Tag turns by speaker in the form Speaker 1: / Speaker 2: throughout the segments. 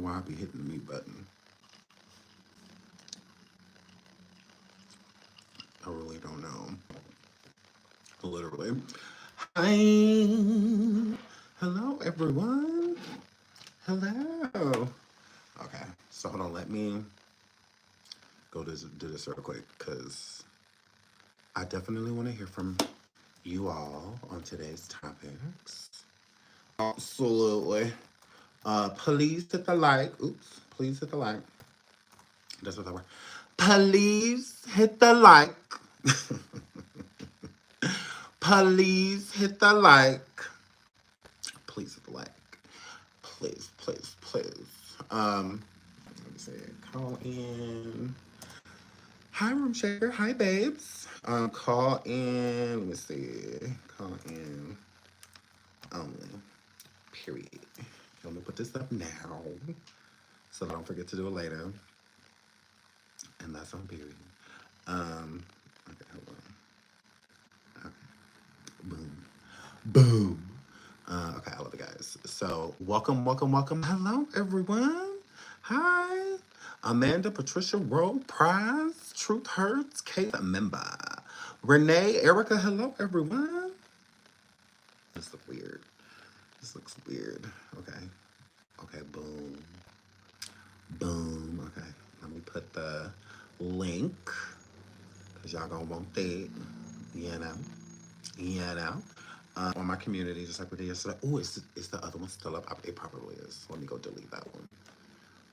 Speaker 1: why I be hitting the mute button. I really don't know. Literally. Hi. Hello, everyone. Hello. Okay, so hold on. Let me do this real quick because I definitely want to hear from you all on today's topics. Absolutely. Please hit the like. Oops. Please hit the like. That's what that word. Please hit the like. Please hit the like. Please hit the like. Please, please, please. Let me see. Call in. Hi, Room Shaker. Hi, babes. Call in. Let me see. Call in. Only. Period. Let me put this up now, so don't forget to do it later. And that's on period. Okay, hold on. Okay. Boom. Boom. Okay, I love you guys. So, welcome, welcome, welcome. Hello, everyone. Hi. Amanda, Patricia, Rowe, Prize, Truth Hurts, Kate, member. Renee, Erica, hello, everyone. This looks weird. This looks weird. Okay. Okay, boom. Boom. Okay. Let me put the link, because y'all gonna want that. You know. You know. On my community, just like we did yesterday. Oh, is the other one still up? It probably is. Let me go delete that one,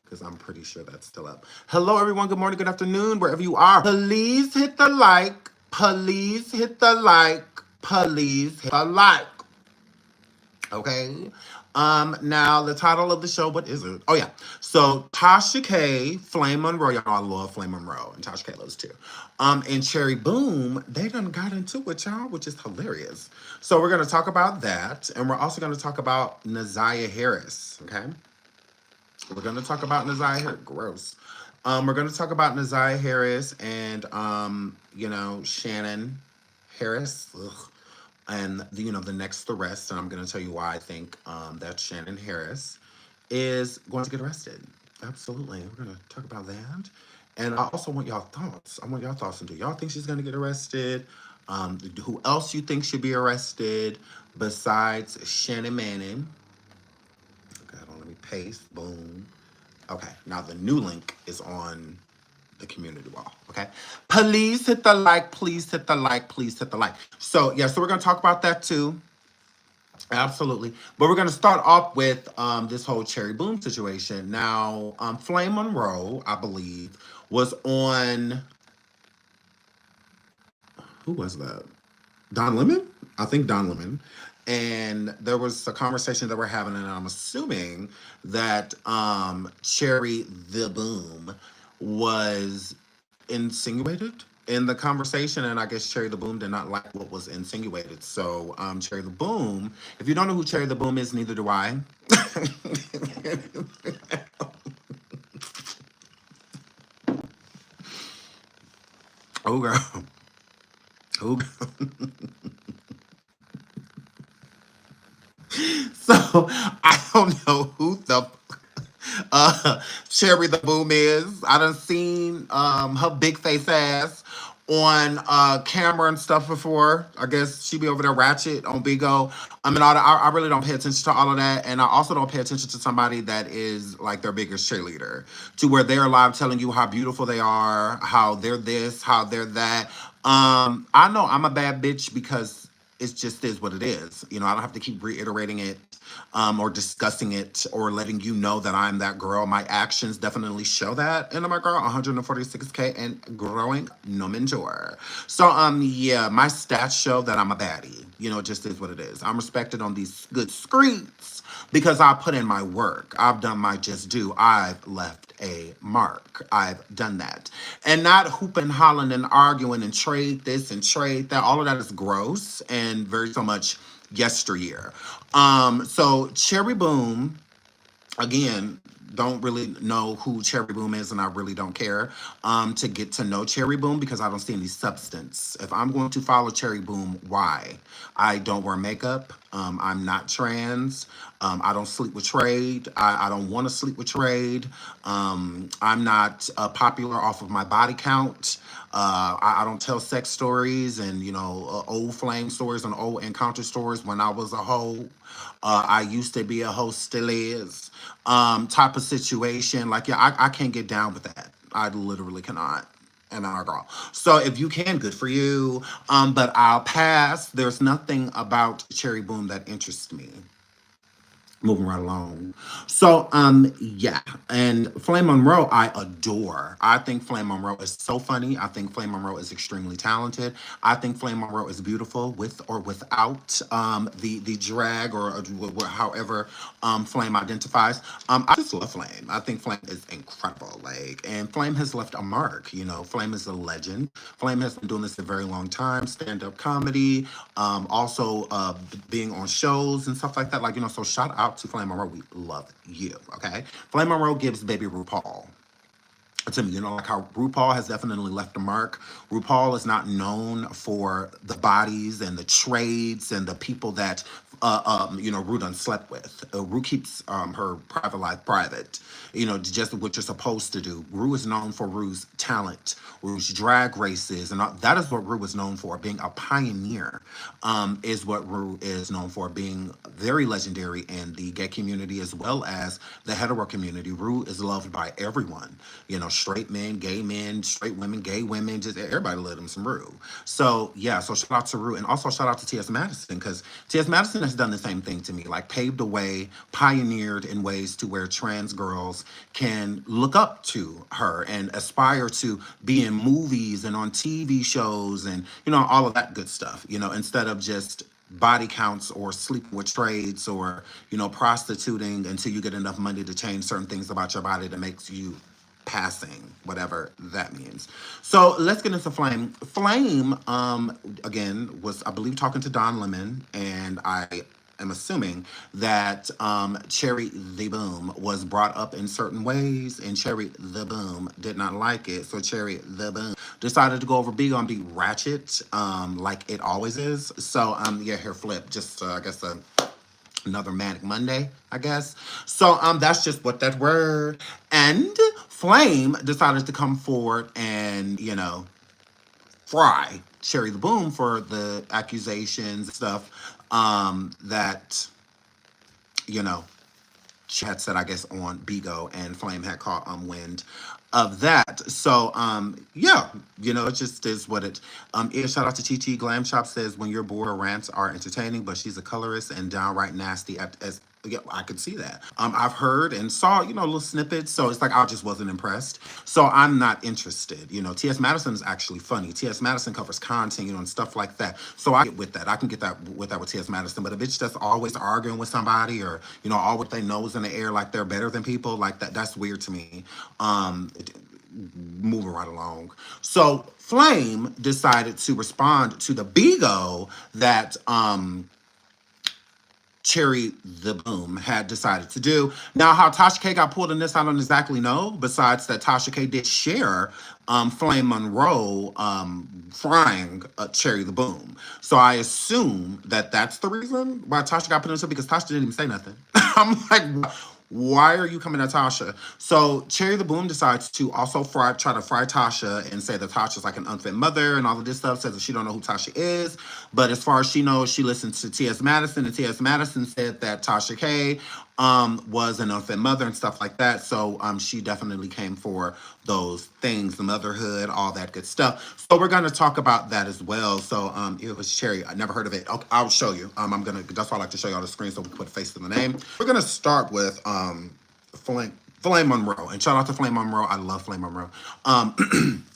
Speaker 1: because I'm pretty sure that's still up. Hello, everyone. Good morning, good afternoon, wherever you are. Please hit the like. Please hit the like. Please hit the like. Okay. Now the title of the show, what is it? Oh yeah. So Tasha K, Flame Monroe, y'all know I love Flame Monroe, and Tasha K loves too. And Cherry Boom, they done got into it, y'all, which is hilarious. So we're gonna talk about that, and we're also gonna talk about NaZiyah Harris. Okay. We're gonna talk about NaZiyah Harris. Gross. We're gonna talk about NaZiyah Harris and Shannon Harris. Ugh. And the next arrest, and I'm going to tell you why I think that Shannon Harris is going to get arrested. Absolutely, we're going to talk about that. And I also want y'all thoughts. I want y'all thoughts. Do y'all think she's going to get arrested? Who else you think should be arrested besides Shannon Manning? Okay, hold on, let me paste. Boom. Okay, now the new link is on the community wall. Okay, please hit the like, please hit the like, please hit the like. So yeah, so we're gonna talk about that too. Absolutely, but we're gonna start off with this whole Cherry Boom situation. Now, Flame Monroe, I believe, was on. Who was that? Don Lemon? I think Don Lemon. And there was a conversation that we're having, and I'm assuming that Cherry the Boom was insinuated in the conversation, and I guess Cherry the Boom did not like what was insinuated. So, Cherry the Boom, if you don't know who Cherry the Boom is, neither do I. Oh, girl. Oh, girl. So, I don't know who the Cherry the Boom is. I done seen her big face ass on camera and stuff before. I guess she be over there ratchet on Bigo. I mean, I really don't pay attention to all of that, and I also don't pay attention to somebody that is like their biggest cheerleader, to where they're live telling you how beautiful they are, how they're this, how they're that. I know I'm a bad bitch because it just is what it is. I don't have to keep reiterating it or discussing it or letting you know that I'm that girl. My actions definitely show that. And I'm a girl, 146K and growing, no mentor. So, yeah, my stats show that I'm a baddie. It just is what it is. I'm respected on these good streets because I put in my work. I've done my just due. I've left a mark. I've done that. And not hooping, hollering, and arguing and trade this and trade that. All of that is gross and very so much yesteryear. So Cherry Boom, again, don't really know who Cherry Boom is, and I really don't care to get to know Cherry Boom because I don't see any substance. If I'm going to follow Cherry Boom, why? I don't wear makeup. I'm not trans. I don't sleep with trade. I don't want to sleep with trade. I'm not popular off of my body count. I don't tell sex stories and old flame stories and old encounter stories when I was a hoe. I used to be a hoe, still is. Type of situation. Like, yeah, I can't get down with that. I literally cannot. And our girl. So if you can, good for you. But I'll pass. There's nothing about Cherry Boom that interests me. Moving right along. So, yeah, and Flame Monroe, I adore. I think Flame Monroe is so funny. I think Flame Monroe is extremely talented. I think Flame Monroe is beautiful with or without the drag or however Flame identifies. I just love Flame. I think Flame is incredible. Like, and Flame has left a mark. Flame is a legend. Flame has been doing this a very long time. Stand up comedy, also being on shows and stuff like that. Like, so shout out to Flame Monroe. We love you. Okay. Flame Monroe gives baby RuPaul to me, like how RuPaul has definitely left a mark. RuPaul is not known for the bodies and the trades and the people that Ru done slept with. Ru keeps her private life private. Just what you're supposed to do. Ru is known for Ru's talent, Ru's drag races, and that is what Ru is known for. Being a pioneer is what Ru is known for. Being very legendary in the gay community as well as the hetero community. Ru is loved by everyone. Straight men, straight women, gay women, just everybody loved them some Ru. So yeah, so shout out to Ru, and also shout out to T.S. Madison, because T.S. Madison has done the same thing to me, like paved the way, pioneered in ways to where trans girls can look up to her and aspire to be in movies and on TV shows and all of that good stuff. Instead of just body counts or sleeping with trades or prostituting until you get enough money to change certain things about your body that makes you passing, whatever that means. So let's get into Flame. Flame, again, was, I believe, talking to Don Lemon, and I am assuming that Cherry the Boom was brought up in certain ways, and Cherry the Boom did not like it. So Cherry the Boom decided to go over big on be ratchet, like it always is. So yeah, hair flip, just I guess another manic Monday, I guess. So that's just what that word. And Flame decided to come forward and, fry Cherry the Boom for the accusations and stuff that, you know, she had said, I guess, on Bigo, and Flame had caught wind of that. So, yeah, it just is what it is. Shout out to TT Glam Shop says, when your border rants are entertaining, but she's a colorist and downright nasty as yeah, I could see that. I've heard and saw, little snippets. So it's like I just wasn't impressed. So I'm not interested. T.S. Madison is actually funny. T.S. Madison covers content, and stuff like that. So I get with that. I can get that with T.S. Madison. But a bitch that's always arguing with somebody or, all with their nose in the air like they're better than people, like that's weird to me. Moving right along. So Flame decided to respond to the Bigo that Cherry the Boom had decided to do. Now, how Tasha K got pulled in this, I don't exactly know. Besides that, Tasha K did share Flame Monroe frying Cherry the Boom. So I assume that that's the reason why Tasha got put into it, because Tasha didn't even say nothing. I'm like, why are you coming at Tasha? So Cherry the Boom decides to also try to fry Tasha and say that Tasha's like an unfit mother and all of this stuff, says that she don't know who Tasha is. But as far as she knows, she listens to T.S. Madison, and T.S. Madison said that Tasha K was an unfit mother and stuff like that. So she definitely came for those things, the motherhood, all that good stuff. So we're gonna talk about that as well. So it was Cherry. I never heard of it. I'll show you. That's why I like to show you on the screen so we can put a face to the name. We're gonna start with Flame Monroe. And shout out to Flame Monroe. I love Flame Monroe. And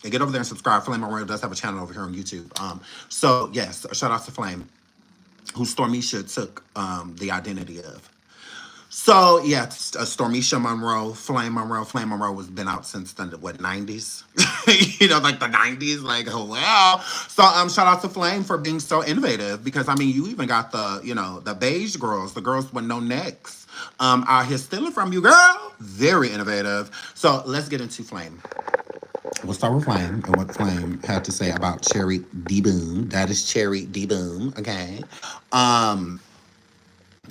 Speaker 1: get over there and subscribe. Flame Monroe does have a channel over here on YouTube. So yes, shout out to Flame, who Stormisha took the identity of. So yeah, Stormisha Monroe, Flame Monroe. Flame Monroe has been out since the 90s, like the 90s. Like, oh wow. So shout out to Flame for being so innovative, because I mean, you even got the beige girls, the girls with no necks, out here stealing from you, girl. Very innovative. So let's get into Flame. We'll start with Flame and what Flame had to say about Cherry D Boom. That is Cherry D Boom. Okay.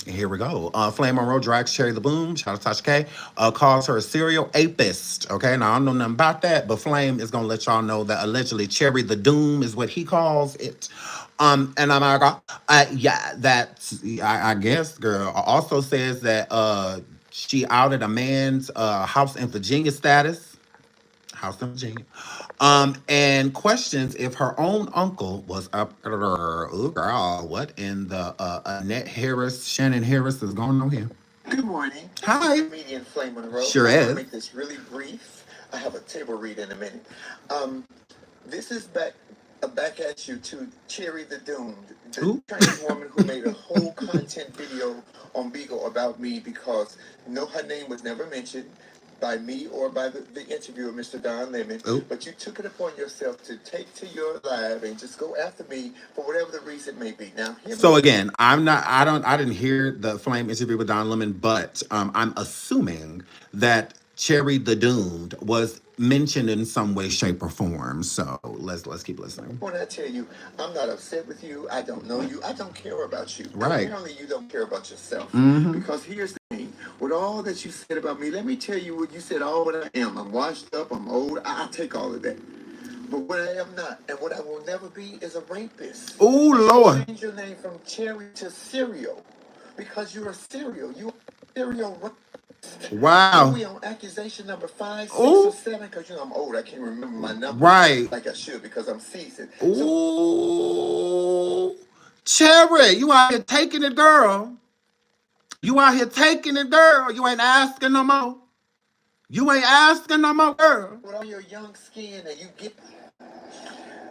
Speaker 1: Here we go. Flame Monroe drags Cherry the Boom. Shout out to Tasha K. Calls her a serial apist. Okay, now I don't know nothing about that, but Flame is gonna let y'all know that allegedly Cherry the Doom is what he calls it. And I'm like, yeah, that's I guess, girl. Also says that she outed a man's house in Virginia status. House in Virginia. And questions if her own uncle was up at her. Ooh, girl, what in the Annette Harris, Shannon Harris is going on here?
Speaker 2: Good morning.
Speaker 1: Hi.
Speaker 2: Comedian Flame Monroe.
Speaker 1: Sure
Speaker 2: I'm going
Speaker 1: is.
Speaker 2: to make this really brief. I have a table read in a minute. This is back at you to Cherry the Doomed, the trans woman who made a whole content video on Beagle about me because no, her name was never mentioned by me or by the interviewer, Mr. Don Lemon. But you took it upon yourself to take to your live and just go after me for whatever the reason may be. Now,
Speaker 1: so again, I didn't hear the Flame interview with Don Lemon, but I'm assuming that Cherry the Doomed was mentioned in some way, shape, or form. So let's keep listening.
Speaker 2: When I tell you, I'm not upset with you. I don't know you. I don't care about you.
Speaker 1: Right.
Speaker 2: Apparently, you don't care about yourself.
Speaker 1: Mm-hmm.
Speaker 2: Because here's the thing. With all that you said about me, let me tell you what you said. All what I am. I'm washed up. I'm old. I take all of that. But what I am not, and what I will never be, is a rapist.
Speaker 1: Oh Lord!
Speaker 2: Change your name from Cherry to Cereal, because you're a cereal. You are a cereal rapist.
Speaker 1: Wow.
Speaker 2: We on accusation number 5, 6, or 7, because I'm old. I can't remember my number.
Speaker 1: Right.
Speaker 2: Like I should, because I'm seasoned.
Speaker 1: Ooh. Cherry, you out here taking it, girl. You out here taking it, girl. You ain't asking no more. You ain't asking no more, girl.
Speaker 2: With all your young skin and you get...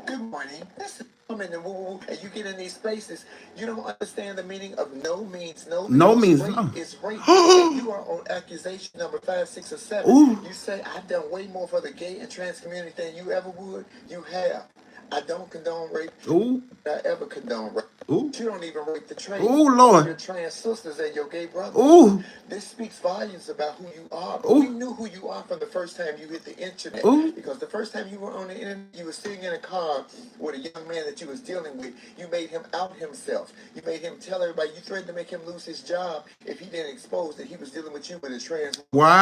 Speaker 2: Good morning. This is woman and woo, and you get in these spaces, you don't understand the meaning of no means no.
Speaker 1: No means
Speaker 2: rape
Speaker 1: no.
Speaker 2: is rape. And you are on accusation number 5, 6, or 7.
Speaker 1: Ooh.
Speaker 2: You say I've done way more for the gay and trans community than you ever would. You have. I don't condone rape.
Speaker 1: Ooh.
Speaker 2: I ever condone rape.
Speaker 1: Ooh.
Speaker 2: You don't even rape the trans.
Speaker 1: Ooh, Lord.
Speaker 2: Your trans sisters and your gay brothers.
Speaker 1: Ooh.
Speaker 2: This speaks volumes about who you are. But
Speaker 1: Ooh.
Speaker 2: we knew who you are from the first time you hit the internet.
Speaker 1: Ooh.
Speaker 2: Because the first time you were on the internet, you were sitting in a car with a young man that you was dealing with. You made him out himself. You made him tell everybody. You threatened to make him lose his job if he didn't expose that he was dealing with you with a trans.
Speaker 1: Wow.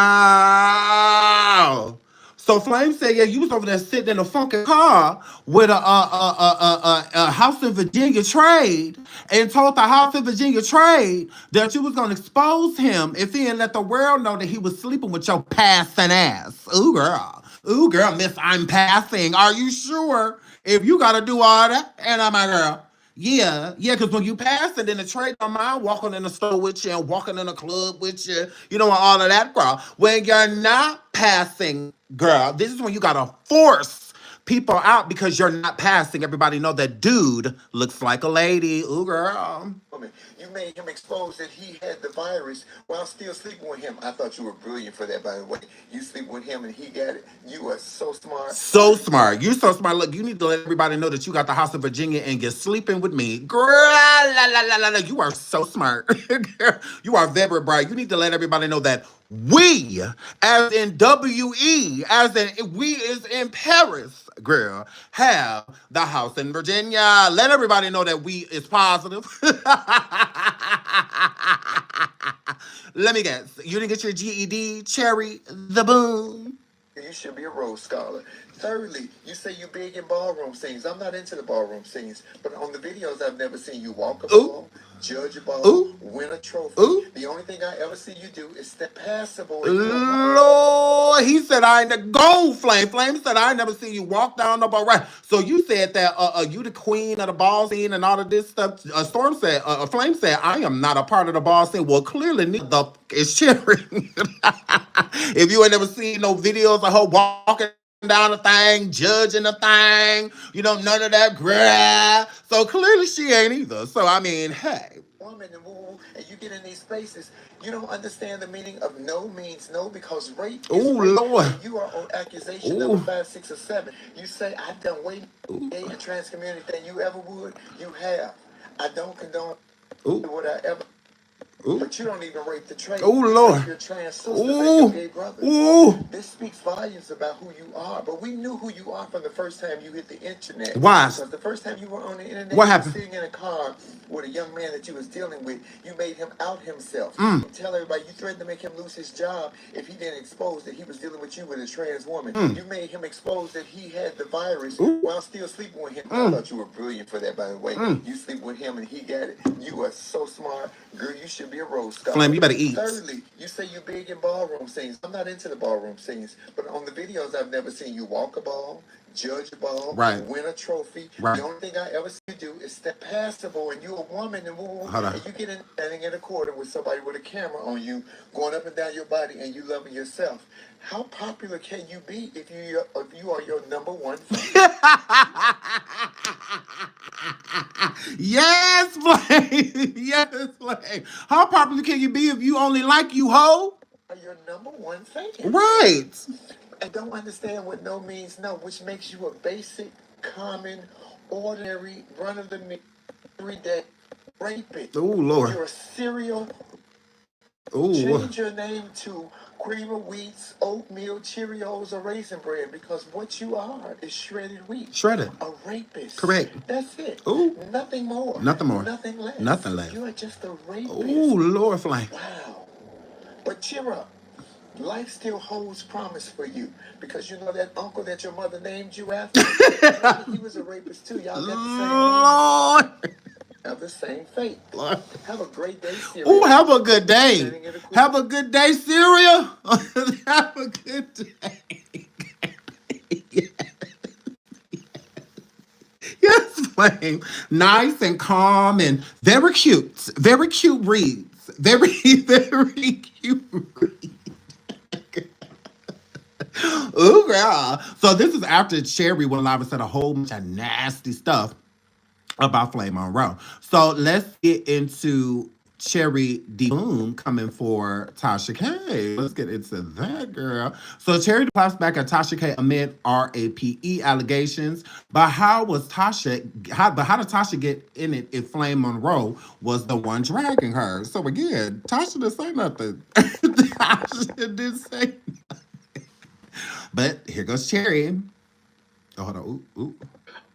Speaker 1: So Flame said, yeah, you was over there sitting in a fucking car with a house in Virginia trade and told the house in Virginia trade that you was going to expose him if he didn't let the world know that he was sleeping with your passing ass. Ooh, girl. Ooh, girl, miss, I'm passing. Are you sure? If you got to do all that, and I'm my girl. Yeah, because when you pass it in the trade, don't mind walking in the store with you and walking in a club with you, you know, and all of that, girl. When you're not passing, girl, this is when you gotta force people out because you're not passing. Everybody know that dude looks like a lady. Ooh, girl.
Speaker 2: You made him expose that he had the virus while still sleeping with him. I thought you were brilliant for that, by the way. You sleep with him and he got it. You are so smart.
Speaker 1: So smart. You're so smart. Look, you need to let everybody know that you got the house in Virginia and you're sleeping with me. Girl, la, la, la, la, la. You are so smart. You are very bright. You need to let everybody know that we, as in W-E, as in we is in Paris, girl, have the house in Virginia. Let everybody know that we is positive. Let me guess. You didn't get your GED, Cherry the Boom?
Speaker 2: You should be a Rhodes Scholar. Thirdly, you say you're big in ballroom scenes. I'm not into the ballroom scenes, but on the videos I've never seen you walk a ball, judge a ball, win a trophy. The only thing I ever see you do is step past the ball.
Speaker 1: Lord, he said I ain't the gold Flame. Flame said I ain't never seen you walk down the ball. Right. So you said that you the queen of the ball scene and all of this stuff. Storm said, Flame said, I am not a part of the ball scene. Well, clearly neither the is Cherry. If you ain't never seen no videos of her walking down the thing, judging the thing, you know, none of that girl. So clearly she ain't either. So I mean, hey.
Speaker 2: Woman and you get in these spaces, you don't understand the meaning of no means no, because rape is rape.
Speaker 1: Lord.
Speaker 2: And you are on accusation number 5, 6, or 7. You say I've done way more gay and trans community than you ever would. You have. I don't condone what I ever. Ooh. But you don't even rape the trade.
Speaker 1: Oh, Lord.
Speaker 2: Your trans sisters and your gay brothers.
Speaker 1: Ooh.
Speaker 2: This speaks volumes about who you are. But we knew who you are from the first time you hit the internet.
Speaker 1: Why?
Speaker 2: Because the first time you were on the internet,
Speaker 1: what
Speaker 2: you
Speaker 1: happened?
Speaker 2: were sitting in a car with a young man that you was dealing with. You made him out himself. Tell everybody you threatened to make him lose his job if he didn't expose that he was dealing with you with a trans woman. You made him expose that he had the virus while still sleeping with him. I thought you were brilliant for that, by the way. You sleep with him and he got it. You are so smart. Girl, you should be a rose scholar.
Speaker 1: Flame, you better eat.
Speaker 2: Thirdly, you say you're big in ballroom scenes. I'm not into the ballroom scenes, but on the videos I've never seen you walk a ball, judge a ball, win a trophy. The only thing I ever see you do is step passable, and you're a woman, and you get in standing in a corner with somebody with a camera on you, going up and down your body, and you loving yourself. How popular can you be if you are your number one fan?
Speaker 1: Yes, Flame. Yes, Flame. How popular can you be if you only like you, ho?
Speaker 2: Are your number one fan?
Speaker 1: Right.
Speaker 2: I don't understand what no means no, which makes you a basic, common, ordinary, run-of-the-mill, everyday rapist.
Speaker 1: Oh, Lord.
Speaker 2: You're a serial.
Speaker 1: Ooh.
Speaker 2: Change your name to cream of wheats, oatmeal, Cheerios, or Raisin Bran, because what you are is shredded wheat.
Speaker 1: Shredded.
Speaker 2: A rapist.
Speaker 1: Correct.
Speaker 2: That's it.
Speaker 1: Ooh.
Speaker 2: Nothing more.
Speaker 1: Nothing more.
Speaker 2: Nothing less.
Speaker 1: Nothing less.
Speaker 2: You are just a rapist.
Speaker 1: Ooh, Lord, Flame.
Speaker 2: Wow. But cheer up. Life still holds promise for you, because you know that uncle that your mother named you after? He was a rapist too. Y'all got the same name. Have the same fate. Lord. Have a great day, Syria.
Speaker 1: Ooh, have a good day. Have a good day, Syria. Have a good day. Yes, Flame. Nice and calm and very cute. Very cute reads. Very, very cute reads. Ooh, girl. So this is after Cherry went live and said a whole bunch of nasty stuff about Flame Monroe. So let's get into Cherry D Boom coming for Tasha K. Let's get into that, girl. So Cherry claps back at Tasha K amid RAPE allegations. But how did Tasha get in it if Flame Monroe was the one dragging her? So again, Tasha didn't say nothing. Tasha didn't say nothing. But here goes Cherry. Oh, hold on. Ooh.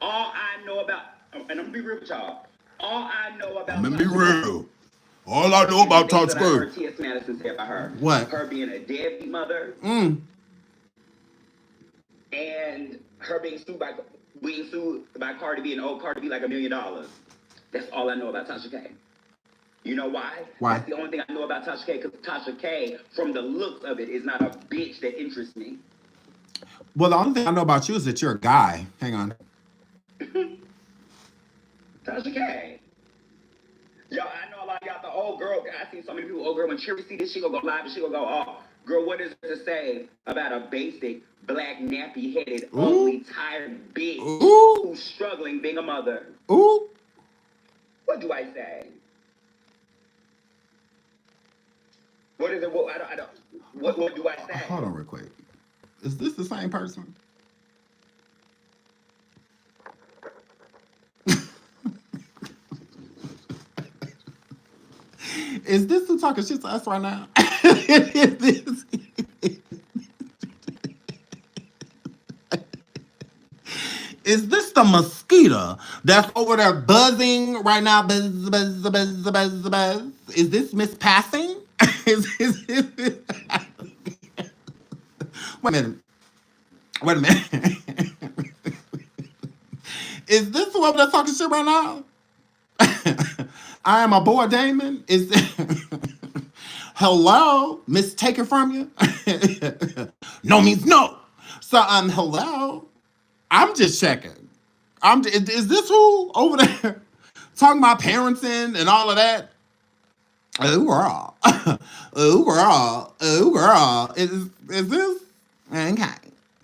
Speaker 3: All I know about, and I'm gonna be real with y'all. All I know about.
Speaker 1: I'm gonna be real. All I know about Tasha K.
Speaker 3: I heard T.S. Madison say about her.
Speaker 1: What?
Speaker 3: Her being a deadbeat mother. And her being sued by Cardi B and old Cardi B like $1 million. That's all I know about Tasha K. You know why?
Speaker 1: Why?
Speaker 3: That's the only thing I know about Tasha K, because Tasha K, from the looks of it, is not a bitch that interests me.
Speaker 1: Well, the only thing I know about you is that you're a guy. Hang on.
Speaker 3: Tasha K. Y'all, I know a lot of y'all, the old girl, I see so many people, old girl, when Cherry see this, she gonna go live and she gonna go, oh, girl, what is there to say about a basic, black, nappy-headed, ugly, tired bitch who's struggling being a mother?
Speaker 1: Ooh.
Speaker 3: What do I say? What is it? What do I say?
Speaker 1: Hold on real quick. Is this the same person? Is this who talking shit to us right now? Is this the mosquito that's over there buzzing right now? Buzz, buzz, buzz, buzz, buzz. Is this Miss Passing? Wait a minute. Is this whoever that's talking shit right now? I am a boy Damon. Is hello, Miss Take It From You? No means no. So hello. I'm just checking. Is this who over there talking about parenting and all of that? Ooh girl. Ooh girl. Ooh girl. Is this okay?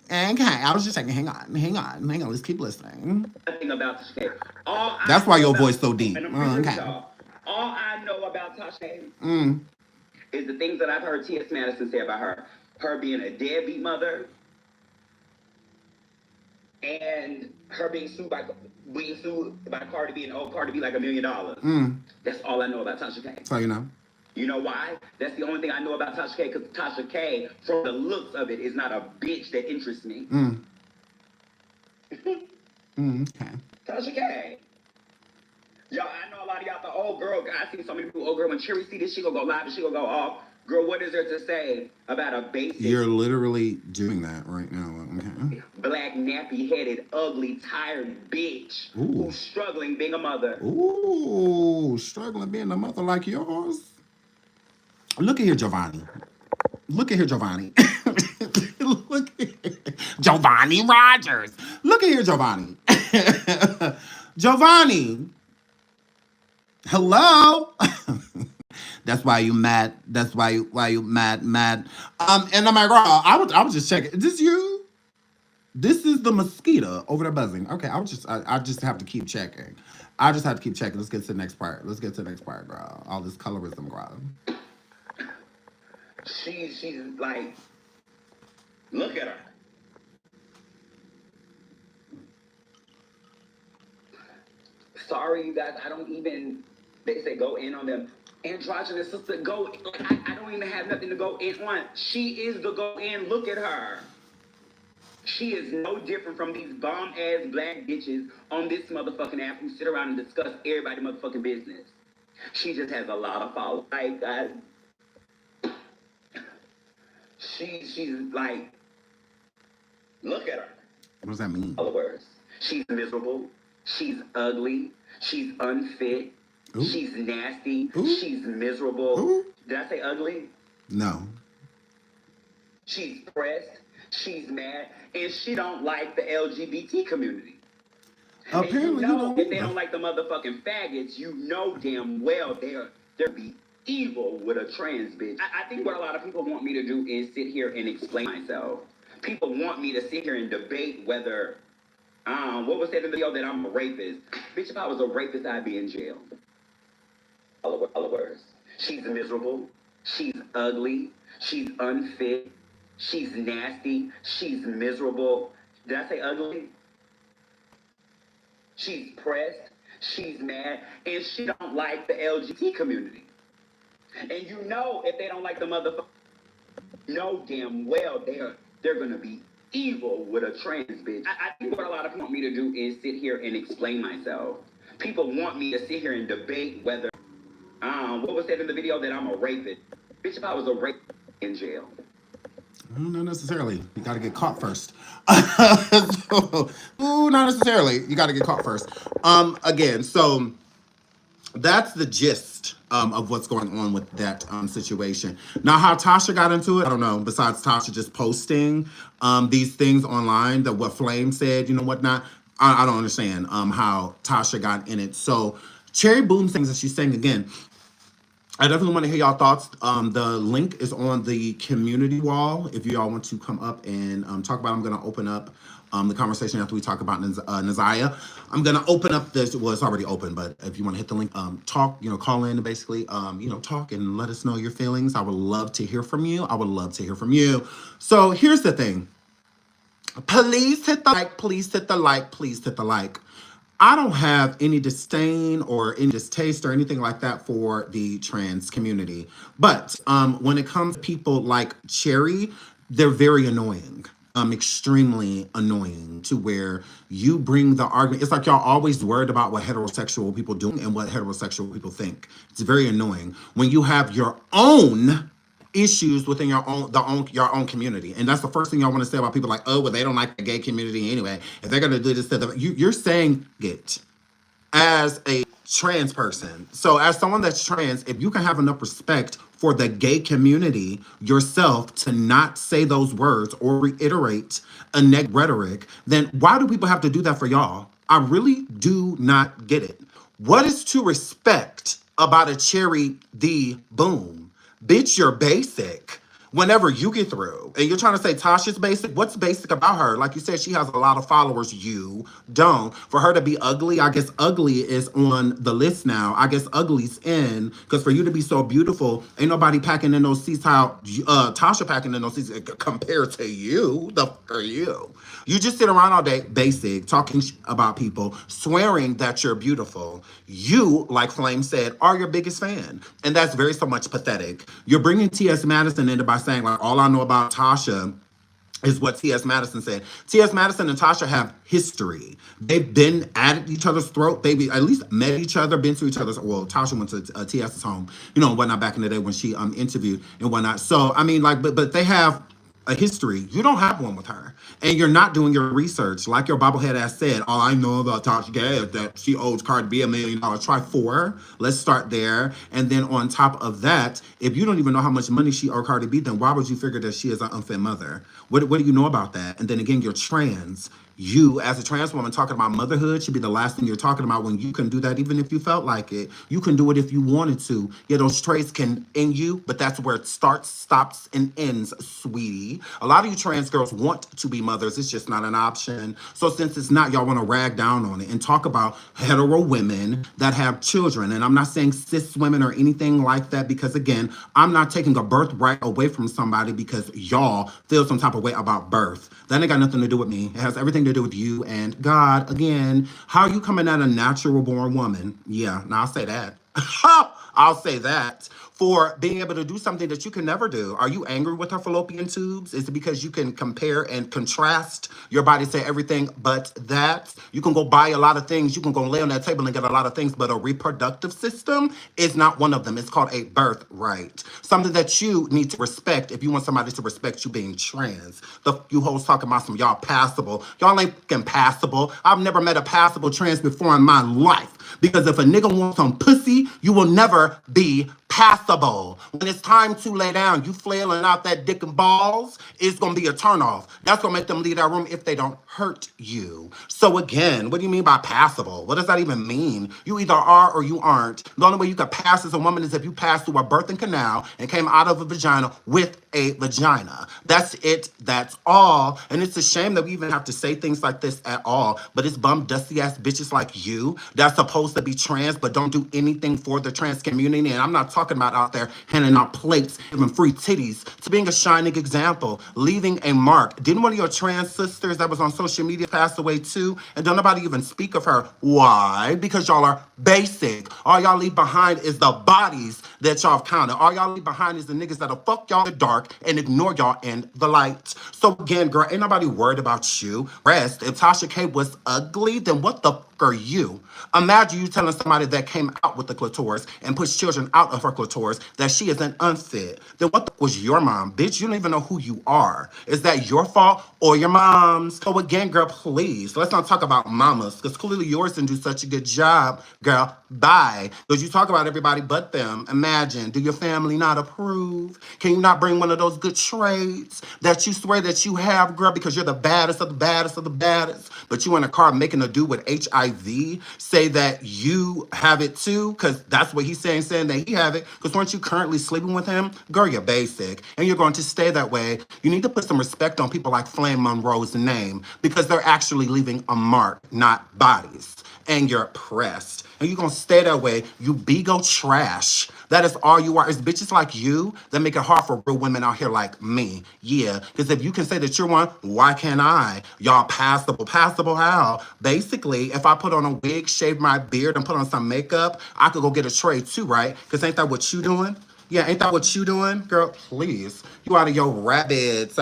Speaker 1: Okay, I was just checking. Hang on. Let's keep listening.
Speaker 3: Nothing about Tasha.
Speaker 1: That's why your voice so deep. Okay.
Speaker 3: All I know about Tasha is the things that I've heard T.S. Madison say about her. Her being a deadbeat mother, and her being sued by Cardi B and old Cardi B like $1 million. That's all I know about Tasha K.
Speaker 1: So you know.
Speaker 3: You know why? That's the only thing I know about Tasha K, because Tasha K, from the looks of it, is not a bitch that interests me.
Speaker 1: Okay.
Speaker 3: Tasha K. Y'all, I know a lot of y'all thought, oh, girl, I see so many people, oh, girl, when Cherry see this, she gonna go live and she gonna go off. Girl, what is there to say about a basic...
Speaker 1: You're literally doing that right now. Okay.
Speaker 3: Black, nappy-headed, ugly, tired bitch who's struggling being a mother.
Speaker 1: Ooh, struggling being a mother like yours. Look at here, Giovanni. Look at here, Giovanni. Look at Giovanni Rogers. Look at here, Giovanni. Giovanni. Hello. That's why you mad. That's why you mad. And I'm like, girl, I was just checking. Is this you? This is the mosquito over there buzzing. Okay, I just have to keep checking. I just have to keep checking. Let's get to the next part. Girl. All this colorism, girl.
Speaker 3: She's like, look at her. Sorry, you guys, I don't even, they say go in on them. Androgynous sister, go, like, I don't even have nothing to go in on. She is the go in, look at her. She is no different from these bomb-ass black bitches on this motherfucking app who sit around and discuss everybody's motherfucking business. She just has a lot of followers. Like, she's like, look at her.
Speaker 1: What does that mean?
Speaker 3: Followers. She's miserable. She's ugly. She's unfit. Ooh. She's nasty. Ooh. She's miserable. Ooh. Did I say ugly?
Speaker 1: No.
Speaker 3: She's pressed. She's mad. And she don't like the LGBT community.
Speaker 1: Apparently,
Speaker 3: and if they don't like the motherfucking faggots, you know damn well they're be evil with a trans bitch. I think what a lot of people want me to do is sit here and explain myself. People want me to sit here and debate whether, what was said in the video that I'm a rapist. Bitch, if I was a rapist, I'd be in jail. Followers. She's miserable. She's ugly. She's unfit. She's nasty. She's miserable. Did I say ugly? She's pressed. She's mad. And she don't like the LGBT community. And you know if they don't like the motherfucker, know damn well they're gonna be evil with a trans bitch. I think what a lot of people want me to do is sit here and explain myself. People want me to sit here and debate whether, what was said in the video that I'm a rapist. Bitch, if I was a rapist, in jail.
Speaker 1: Not necessarily. You got to get caught first. Not necessarily. You got to get caught first. Again, so that's the gist of what's going on with that situation. Now, how Tasha got into it, I don't know. Besides Tasha just posting these things online, that what Flame said, whatnot. I don't understand how Tasha got in it. So Cherry Boom sings, and she's saying again, I definitely want to hear y'all thoughts. The link is on the community wall. If y'all want to come up and talk about it, I'm going to open up the conversation after we talk about NaZiyah. I'm going to open up this. Well, it's already open, but if you want to hit the link, talk, call in and basically, talk and let us know your feelings. I would love to hear from you. So here's the thing. Please hit the like, please hit the like, please hit the like. I don't have any disdain or any distaste or anything like that for the trans community. But when it comes to people like Cherry, they're very annoying. Extremely annoying, to where you bring the argument. It's like y'all always worried about what heterosexual people do and what heterosexual people think. It's very annoying when you have your own issues within your own community. And that's the first thing y'all want to say about people like, oh, well, they don't like the gay community anyway. If they're going to do this, you're saying it as a trans person. So as someone that's trans, if you can have enough respect for the gay community yourself to not say those words or reiterate a negative rhetoric, then why do people have to do that for y'all? I really do not get it. What is to respect about a Cherry the Boom? Bitch, you're basic. whenever you get through and you're trying to say Tasha's basic, what's basic about her? Like you said, she has a lot of followers. You don't. For her to be ugly, I guess ugly is on the list now. I guess ugly's in because for you to be so beautiful, ain't nobody packing in those seats how Tasha packing in those seats compared to you. The fuck are you? You just sit around all day, basic, talking about people, swearing that you're beautiful. You, like Flame said, are your biggest fan. And that's very so much pathetic. You're bringing T.S. Madison into by saying, like, all I know about Tasha is what T.S. Madison said. T.S. Madison and Tasha have history. They've been at each other's throat. They've at least met each other, been to each other's. Well, Tasha went to T.S.'s home, and whatnot back in the day when she interviewed and whatnot. So I mean, like, but they have a history. You don't have one with her, and you're not doing your research. Like your bobblehead ass said, all I know about Tasha Gay is that she owes Cardi B $1 million. Try 4. Let's start there, and then on top of that, if you don't even know how much money she owed Cardi B, then why would you figure that she is an unfit mother? What do you know about that? And then again, you're trans. You, as a trans woman, talking about motherhood should be the last thing you're talking about when you can do that, even if you felt like it. You can do it if you wanted to. Yeah, those traits can end you, but that's where it starts, stops, and ends, sweetie. A lot of you trans girls want to be mothers. It's just not an option. So since it's not, y'all want to rag down on it and talk about hetero women that have children. And I'm not saying cis women or anything like that because, again, I'm not taking a birthright away from somebody because y'all feel some type of way about birth. That ain't got nothing to do with me. It has everything to do with you and God. Again, how are you coming at a natural born woman? Yeah, now I'll say that. I'll say that. For being able to do something that you can never do. Are you angry with her fallopian tubes? Is it because you can compare and contrast your body, say everything but that? You can go buy a lot of things. You can go lay on that table and get a lot of things, but a reproductive system is not one of them. It's called a birthright. Something that you need to respect if you want somebody to respect you being trans. You hoes talking about some y'all passable. Y'all ain't fucking passable. I've never met a passable trans before in my life. Because if a nigga wants some pussy, you will never be passable. When it's time to lay down, you flailing out that dick and balls, it's going to be a turnoff. That's going to make them leave that room if they don't hurt you. So again, what do you mean by passable? What does that even mean? You either are or you aren't. The only way you can pass as a woman is if you pass through a birthing canal and came out of a vagina with a vagina. That's it. That's all. And it's a shame that we even have to say things like this at all. But it's bum dusty ass bitches like you that's supposed to be trans but don't do anything for the trans community. And I'm not talking about out there handing out plates, giving free titties, to being a shining example, leaving a mark. Didn't one of your trans sisters that was on social media pass away too? And don't nobody even speak of her. Why? Because y'all are basic. All y'all leave behind is the bodies that y'all have counted. All y'all leave behind is the niggas that'll fuck y'all in the dark and ignore y'all in the light. So again, girl, ain't nobody worried about you. Rest. If Tasha K was ugly, then what the fuck are you? Imagine you telling somebody that came out with the clitoris and pushed children out of her clitoris that she isn't unfit. Then what the fuck was your mom? Bitch, you don't even know who you are. Is that your fault or your mom's? So again, girl, please, let's not talk about mamas because clearly yours didn't do such a good job, girl. Bye. Because you talk about everybody but them. Imagine, do your family not approve? Can you not bring one of those good traits that you swear that you have, girl, because you're the baddest of the baddest of the baddest, but you in a car making a dude with HIV say that you have it too, because that's what he's saying that he have it, because weren't you currently sleeping with him? Girl, you're basic, and you're going to stay that way. You need to put some respect on people like Flame Monroe's name, because they're actually leaving a mark, not bodies. And you're pressed. And you're gonna stay that way. You bigo trash. That is all you are. It's bitches like you that make it hard for real women out here like me. Yeah, because if you can say that you're one, why can't I? Y'all passable. Passable how? Basically, if I put on a wig, shave my beard, and put on some makeup, I could go get a tray too, right? Because ain't that what you doing? Yeah, ain't that what you doing? Girl, please. You out of your rabbit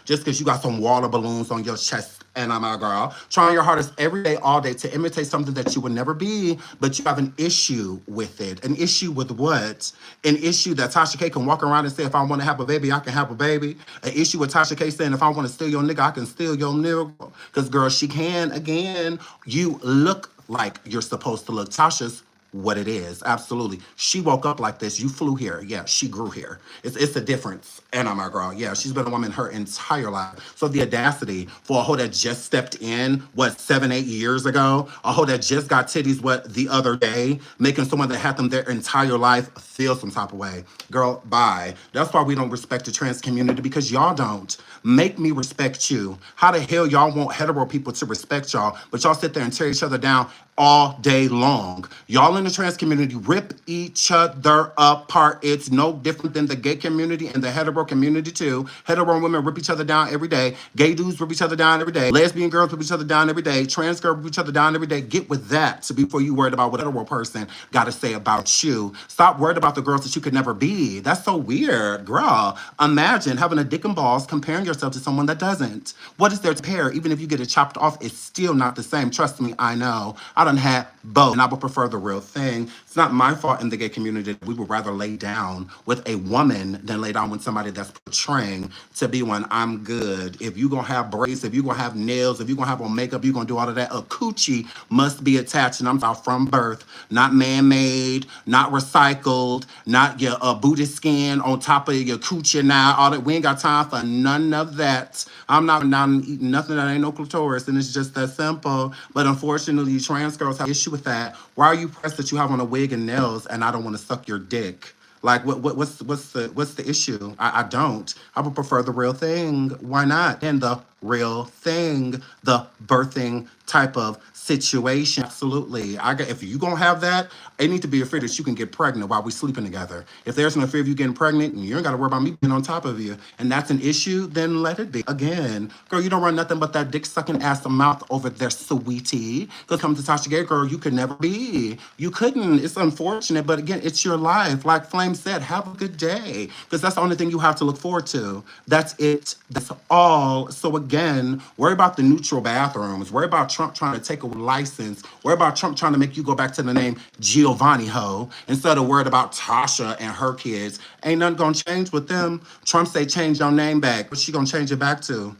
Speaker 1: just because you got some water balloons on your chest. And I'm a girl, trying your hardest every day, all day to imitate something that you would never be, but you have an issue with it. An issue with what? An issue that Tasha K can walk around and say, if I want to have a baby, I can have a baby. An issue with Tasha K saying, if I want to steal your nigga, I can steal your nigga. Because, girl, she can. Again, you look like you're supposed to look. Tasha's what it is. Absolutely. She woke up like this. You flew here. Yeah, she grew here. It's a difference. And I'm my girl. Yeah, she's been a woman her entire life. So the audacity for a hoe that just stepped in, what, 7, 8 years ago, a hoe that just got titties, what, the other day, making someone that had them their entire life feel some type of way. Girl, bye. That's why we don't respect the trans community, because y'all don't. Make me respect you. How the hell y'all want hetero people to respect y'all, but y'all sit there and tear each other down all day long? Y'all in the trans community rip each other apart. It's no different than the gay community and the hetero community too. Hetero women rip each other down every day. Gay dudes rip each other down every day. Lesbian girls rip each other down every day. Trans girls rip each other down every day. Get with that before you worried about what a hetero person got to say about you. Stop worried about the girls that you could never be. That's so weird, girl. Imagine having a dick and balls comparing yourself to someone that doesn't. What is there to compare? Even if you get it chopped off, it's still not the same. Trust me, I know. I done had both, and I would prefer the real thing. It's not my fault in the gay community that we would rather lay down with a woman than lay down with somebody that's portraying to be one. I'm good. If you gonna have braids, if you gonna have nails, if you gonna have on makeup, you gonna do all of that. A coochie must be attached, and I'm talking from birth, not man-made, not recycled, not your booty skin on top of your coochie now. All that, we ain't got time for none of that. I'm not eating nothing that ain't no clitoris, and it's just that simple. But unfortunately, trans girls have an issue with that. Why are you pressed that you have on a wig and nails, and I don't want to suck your dick? Like, what's the issue? I don't. I would prefer the real thing. Why not? And the real thing, the birthing type of situation. Absolutely. If you gonna have that, it need to be afraid that you can get pregnant while we sleeping together. If there's no fear of you getting pregnant, you ain't gotta worry about me being on top of you, and that's an issue, then let it be. Again, girl, you don't run nothing but that dick sucking ass mouth over there, sweetie. Because come to Tasha Gay, girl, you could never be. You couldn't. It's unfortunate, but again, it's your life. Like Flame said, have a good day. Because that's the only thing you have to look forward to. That's it. That's all. So again, worry about the neutral bathrooms. Worry about Trump trying to take a license. Worry about Trump trying to make you go back to the name Giovanni Ho instead of worried about Tasha and her kids. Ain't nothing gonna change with them. Trump say change your name back. What's she gonna change it back to?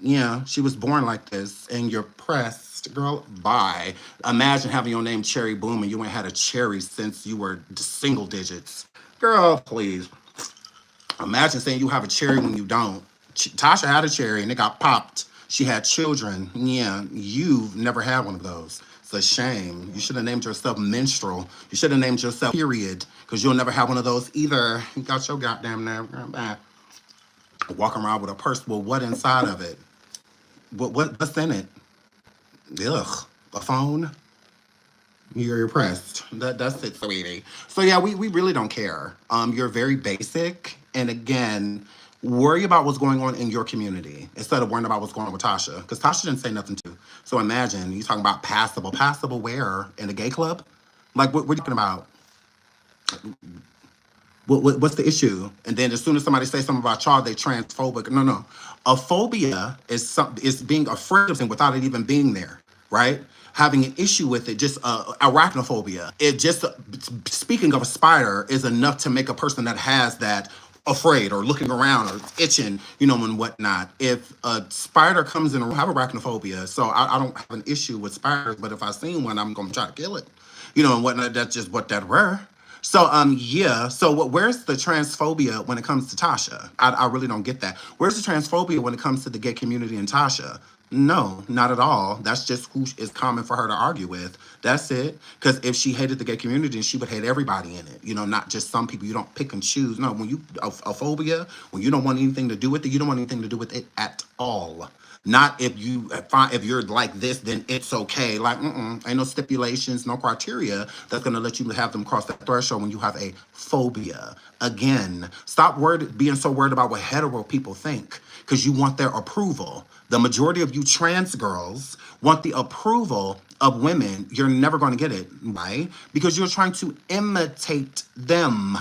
Speaker 1: Yeah, she was born like this, and you're pressed, girl. Bye. Imagine having your name Cherry Boom and you ain't had a cherry since you were single digits. Girl, please. Imagine saying you have a cherry when you don't. Tasha had a cherry and it got popped. She had children. Yeah, you've never had one of those. It's a shame. You should have named yourself Menstrual. You should have named yourself Period, because you'll never have one of those either. You got your goddamn nerve. Bye. Walking around with a purse with what inside of it? What's in it? Ugh, a phone. You're pressed. That's it, sweetie. So yeah, we really don't care. You're very basic, and again, worry about what's going on in your community instead of worrying about what's going on with Tasha, because Tasha didn't say nothing to you. So imagine you talking about passable where in a gay club? Like what are you talking about? What's the issue? And then as soon as somebody says something about y'all, they transphobic. No. A phobia is being afraid of something without it even being there, right? Having an issue with it, just arachnophobia. It just, speaking of a spider, is enough to make a person that has that afraid or looking around or itching, and whatnot. If a spider comes in, I have arachnophobia, so I don't have an issue with spiders, but if I seen one, I'm going to try to kill it, and whatnot. That's just what that were. So yeah. So where's the transphobia when it comes to Tasha? I really don't get that. Where's the transphobia when it comes to the gay community and Tasha? No, not at all. That's just who is common for her to argue with. That's it. Because if she hated the gay community, she would hate everybody in it. Not just some people. You don't pick and choose. No, when you a phobia, when you don't want anything to do with it, you don't want anything to do with it at all. Not if you're like this, then it's okay. Like, ain't no stipulations, no criteria that's gonna let you have them cross that threshold when you have a phobia. Again, stop being so worried about what hetero people think, because you want their approval. The majority of you trans girls want the approval of women. You're never gonna get it. Why? Because you're trying to imitate them.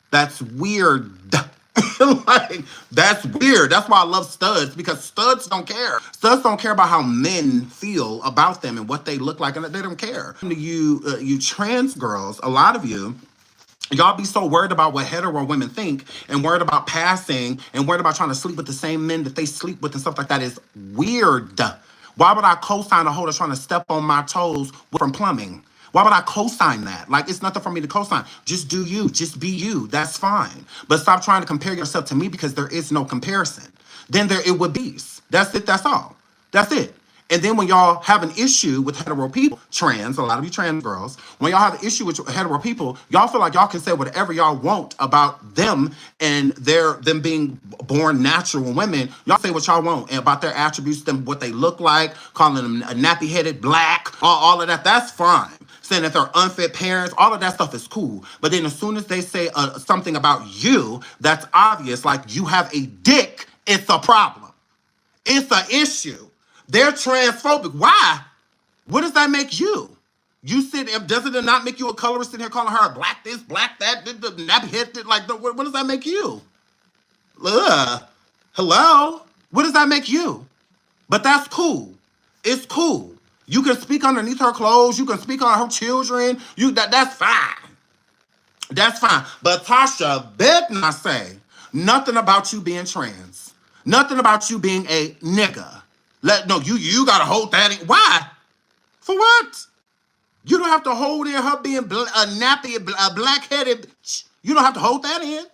Speaker 1: That's weird. Like, that's weird. That's why I love studs, because studs don't care. Studs don't care about how men feel about them and what they look like, and they don't care. You trans girls, a lot of y'all be so worried about what hetero women think, and worried about passing, and worried about trying to sleep with the same men that they sleep with and stuff like that is weird. Why would I co-sign a hoe that's trying to step on my toes from plumbing? Why would I co-sign that? Like, it's nothing for me to co-sign. Just do you. Just be you. That's fine. But stop trying to compare yourself to me because there is no comparison. Then there it would be. That's it. That's all. That's it. And then when y'all have an issue with hetero people, trans, a lot of you trans girls, when y'all have an issue with hetero people, y'all feel like y'all can say whatever y'all want about them and them being born natural women. Y'all say what y'all want and about their attributes, them what they look like, calling them a nappy-headed black, all of that. That's fine. Saying that they're unfit parents, all of that stuff is cool. But then as soon as they say something about you, that's obvious, like you have a dick, it's a problem. It's an issue. They're transphobic. Why? What does that make you? Doesn't it not make you a colorist sitting here calling her a black this, black that, the nappy head, like, what does that make you? Ugh. Hello? What does that make you? But that's cool. It's cool. You can speak underneath her clothes. You can speak on her children. That's fine. That's fine. But Tasha better not say nothing about you being trans. Nothing about you being a nigga. You gotta hold that in. Why? For what? You don't have to hold in her being a nappy, a black-headed bitch. You don't have to hold that in.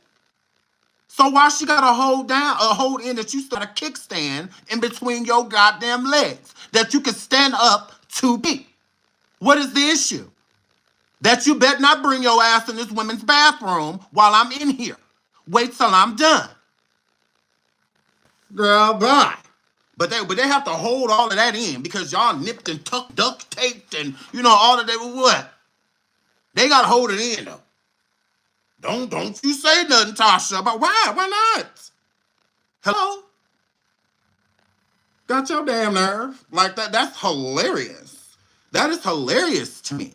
Speaker 1: So why she gotta hold in that you start a kickstand in between your goddamn legs that you can stand up to be? What is the issue? That you better not bring your ass in this women's bathroom while I'm in here. Wait till I'm done. Girl, bye. But they have to hold all of that in because y'all nipped and tucked, duct taped, and all of that. What? They gotta hold it in though. Don't you say nothing, Tasha. About why? Why not? Hello? Got your damn nerve. Like that. That's hilarious. That is hilarious to me.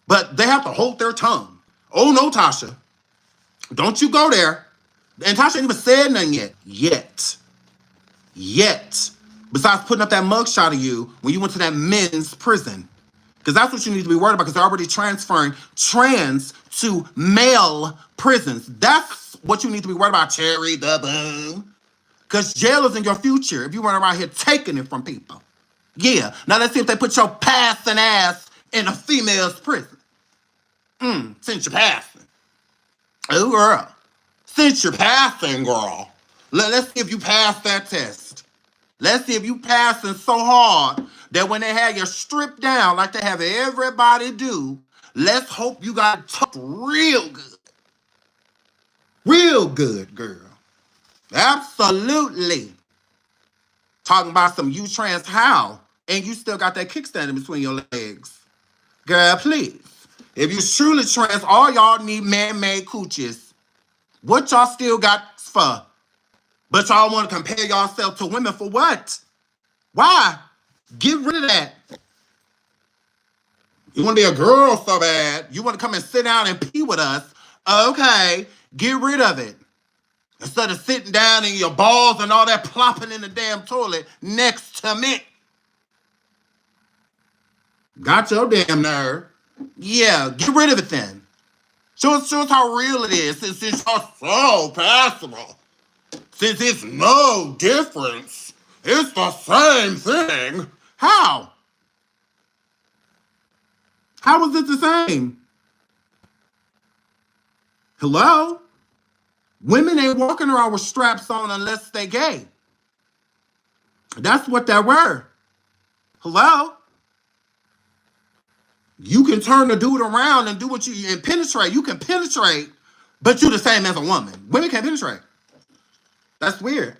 Speaker 1: But they have to hold their tongue. Oh no, Tasha. Don't you go there. And Tasha ain't even said nothing yet. Yet. Besides putting up that mugshot of you when you went to that men's prison. Because that's what you need to be worried about, because they're already transferring trans to male prisons. That's what you need to be worried about, Cherry the Boom. Because jail is in your future if you run around here taking it from people. Yeah. Now let's see if they put your passing ass in a female's prison. Since you're passing. Oh, girl. Since you're passing, girl. Let's see if you pass that test. Let's see if you passing so hard that when they have you stripped down like they have everybody do, let's hope you got it tucked real good. Real good, girl. Absolutely. Talking about some you trans how, and you still got that kickstand in between your legs. Girl, please. If you truly trans, all y'all need man-made cooches. What y'all still got for? But y'all want to compare yourself to women for what? Why? Get rid of that. You want to be a girl so bad. You want to come and sit down and pee with us. Okay, get rid of it. Instead of sitting down and your balls and all that plopping in the damn toilet next to me. Got your damn nerve. Yeah, get rid of it then. Show us how real it is since you're so passable. Since it's no difference, it's the same thing. How? How is it the same? Hello? Women ain't walking around with straps on unless they gay. That's what they were. Hello? You can turn the dude around and do what and penetrate. You can penetrate, but you're the same as a woman. Women can't penetrate. That's weird.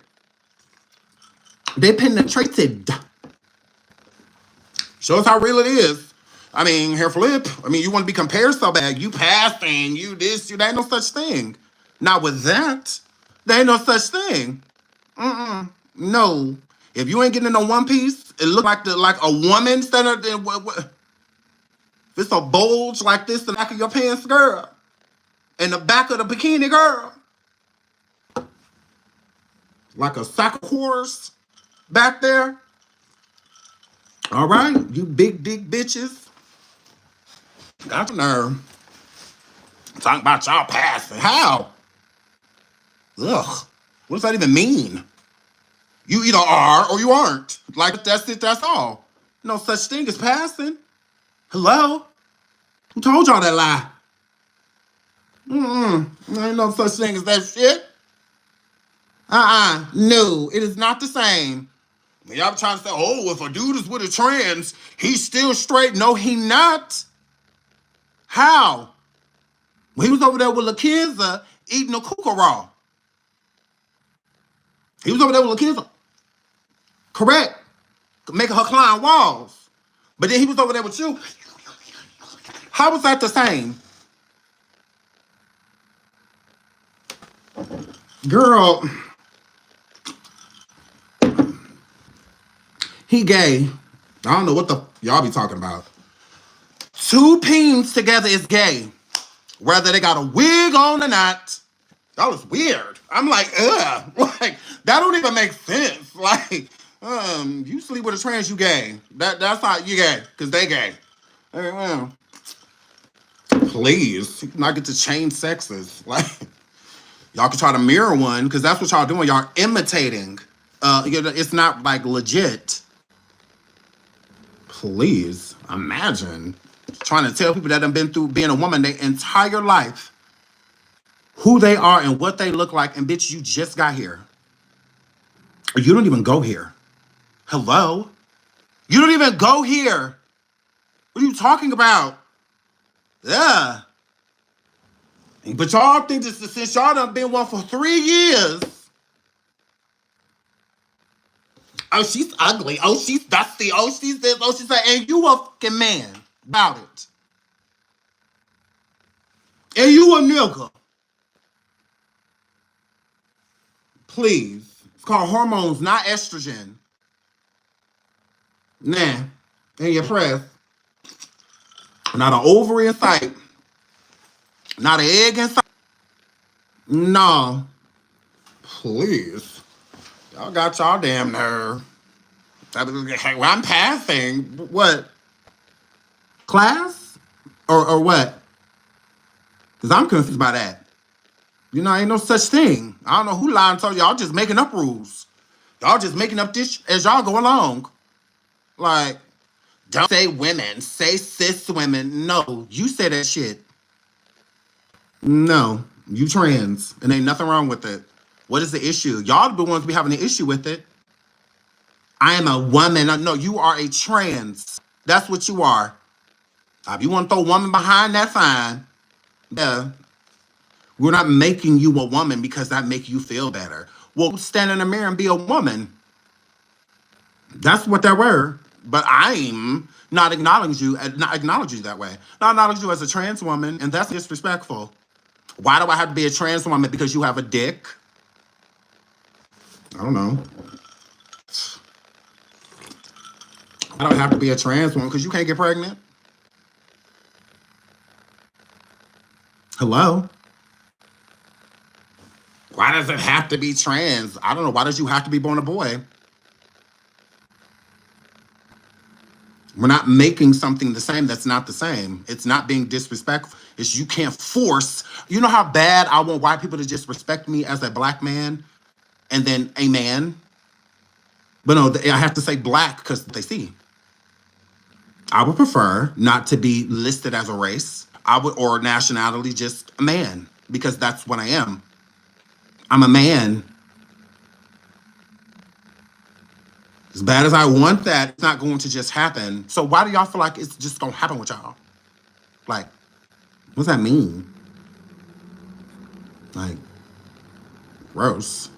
Speaker 1: They penetrated. Shows how real it is. I mean, here flip. I mean, you want to be compared so bad. You passing, you this, you. There ain't no such thing. Not with that. There ain't no such thing. No. If you ain't getting in no one piece, it look like a woman standing there. If it's a bulge like this, the back of your pants, girl. And the back of the bikini, girl. Like a sack of quarters back there. All right, you big dick bitches. Got your nerve. Talking about y'all passing. How? Ugh. What does that even mean? You either are or you aren't. Like, that's it, that's all. No such thing as passing. Hello? Who told y'all that lie? There ain't no such thing as that shit. No, it is not the same. Y'all trying to say, oh, if a dude is with a trans, he's still straight. No, he not. How? When he was over there with LaKenza eating a kookaroo. He was over there with LaKenza. Correct. Making her climb walls. But then he was over there with you. How was that the same? Girl, he gay. I don't know what the y'all be talking about. Two peens together is gay. Whether they got a wig on or not. That was weird. I'm like, ugh. Like, that don't even make sense. Like, you sleep with a trans, you gay. That's how you gay, because they gay. Please. You not get to change sexes. Like, y'all can try to mirror one, because that's what y'all doing. Y'all imitating. It's not, like, legit. Please. Imagine trying to tell people that have been through being a woman their entire life who they are and what they look like, and bitch, you just got here. Or you don't even go here. Hello? You don't even go here. What are you talking about? Yeah. But y'all think this since y'all done been one for 3 years. Oh, she's ugly. Oh, she's dusty. Oh, she's this. Oh, she's that. And you a fucking man about it. And you a nigga. Please. It's called hormones, not estrogen. Nah. In your press. Not an ovary in sight. Not an egg in sight. No. Please. Y'all got y'all damn nerve. I'm passing. What? Class? Or what? Because I'm confused by that. You know, ain't no such thing. I don't know who lied and told y'all just making up rules. Y'all just making up this as y'all go along. Like, don't say women. Say cis women. No, you say that shit. No, you trans. And ain't nothing wrong with it. What is the issue? Y'all the ones be having an issue with it. I am a woman. No, you are a trans. That's what you are. If you want to throw woman behind, that's fine. Yeah. We're not making you a woman because that makes you feel better. Well, stand in the mirror and be a woman. That's what that were. But I'm not acknowledging you that way. Not acknowledge you as a trans woman, and that's disrespectful. Why do I have to be a trans woman because you have a dick? I don't know. I don't have to be a trans woman because you can't get pregnant. Hello? Why does it have to be trans? I don't know. Why does you have to be born a boy? We're not making something the same that's not the same. It's not being disrespectful. It's you can't force. You know how bad I want white people to just respect me as a black man and then a man? But no, I have to say black because they see. I would prefer not to be listed as a race. Or nationality, just a man, because that's what I am. I'm a man. As bad as I want that, it's not going to just happen. So why do y'all feel like it's just gonna happen with y'all? Like, what does that mean? Like, gross.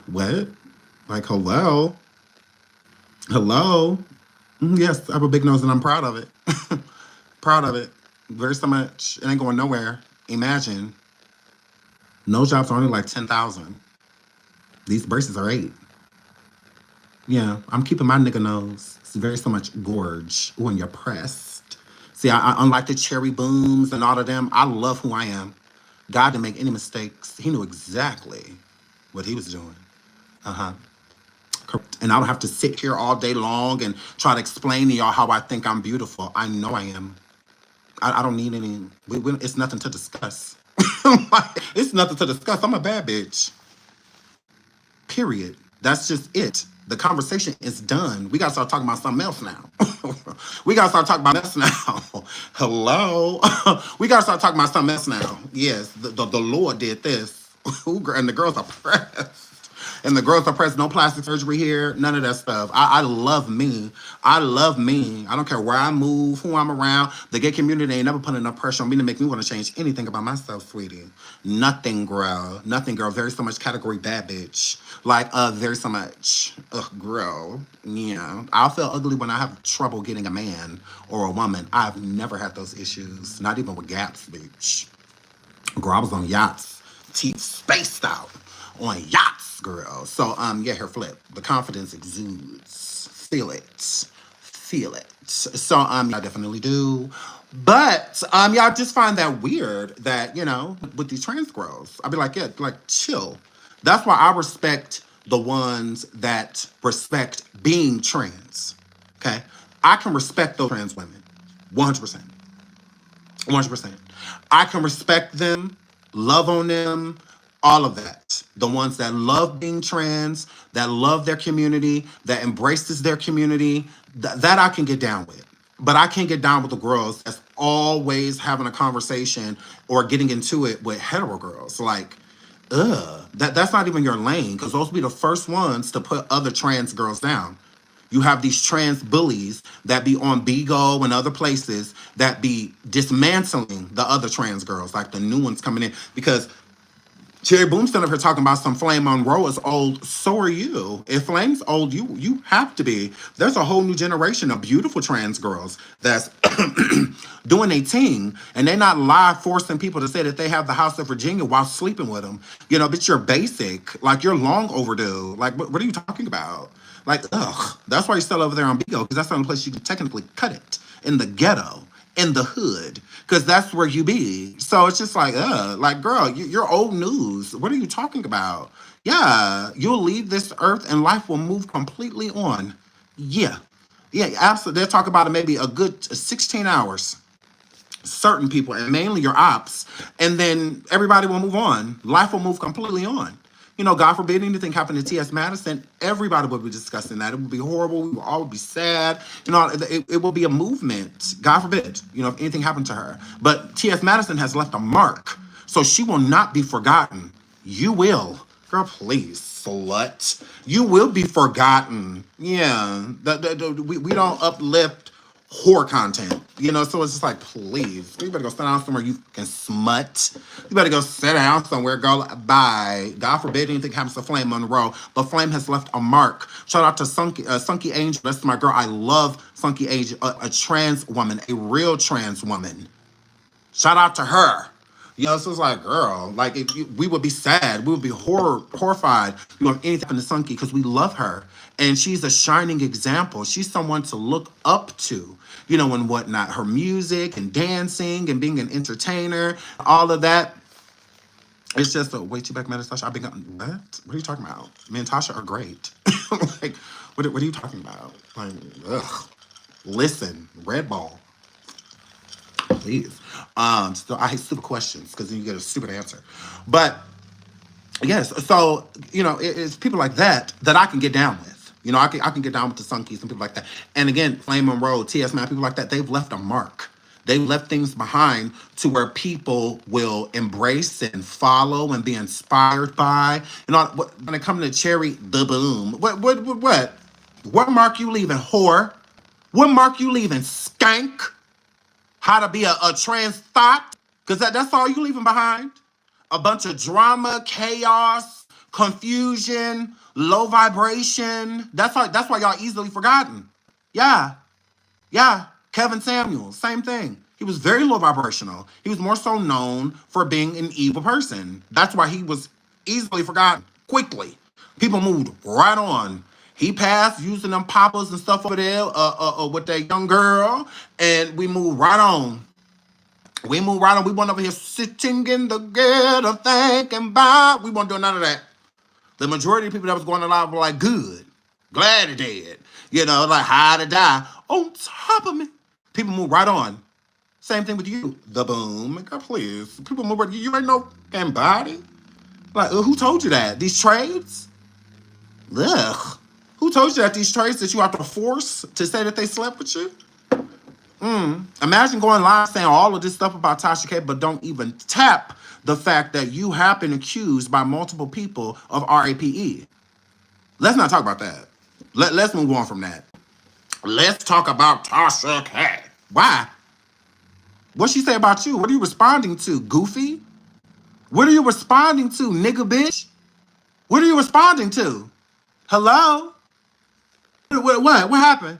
Speaker 1: What? Like, hello? Hello? Yes, I have a big nose and I'm proud of it. Proud of it. Very so much. It ain't going nowhere. Imagine. Nose jobs are only like 10,000. These braces are 8. Yeah, I'm keeping my nigga nose. It's very so much gorge when you're pressed. See, unlike the cherry booms and all of them, I love who I am. God didn't make any mistakes. He knew exactly what he was doing. Uh-huh. And I don't have to sit here all day long and try to explain to y'all how I think I'm beautiful. I know I am. I don't need any. It's nothing to discuss. It's nothing to discuss. I'm a bad bitch. Period. That's just it. The conversation is done. We gotta start talking about something else now. We gotta start talking about this now. Hello. We gotta start talking about something else now. Yes, the Lord did this. And the girls are pressed. And the girls are pressed. No plastic surgery here. None of that stuff. I love me. I love me. I don't care where I move, who I'm around. The gay community ain't never put enough pressure on me to make me want to change anything about myself, sweetie. Nothing, girl. Nothing, girl. Very so much category bad bitch. Like, very so much. Ugh, girl. Yeah. I'll feel ugly when I have trouble getting a man or a woman. I've never had those issues. Not even with gaps, bitch. Girl, I was on yachts. Teeth spaced out on yachts, girl. So, yeah, her flip. The confidence exudes. Feel it. Feel it. So, I definitely do. But, yeah, I just find that weird that, you know, with these trans girls, I'd be like, yeah, like, chill. That's why I respect the ones that respect being trans. Okay? I can respect those trans women. 100%. 100%. I can respect them, love on them, all of that. The ones that love being trans, that love their community, that embraces their community, that I can get down with. But I can't get down with the girls that's always having a conversation or getting into it with hetero girls. Like, that's not even your lane, because those will be the first ones to put other trans girls down. You have these trans bullies that be on Bigo and other places that be dismantling the other trans girls, like the new ones coming in. Because Cherry Boom's up here talking about some Flame Monroe is old. So are you. If Flame's old, you have to be. There's a whole new generation of beautiful trans girls that's doing a thing, and they're not live forcing people to say that they have the House of Virginia while sleeping with them. You know, but you're basic. Like, you're long overdue. Like, what are you talking about? Like, ugh. That's why you're still over there on Bigo, because that's the only place you can technically cut it. In the ghetto. In the hood, because that's where you be. So it's just like, girl, you're old news. What are you talking about? Yeah, you'll leave this earth and life will move completely on. Yeah, absolutely. They'll talk about it maybe a good 16 hours. Certain people, and mainly your ops, and then everybody will move on. Life will move completely on. You know, God forbid anything happened to T.S. Madison, everybody would be discussing that. It would be horrible. We would all be sad. You know, it will be a movement. God forbid, you know, if anything happened to her. But T.S. Madison has left a mark, so she will not be forgotten. You will. Girl, please, slut. You will be forgotten. Yeah. We don't uplift whore content, you know, so it's just like, please, you better go sit down somewhere you can smut. You better go sit down somewhere, go bye. God forbid anything happens to Flame Monroe, but Flame has left a mark. Shout out to Sunky Angel. That's my girl. I love Sunky Angel, a trans woman, a real trans woman. Shout out to her. You know, so it's like, girl, like, we would be sad. We would be horrified, you know, if anything happened to Sunky, because we love her. And she's a shining example. She's someone to look up to, you know, and whatnot. Her music and dancing and being an entertainer, all of that. It's just a way too back, man. Tasha. I've been going, what? What are you talking about? Me and Tasha are great. Like, what are you talking about? Like, ugh. Listen, Red Ball. Please. So I hate stupid questions because then you get a stupid answer. But yes, so you know, it's people like that I can get down with. You know, I can get down with the Sunkies and people like that. And again, Flame Monroe, T.S. Man, people like that, they've left a mark. They've left things behind to where people will embrace and follow and be inspired by. You know, when it comes to Cherry the Boom, what mark you leaving, whore? What mark you leaving, skank? How to be a trans thought? Because that's all you leaving behind. A bunch of drama, chaos, confusion, low vibration. That's why y'all easily forgotten. Yeah. Kevin Samuels, same thing. He was very low vibrational. He was more so known for being an evil person. That's why he was easily forgotten quickly. People moved right on. He passed using them poppers and stuff over there with that young girl, and we moved right on. We moved right on. We weren't over here sitting in the ghetto thinking about. We weren't doing none of that. The majority of people that was going alive were like, good, glad he dead. You know, like, how to die on top of me. People move right on. Same thing with you, the Boom. God, please. People move right. You ain't no damn body. Like, who told you that? These trades? Ugh. Who told you that these traits that you have to force to say that they slept with you? Imagine going live saying all of this stuff about Tasha K, but don't even tap the fact that you have been accused by multiple people of RAPE. Let's not talk about that. Let's move on from that. Let's talk about Tasha K. Why? What she say about you? What are you responding to, Goofy? What are you responding to, nigga bitch? What are you responding to? Hello? What happened?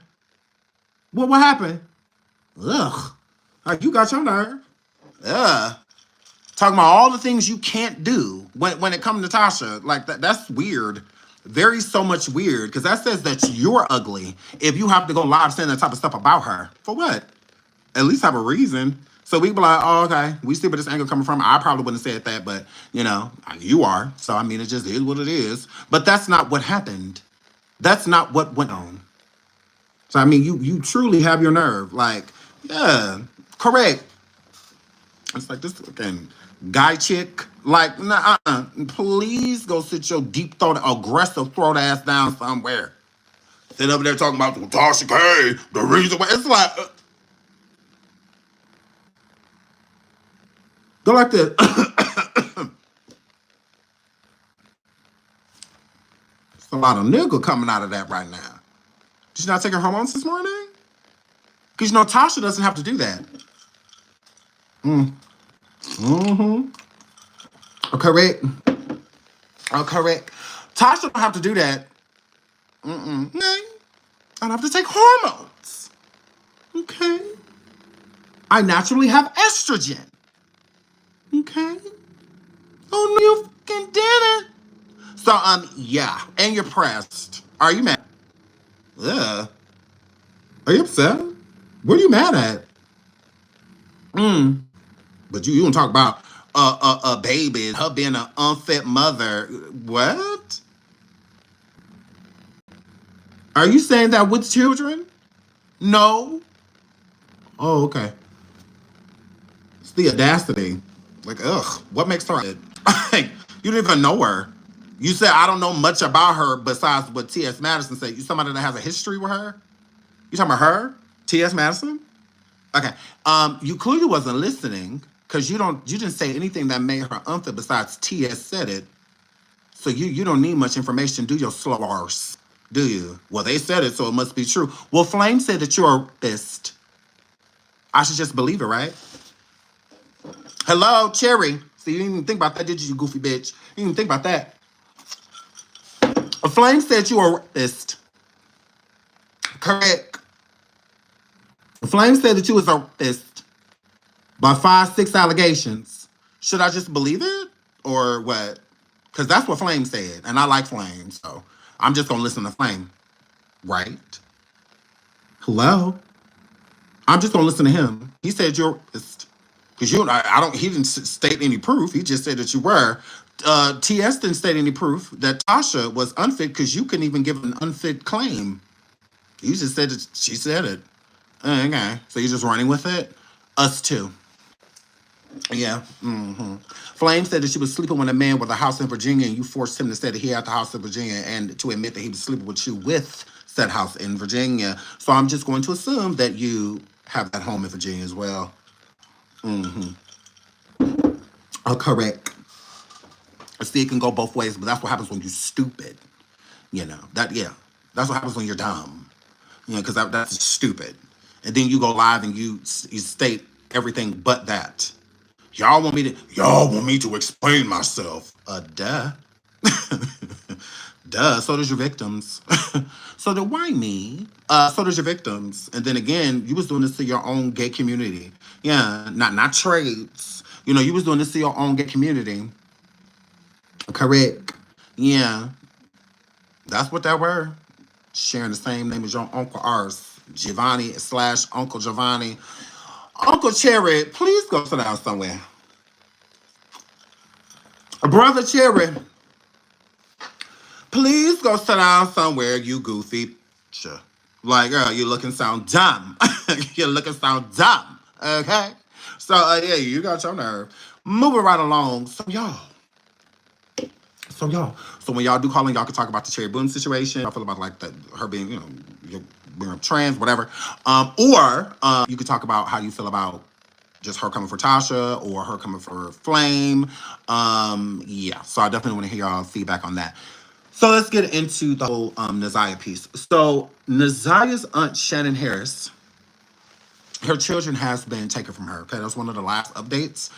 Speaker 1: What happened? Ugh. Like, you got your nerve. Ugh. Talking about all the things you can't do when it comes to Tasha. Like, that's weird. Very so much weird. Because that says that you're ugly if you have to go live saying that type of stuff about her. For what? At least have a reason. So we be like, oh, okay, we see where this angle coming from. I probably wouldn't have said that, but, you know, you are. So, I mean, it just is what it is. But that's not what happened. That's not what went on. So, I mean, you truly have your nerve. Like, yeah, correct. It's like this fucking guy chick. Like, nah, please go sit your deep throat, aggressive throat ass down somewhere. Sit over there talking about Tasha K, the reason why. It's like, go like this. It's a lot of nigga coming out of that right now. Did you not take her hormones this morning? Because you know Tasha doesn't have to do that. Correct. Correct. Tasha don't have to do that. No. I don't have to take hormones. Okay. I naturally have estrogen. Okay. Oh, no, you fucking did it. So, yeah. And you're pressed. Are you mad? Ugh. Are you upset? What are you mad at? But you don't talk about a baby, her being an unfit mother. What? Are you saying that with children? No. Oh, okay. It's the audacity. Like, ugh, what makes her? Like, you didn't even know her. You said I don't know much about her besides what T.S. Madison said. You somebody that has a history with her? You talking about her? T.S. Madison? Okay. You clearly wasn't listening because you didn't say anything that made her unfit besides T.S. said it. So you don't need much information, do your slow arse, do you? Well, they said it, so it must be true. Well, Flame said that you're a rapist. I should just believe it, right? Hello, Cherry. See, you didn't even think about that, did you, you goofy bitch? You didn't even think about that. Flame said you were a rapist. Correct. Flame said that you was a rapist by 5, 6 allegations. Should I just believe it? Or what? Because that's what Flame said. And I like Flame, so I'm just going to listen to Flame. Right? Hello? I'm just going to listen to him. He said you're a rapist. Because he didn't state any proof. He just said that you were. TS didn't state any proof that Tasha was unfit because you couldn't even give an unfit claim. You just said that she said it. Okay. So you're just running with it? Us too. Yeah. Flame said that she was sleeping with a man with a house in Virginia and you forced him to say that he had the house in Virginia and to admit that he was sleeping with you with said house in Virginia. So I'm just going to assume that you have that home in Virginia as well. Oh, correct. See, it can go both ways, but that's what happens when you're stupid. You know, that's what happens when you're dumb. You know, because that's stupid. And then you go live and you state everything but that. Y'all want me to explain myself. Duh. Duh. So does your victims. So do why me? So does your victims. And then again, you was doing this to your own gay community. Yeah, not trades. You know, you was doing this to your own gay community. Correct. Yeah. That's what that were. Sharing the same name as your Uncle Ars. Giovanni / Uncle Giovanni. Uncle Cherry, please go sit down somewhere. Brother Cherry, please go sit down somewhere, you goofy. Sure. Like, girl, you looking sound dumb. You looking sound dumb. Okay? So, yeah, you got your nerve. Moving right along. So So when y'all do call in, y'all can talk about the Cherry Boom situation. I feel about like her being, being trans, whatever. Or you could talk about how you feel about just her coming for Tasha or her coming for Flame. Yeah, so I definitely want to hear y'all feedback on that. So let's get into the whole NaZiyah piece. So NaZiyah's aunt Shannon Harris, her children has been taken from her. Okay, that was one of the last updates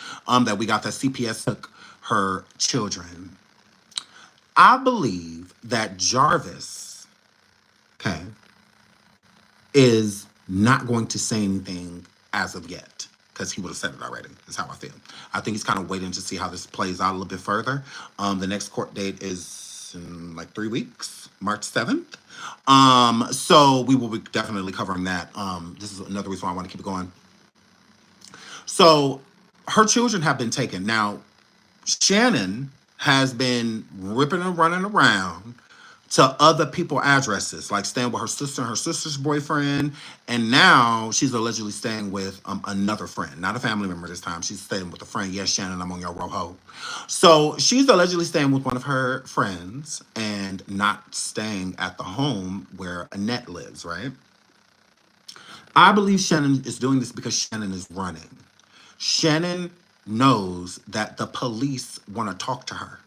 Speaker 1: that we got, that CPS took her children. I believe that Jarvis, okay, is not going to say anything as of yet because he would have said it already. Is how I feel. I think he's kind of waiting to see how this plays out a little bit further. The next court date is in like 3 weeks, March 7th. So we will be definitely covering that. This is another reason why I want to keep it going. So her children have been taken. Now, Shannon has been ripping and running around to other people addresses, like staying with her sister and her sister's boyfriend. And now she's allegedly staying with another friend, not a family member this time. She's staying with a friend. Yes, Shannon, I'm on your roho. So she's allegedly staying with one of her friends and not staying at the home where Annette lives, right? I believe Shannon is doing this because Shannon is running. Shannon knows that the police want to talk to her.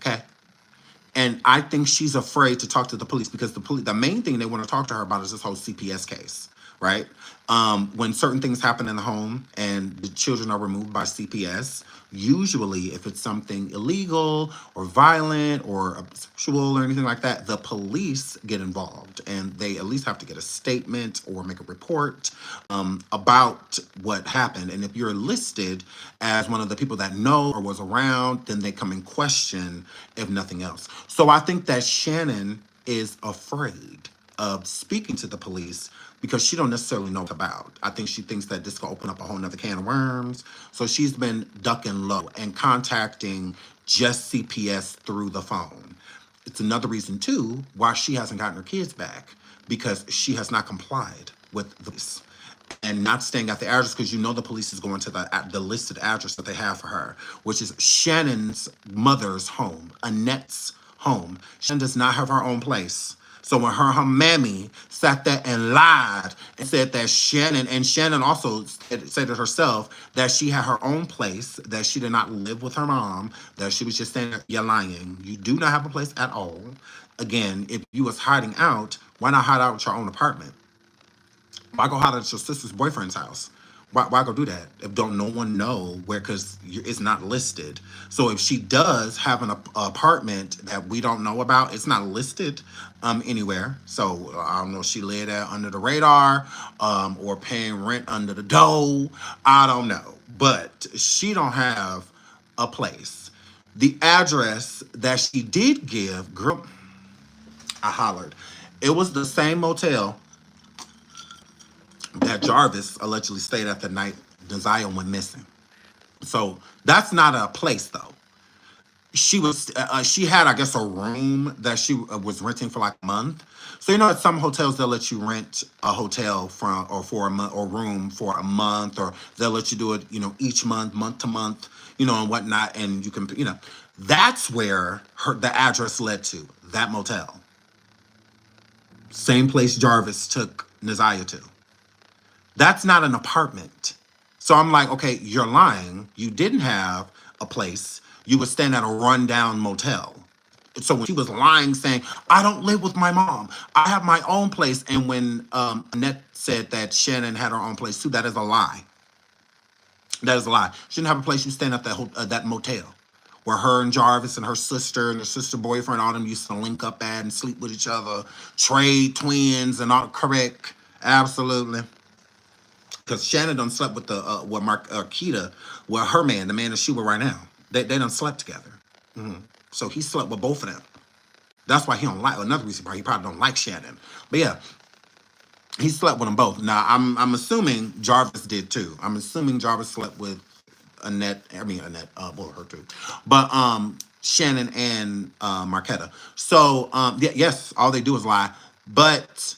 Speaker 1: Okay. And I think she's afraid to talk to the police because the main thing they want to talk to her about is this whole CPS case, right? When certain things happen in the home and the children are removed by CPS, usually if it's something illegal or violent or sexual or anything like that, the police get involved and they at least have to get a statement or make a report about what happened. And if you're listed as one of the people that know or was around, then they come and question, if nothing else. So I think that Shannon is afraid of speaking to the police because she don't necessarily know what about. I think she thinks that this could open up a whole nother can of worms. So she's been ducking low and contacting just CPS through the phone. It's another reason too why she hasn't gotten her kids back, because she has not complied with this and not staying at the address, because the police is going to the listed address that they have for her, which is Shannon's mother's home, Annette's home. Shannon does not have her own place. So when her mammy sat there and lied and said that Shannon also said it herself, that she had her own place, that she did not live with her mom, that she was just saying, you're lying. You do not have a place at all. Again, if you was hiding out, why not hide out at your own apartment? Why go hide at your sister's boyfriend's house? Why go do that if don't no one know where, because it's not listed. So if she does have an apartment that we don't know about, it's not listed anywhere. So I don't know if she lived there under the radar or paying rent under the door. I don't know. But she don't have a place. The address that she did give, girl, I hollered. It was the same motel that Jarvis allegedly stayed at the night NaZiyah went missing. So that's not a place though. She had, I guess, a room that she was renting for like a month. So at some hotels they'll let you rent a hotel for a month, or room for a month, or they'll let you do it, each month to month, and whatnot, and you can, that's where the address led to, that motel. Same place Jarvis took NaZiyah to. That's not an apartment. So I'm like, okay, you're lying. You didn't have a place. You were staying at a rundown motel. So when she was lying, saying, I don't live with my mom, I have my own place. And when Annette said that Shannon had her own place too, that is a lie. That is a lie. She didn't have a place. She was staying at that motel where her and Jarvis and her sister boyfriend, all them used to link up at and sleep with each other, trade twins and all. Correct. Absolutely. Because Shannon done slept with Keita, her man, the man that she with right now. They done slept together. So he slept with both of them. That's why he don't like. Another reason why he probably don't like Shannon. But yeah, he slept with them both. Now I'm assuming Jarvis did too. I'm assuming Jarvis slept with Annette. Well, her too. But Shannon and Marquetta. So yes, all they do is lie. But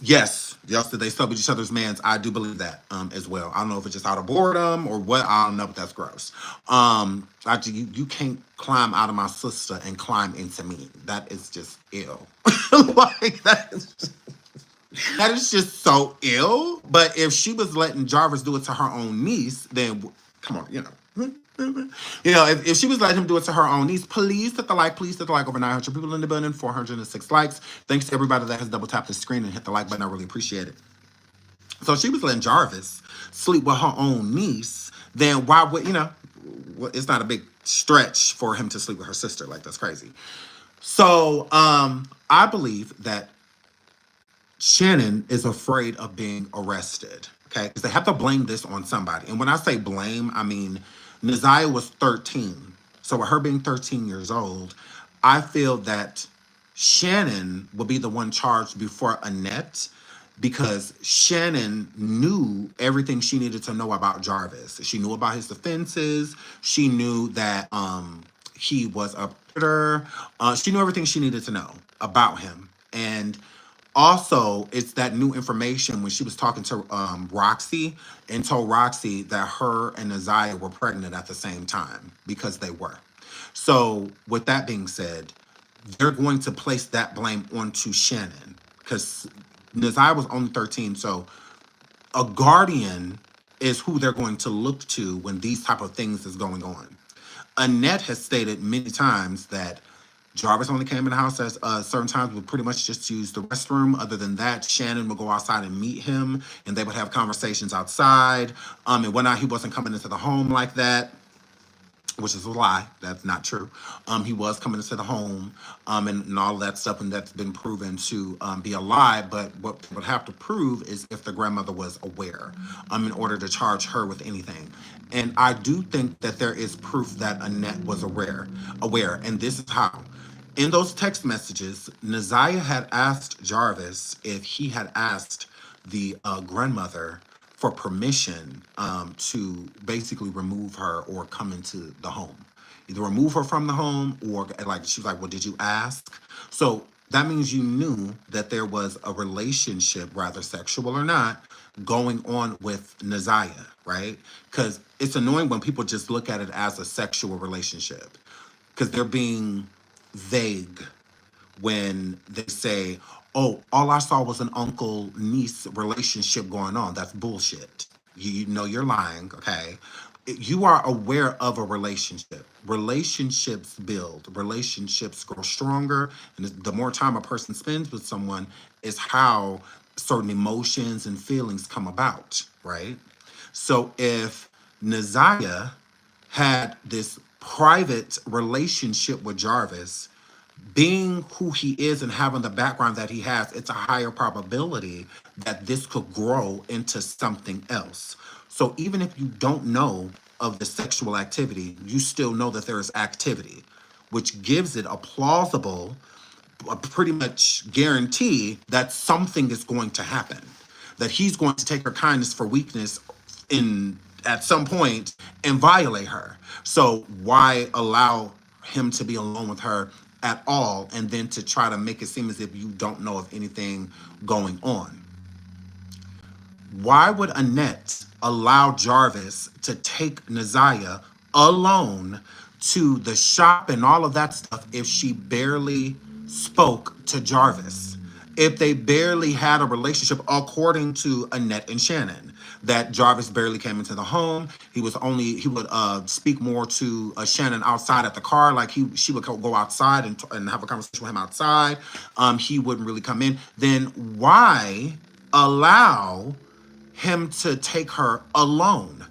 Speaker 1: yes, Yes, that they slept with each other's mans. I do believe that as well. I don't know if it's just out of boredom or what. I don't know, but that's gross. Actually, you can't climb out of my sister and climb into me. That is just ill. Like that is just so ill. But if she was letting Jarvis do it to her own niece, then come on, you know. If she was letting him do it to her own niece, please hit the like. Please hit the like. Over 900 people in the building, 406 likes. Thanks to everybody that has double tapped the screen and hit the like button. I really appreciate it. So she was letting Jarvis sleep with her own niece. Then why would, it's not a big stretch for him to sleep with her sister. Like, that's crazy. So I believe that Shannon is afraid of being arrested. Okay, because they have to blame this on somebody. And when I say blame, I mean NaZiyah was 13. So with her being 13 years old, I feel that Shannon will be the one charged before Annette, because Shannon knew everything she needed to know about Jarvis. She knew about his offenses. She knew that he was a predator. She knew everything she needed to know about him. And also, it's that new information when she was talking to Roxy and told Roxy that her and NaZiyah were pregnant at the same time, because they were. So, with that being said, they're going to place that blame onto Shannon, because NaZiyah was only 13. So, a guardian is who they're going to look to when these type of things is going on. Annette has stated many times that Jarvis only came in the house at certain times, would pretty much just use the restroom. Other than that, Shannon would go outside and meet him, and they would have conversations outside. And whatnot, he wasn't coming into the home like that, which is a lie. That's not true. He was coming into the home, and all of that stuff, and that's been proven to be a lie. But what they would have to prove is if the grandmother was aware, in order to charge her with anything. And I do think that there is proof that Annette was aware, and this is how. In those text messages, NaZiyah had asked Jarvis if he had asked the grandmother for permission to basically remove her or come into the home. Either remove her from the home, or like she was like, well, did you ask? So that means you knew that there was a relationship, rather sexual or not, going on with NaZiyah, right? Because it's annoying when people just look at it as a sexual relationship, because they're being vague when they say, oh, all I saw was an uncle-niece relationship going on. That's bullshit. You know you're lying, okay? You are aware of a relationship. Relationships build. Relationships grow stronger. And the more time a person spends with someone is how certain emotions and feelings come about, right? So if NaZiyah had this private relationship with Jarvis, being who he is and having the background that he has, it's a higher probability that this could grow into something else. So even if you don't know of the sexual activity, you still know that there is activity, which gives it a plausible, a pretty much guarantee that something is going to happen, that he's going to take her kindness for weakness in at some point and violate her. So why allow him to be alone with her at all, and then to try to make it seem as if you don't know of anything going on? Why would Annette allow Jarvis to take NaZiyah alone to the shop and all of that stuff if she barely spoke to Jarvis? If they barely had a relationship, according to Annette and Shannon, that Jarvis barely came into the home. He would speak more to Shannon outside at the car. Like she would go outside and have a conversation with him outside. He wouldn't really come in. Then why allow him to take her alone?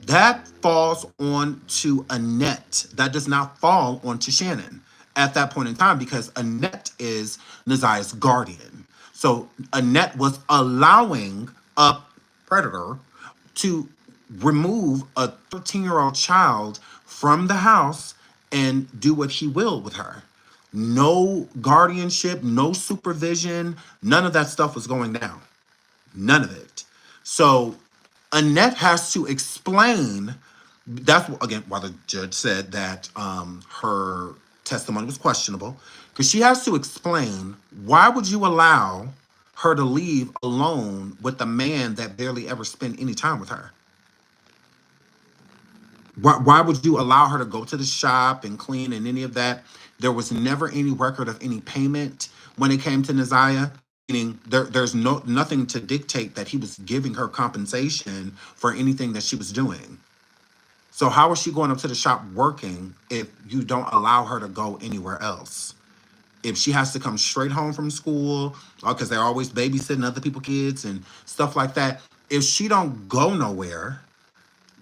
Speaker 1: That falls on to Annette. That does not fall onto Shannon at that point in time, because Annette is NaZiyah's guardian. So Annette was allowing a predator to remove a 13-year-old child from the house and do what he will with her. No guardianship, no supervision, none of that stuff was going down. None of it. So Annette has to explain. That's again why the judge said that her testimony was questionable, because she has to explain, why would you allow her to leave alone with a man that barely ever spent any time with her? Why would you allow her to go to the shop and clean and any of that? There was never any record of any payment when it came to NaZiyah. Meaning there's nothing to dictate that he was giving her compensation for anything that she was doing. So how is she going up to the shop working if you don't allow her to go anywhere else? If she has to come straight home from school, because they're always babysitting other people's kids and stuff like that. If she don't go nowhere,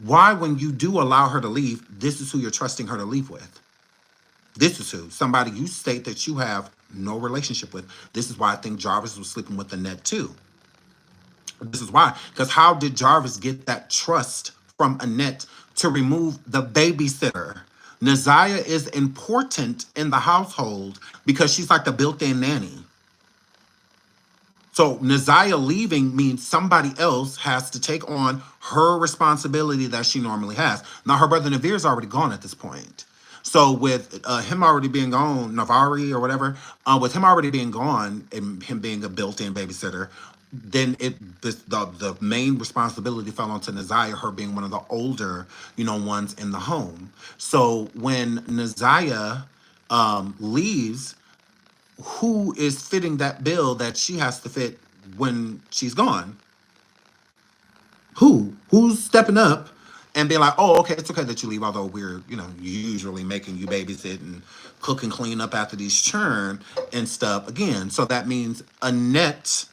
Speaker 1: why, when you do allow her to leave, this is who you're trusting her to leave with? This is who? Somebody you state that you have no relationship with. This is why I think Jarvis was sleeping with Annette too. This is why. Because how did Jarvis get that trust from Annette to remove the babysitter? NaZiyah is important in the household because she's like the built-in nanny. So NaZiyah leaving means somebody else has to take on her responsibility that she normally has. Now, her brother Naveer's already gone at this point. So with him already being gone, Navari or whatever, with him already being gone and him being a built-in babysitter, then the main responsibility fell onto NaZiyah, her being one of the older, ones in the home. So when NaZiyah leaves, who is fitting that bill that she has to fit when she's gone? Who's stepping up and being like, oh, okay, it's okay that you leave, although we're, usually making you babysit and cook and clean up after these churn and stuff again. So that means Annette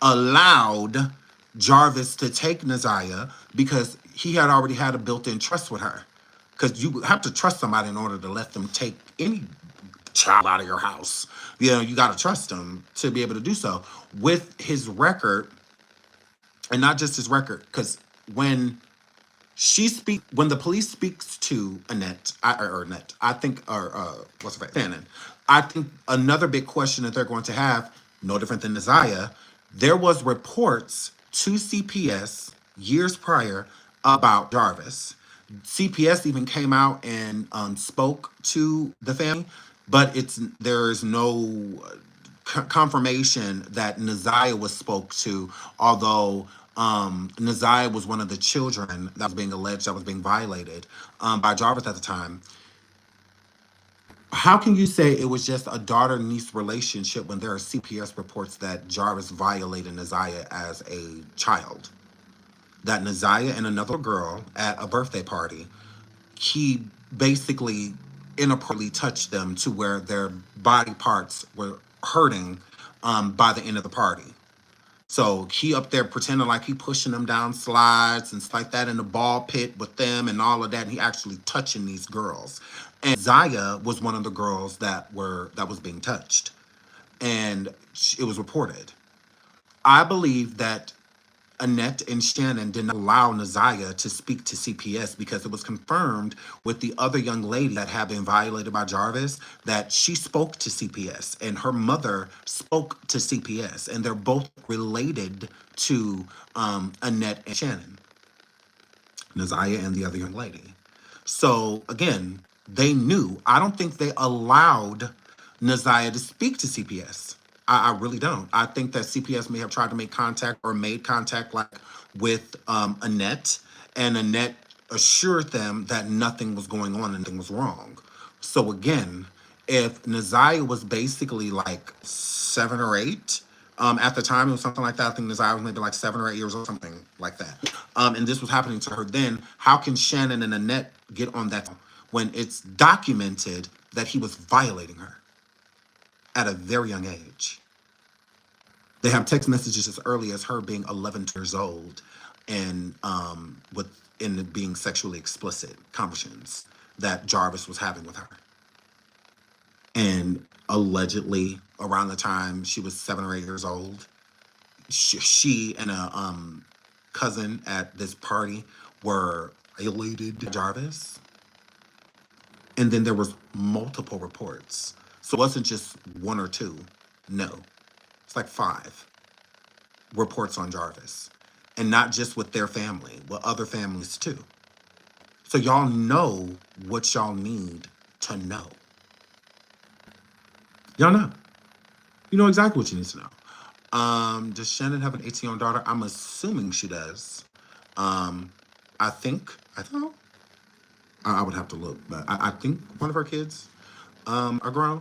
Speaker 1: allowed Jarvis to take NaZiyah because he had already had a built-in trust with her. Because you have to trust somebody in order to let them take any child out of your house. You got to trust him to be able to do so. With his record, and not just his record, because when the police speaks to Annette, I think, what's her name, Shannon, I think another big question that they're going to have, no different than NaZiyah, there was reports to CPS years prior about Jarvis. CPS even came out and spoke to the family, but there is no confirmation that NaZiyah was spoke to, although NaZiyah was one of the children that was being alleged that was being violated by Jarvis at the time. How can you say it was just a daughter-niece relationship when there are CPS reports that Jarvis violated NaZiyah as a child? That NaZiyah and another girl at a birthday party, he basically inappropriately touched them to where their body parts were hurting by the end of the party. So he up there pretending like he pushing them down slides and stuff like that in the ball pit with them and all of that. And he actually touching these girls. And Zaya was one of the girls that was being touched. And it was reported. I believe that Annette and Shannon did not allow NaZiyah to speak to CPS because it was confirmed with the other young lady that had been violated by Jarvis that she spoke to CPS and her mother spoke to CPS, and they're both related to Annette and Shannon, NaZiyah and the other young lady. So again, they knew. I don't think they allowed NaZiyah to speak to CPS. I really don't. I think that CPS may have tried to make contact or made contact like with Annette, and Annette assured them that nothing was going on and nothing was wrong. So again, if NaZiyah was basically like 7 or 8, at the time it was something like that. I think NaZiyah was maybe like 7 or 8 years old, something like that. And this was happening to her then. How can Shannon and Annette get on that when it's documented that he was violating her at a very young age? They have text messages as early as her being 11 years old and being sexually explicit conversations that Jarvis was having with her. And allegedly around the time she was 7 or 8 years old, she and a cousin at this party were elated to Jarvis. And then there was multiple reports. So it wasn't just 1 or 2. No. It's like 5 reports on Jarvis. And not just with their family, with other families too. So y'all know what y'all need to know. Y'all know. You know exactly what you need to know. Does Shannon have an 18-year-old daughter? I'm assuming she does. I think, I don't know. I would have to look, but I think one of her kids are grown.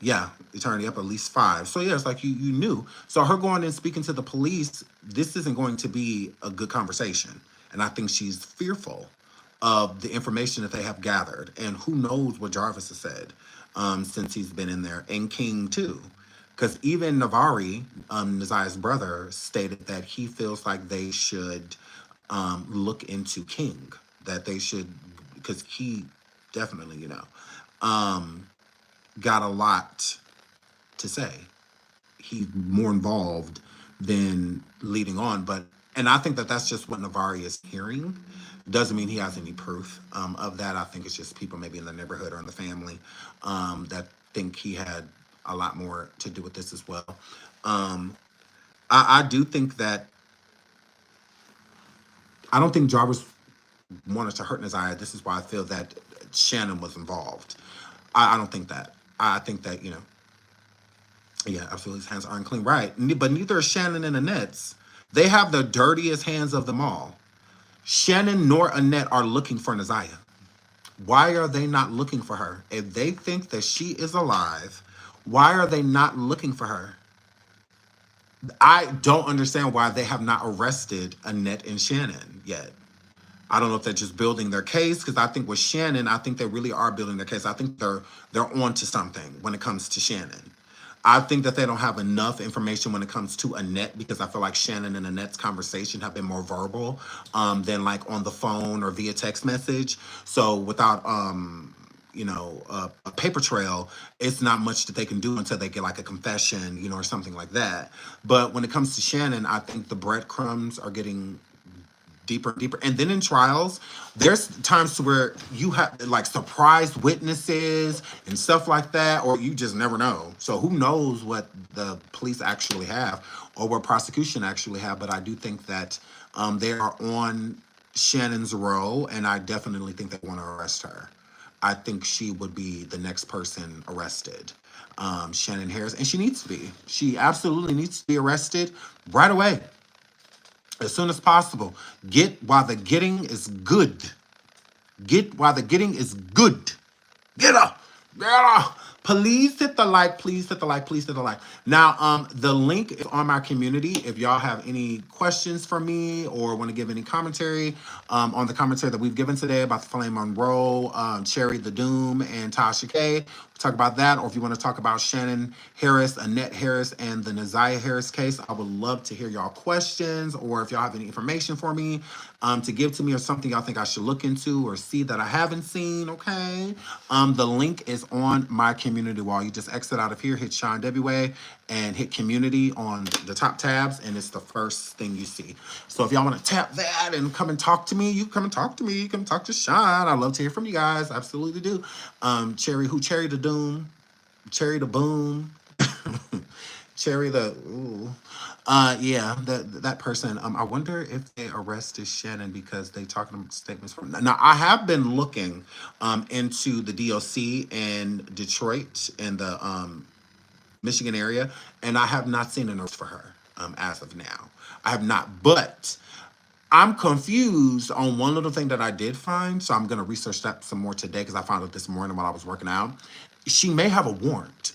Speaker 1: Yeah, eternity up at least 5. So yeah, it's like you knew. So her going and speaking to the police, this isn't going to be a good conversation. And I think she's fearful of the information that they have gathered. And who knows what Jarvis has said since he's been in there. And King too. Because even Navari, NaZiyah's brother, stated that he feels like they should look into King. That they should, because he definitely, got a lot to say. He's more involved than leading on, and I think that that's just what Navari is hearing. Doesn't mean he has any proof of that. I think it's just people maybe in the neighborhood or in the family that think he had a lot more to do with this as well. I do think that I don't think Jarvis wanted to hurt NaZiyah. This is why I feel that Shannon was involved. I don't think that. I think that, yeah, absolutely, his hands are unclean. Right. But neither is Shannon and Annette's. They have the dirtiest hands of them all. Shannon nor Annette are looking for NaZiyah. Why are they not looking for her? If they think that she is alive, why are they not looking for her? I don't understand why they have not arrested Annette and Shannon yet. I don't know if they're just building their case, because I think with Shannon, I think they really are building their case. I think they're on to something when it comes to Shannon. I think that they don't have enough information when it comes to Annette, because I feel like Shannon and Annette's conversation have been more verbal than like on the phone or via text message. So without a paper trail, it's not much that they can do until they get like a confession, or something like that. But when it comes to Shannon, I think the breadcrumbs are getting deeper and deeper. And then in trials, there's times to where you have like surprise witnesses and stuff like that, or you just never know. So who knows what the police actually have or what prosecution actually have. But I do think that they are on Shannon's row, and I definitely think they want to arrest her. I think she would be the next person arrested. Shannon Harris, and she needs to be. She absolutely needs to be arrested right away, as soon as possible. Get while the getting is good. Get while the getting is good. Get up. Get up. Please hit the like. Please hit the like. Please hit the like. Now, the link is on my community. If y'all have any questions for me or want to give any commentary on the commentary that we've given today about the Flame Monroe, Cherry the Doom, and Tasha K, we'll talk about that. Or if you want to talk about Shannon Harris, Annette Harris, and the NaZiyah Harris case, I would love to hear y'all questions, or if y'all have any information for me to give to me, or something y'all think I should look into or see that I haven't seen. Okay. The link is on my community wall. You just exit out of here, hit SeanDavieWay, and hit community on the top tabs, and it's the first thing you see. So if y'all want to tap that and come and talk to me, you come and talk to me. Come talk to Sean. I'd love to hear from you guys. Absolutely do. Cherry the Doom, Cherry the Boom, Cherry the ooh. Yeah, that person. I wonder if they arrested Shannon because they talking about statements from. Now, I have been looking into the DOC in Detroit and the Michigan area, and I have not seen an arrest for her as of now. I have not, but I'm confused on one little thing that I did find, so I'm gonna research that some more today, because I found it this morning while I was working out. She may have a warrant.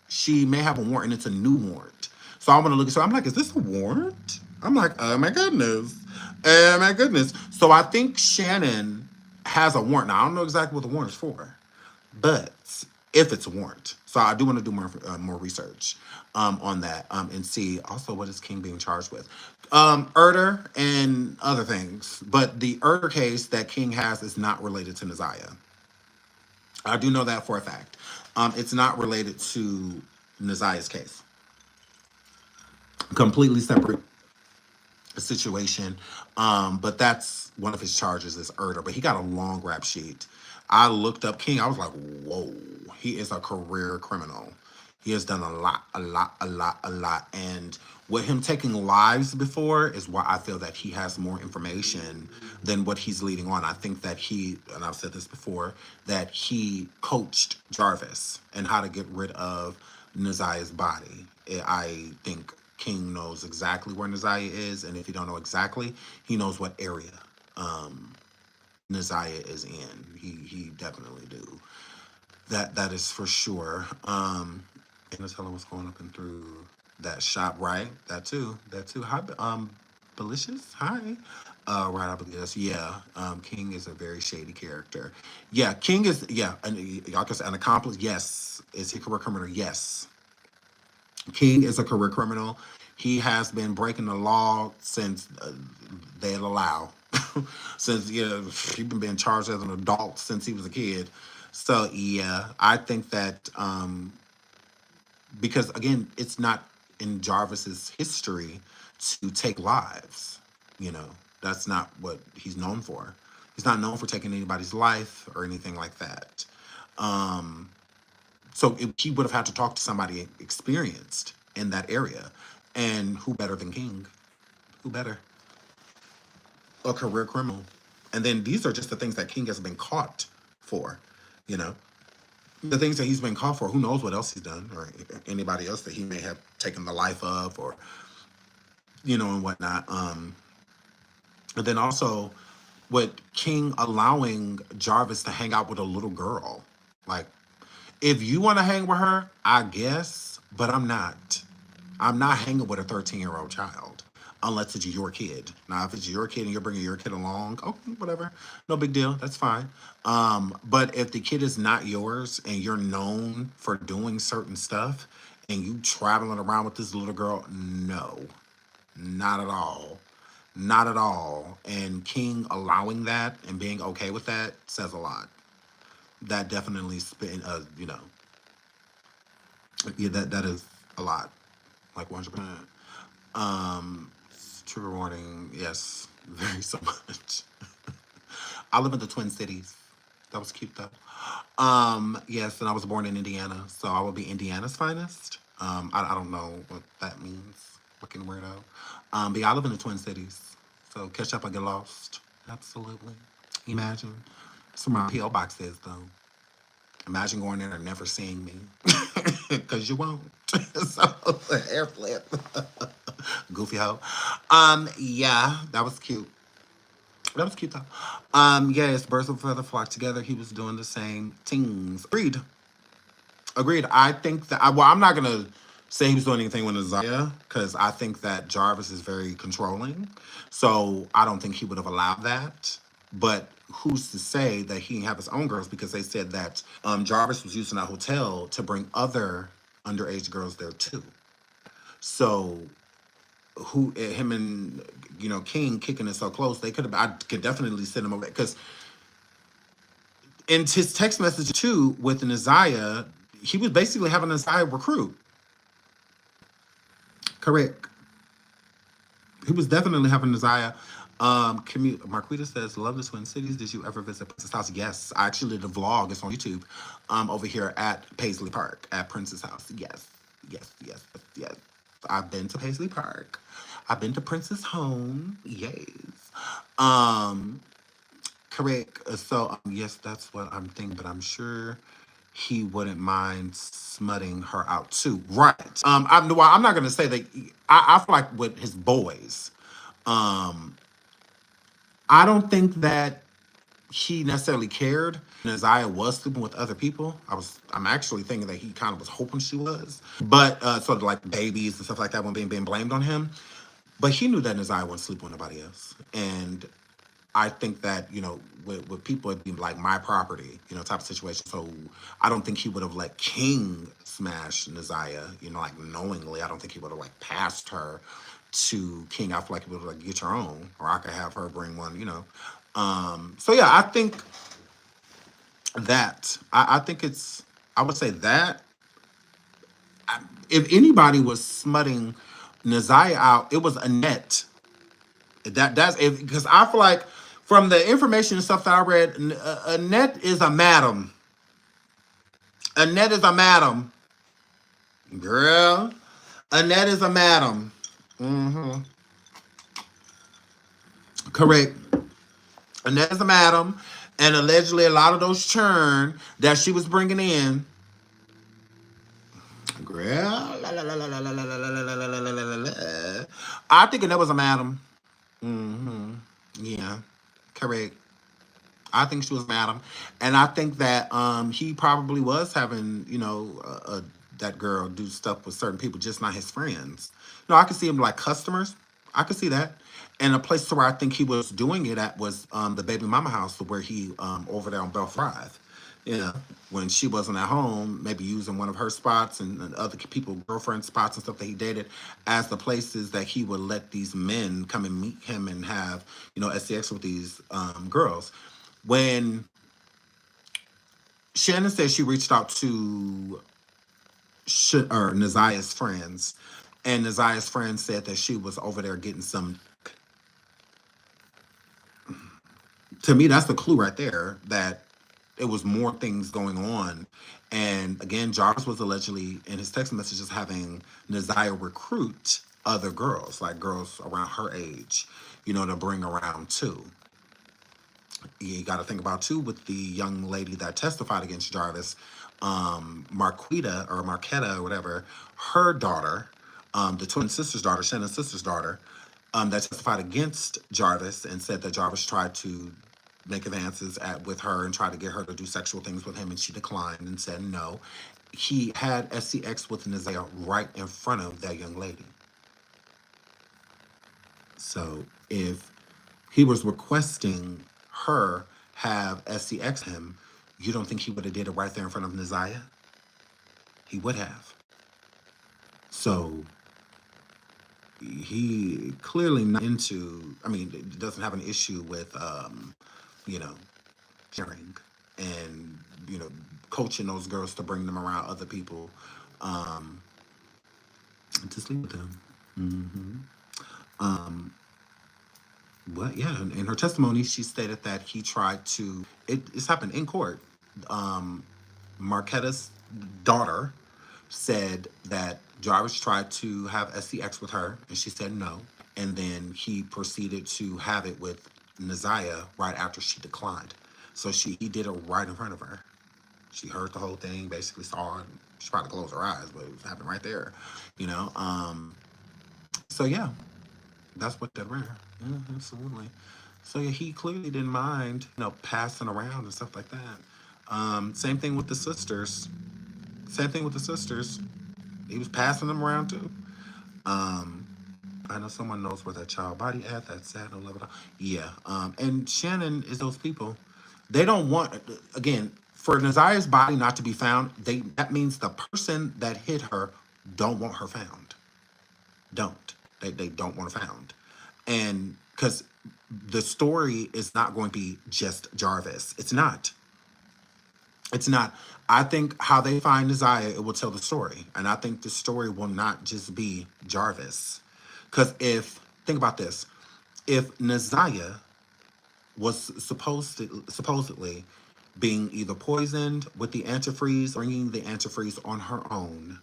Speaker 1: She may have a warrant, and it's a new warrant. So I want to look at. So I'm like, is this a warrant? I'm like, oh my goodness, oh my goodness. So I think Shannon has a warrant. Now I don't know exactly what the warrant is for, but if it's a warrant, so I do want to do more research on that and see also what is King being charged with, murder and other things. But the murder case that King has is not related to NaZiyah. I do know that for a fact. It's not related to NaZiyah's case. Completely separate situation. But that's one of his charges is murder. But he got a long rap sheet. I looked up King. I was like, whoa, he is a career criminal. He has done a lot. And with him taking lives before is why I feel that he has more information than what he's leading on. I think that he, and I've said this before, that he coached Jarvis and how to get rid of NaZiyah's body. I think King knows exactly where NaZiyah is, and if he don't know exactly, he knows what area um, NaZiyah is in. He definitely do. That is for sure. And tell him what's going up and through that shop, right? That too. That too. Hi, Delicious. Hi. Right, I believe that's yeah. King is a very shady character. Yeah, King is yeah. Y'all can say an accomplice. Yes. Is he a career criminal? Yes. King is a career criminal. He has been breaking the law since they'll allow. Since he's been being charged as an adult since he was a kid. So yeah, I think that because again, it's not in Jarvis's history to take lives. You know, that's not what he's known for. He's not known for taking anybody's life or anything like that. Um, so he would have had to talk to somebody experienced in that area. And who better than King? Who better? A career criminal. And then these are just the things that King has been caught for, you know. The things that he's been caught for, who knows what else he's done, or anybody else that he may have taken the life of, or, and whatnot. And then also with King allowing Jarvis to hang out with a little girl. Like, if you want to hang with her, I guess, but I'm not. I'm not hanging with a 13-year-old child unless it's your kid. Now, if it's your kid and you're bringing your kid along, oh, whatever, no big deal. That's fine. But if the kid is not yours and you're known for doing certain stuff and you traveling around with this little girl, no, not at all. Not at all. And King allowing that and being okay with that says a lot. That definitely yeah, that is a lot. Like 100%. Trigger warning, yes, very so much. I live in the Twin Cities. That was cute though. Yes, and I was born in Indiana, so I will be Indiana's finest. I don't know what that means. Fucking weirdo. But yeah, I live in the Twin Cities. So catch up or get lost. Absolutely. Imagine. That's where my P.O. box is though. Imagine going there and never seeing me. Cause you won't. So air flip. Goofy hoe. Yeah, that was cute. That was cute though. Yes, birds of a feather flock together. He was doing the same things. Agreed. Agreed. I think that I'm not gonna say he was doing anything with NaZiyah because I think that Jarvis is very controlling. So I don't think he would have allowed that. But who's to say that he didn't have his own girls? Because they said that Jarvis was using that hotel to bring other underage girls there too. So who him and King kicking it so close, they could have. I could definitely send him away because in his text message too with NaZiyah, he was basically having NaZiyah recruit. Correct. He was definitely having NaZiyah. Marquita says, "Love the Twin Cities. Did you ever visit Princess House?" Yes, I actually did a vlog. It's on YouTube. Over here at Paisley Park at Princess House. Yes, yes, yes, yes. I've been to Paisley Park. I've been to Princess Home. Yes. Um, Correct. So yes, that's what I'm thinking. But I'm sure he wouldn't mind smutting her out too. Right. I'm not gonna say that. I feel like with his boys. Um, I don't think that he necessarily cared. NaZiyah was sleeping with other people. I'm actually thinking that he kind of was hoping she was. But sort of like babies and stuff like that when being blamed on him. But he knew that NaZiyah wasn't sleeping with nobody else. And I think that, with people, it'd be like my property, type of situation. So I don't think he would have let King smash NaZiyah, like knowingly. I don't think he would have like passed her to King. I feel like he would have like get your own, or I could have her bring one. So yeah, I think that I think I would say that if anybody was smutting NaZiyah out, it was Annette. That's because I feel like from the information and stuff that I read, Annette is a madam. Annette is a madam, girl. Annette is a madam. Hmm. Correct. Annette is a madam, and allegedly a lot of those churn that she was bringing in, Girl, I think that was a madam. Mm-hmm. Yeah, correct. I think she was madam, and I think that he probably was having that girl do stuff with certain people, just not his friends. I could see him like customers. I could see that, and a place where I think he was doing it at was the baby mama house where he over there on Bell Drive. When she wasn't at home, maybe using one of her spots and other people, girlfriend spots and stuff that he dated as the places that he would let these men come and meet him and have, sex with these girls. When Shannon said she reached out to NaZiyah's friends, and NaZiyah's friends said that she was over there getting some. To me, that's the clue right there that it was more things going on. And again, Jarvis was allegedly in his text messages having NaZiyah recruit other girls, like girls around her age, to bring around too. You got to think about too with the young lady that testified against Jarvis, Marquetta or whatever, her daughter, the twin sister's daughter, Shannon's sister's daughter, that testified against Jarvis and said that Jarvis tried to make advances with her and try to get her to do sexual things with him, and she declined and said no. He had SCX with NaZiyah right in front of that young lady. So if he was requesting her have SCX him, you don't think he would have did it right there in front of NaZiyah? He would have. So he clearly not doesn't have an issue with, sharing and, coaching those girls to bring them around other people, to sleep with them. Mm-hmm. But yeah, in her testimony, she stated that he tried to. It's happened in court. Marquetta's daughter said that Jarvis tried to have SCX with her, and she said no. And then he proceeded to have it with NaZiyah right after she declined. So he did it right in front of her. She heard the whole thing, basically saw it. She probably closed her eyes, but it was happening right there. So yeah, that's what that ran. Yeah, absolutely. So yeah, he clearly didn't mind, passing around and stuff like that. Same thing with the sisters. Same thing with the sisters. He was passing them around too. I know someone knows where that child body at. That's sad. I love it. Yeah. And Shannon is those people. They don't want, again, for NaZiyah's body not to be found. That means the person that hit her don't want her found. They don't want her found. And because the story is not going to be just Jarvis. It's not. It's not. I think how they find NaZiyah, it will tell the story. And I think the story will not just be Jarvis. Because think about this, if NaZiyah was supposedly being either poisoned with the antifreeze, bringing the antifreeze on her own,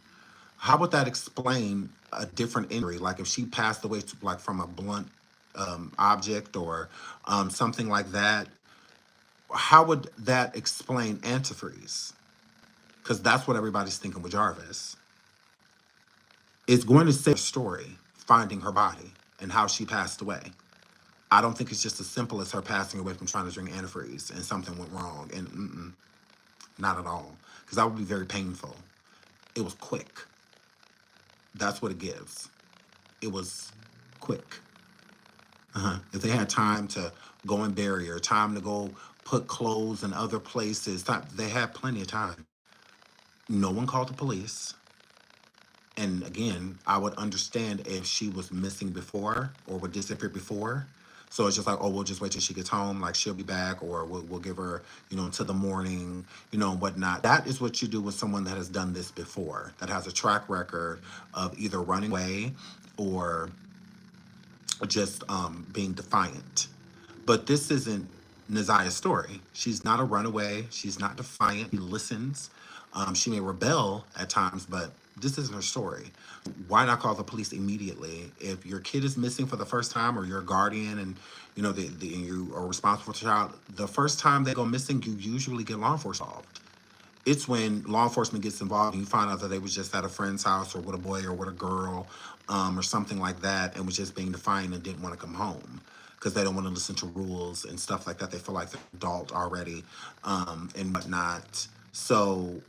Speaker 1: how would that explain a different injury? Like if she passed away like from a blunt object or something like that, how would that explain antifreeze? Because that's what everybody's thinking with Jarvis. It's going to say a story, finding her body and how she passed away. I don't think it's just as simple as her passing away from trying to drink antifreeze and something went wrong. And not at all. Because that would be very painful. It was quick. That's what it gives. It was quick. If they had time to go and bury her, time to go put clothes in other places, they had plenty of time. No one called the police. And again, I would understand if she was missing before or would disappear before. So it's just like, oh, we'll just wait till she gets home, like she'll be back, or we'll give her, until the morning, and whatnot. That is what you do with someone that has done this before, that has a track record of either running away or just being defiant. But this isn't NaZiyah's story. She's not a runaway. She's not defiant. She listens. She may rebel at times, but this isn't her story. Why not call the police immediately? If your kid is missing for the first time, or you're a guardian and you are responsible for the child, the first time they go missing, you usually get law enforcement involved. It's when law enforcement gets involved and you find out that they was just at a friend's house or with a boy or with a girl, or something like that, and was just being defiant and didn't want to come home because they don't want to listen to rules and stuff like that. They feel like they're adult already, and whatnot. So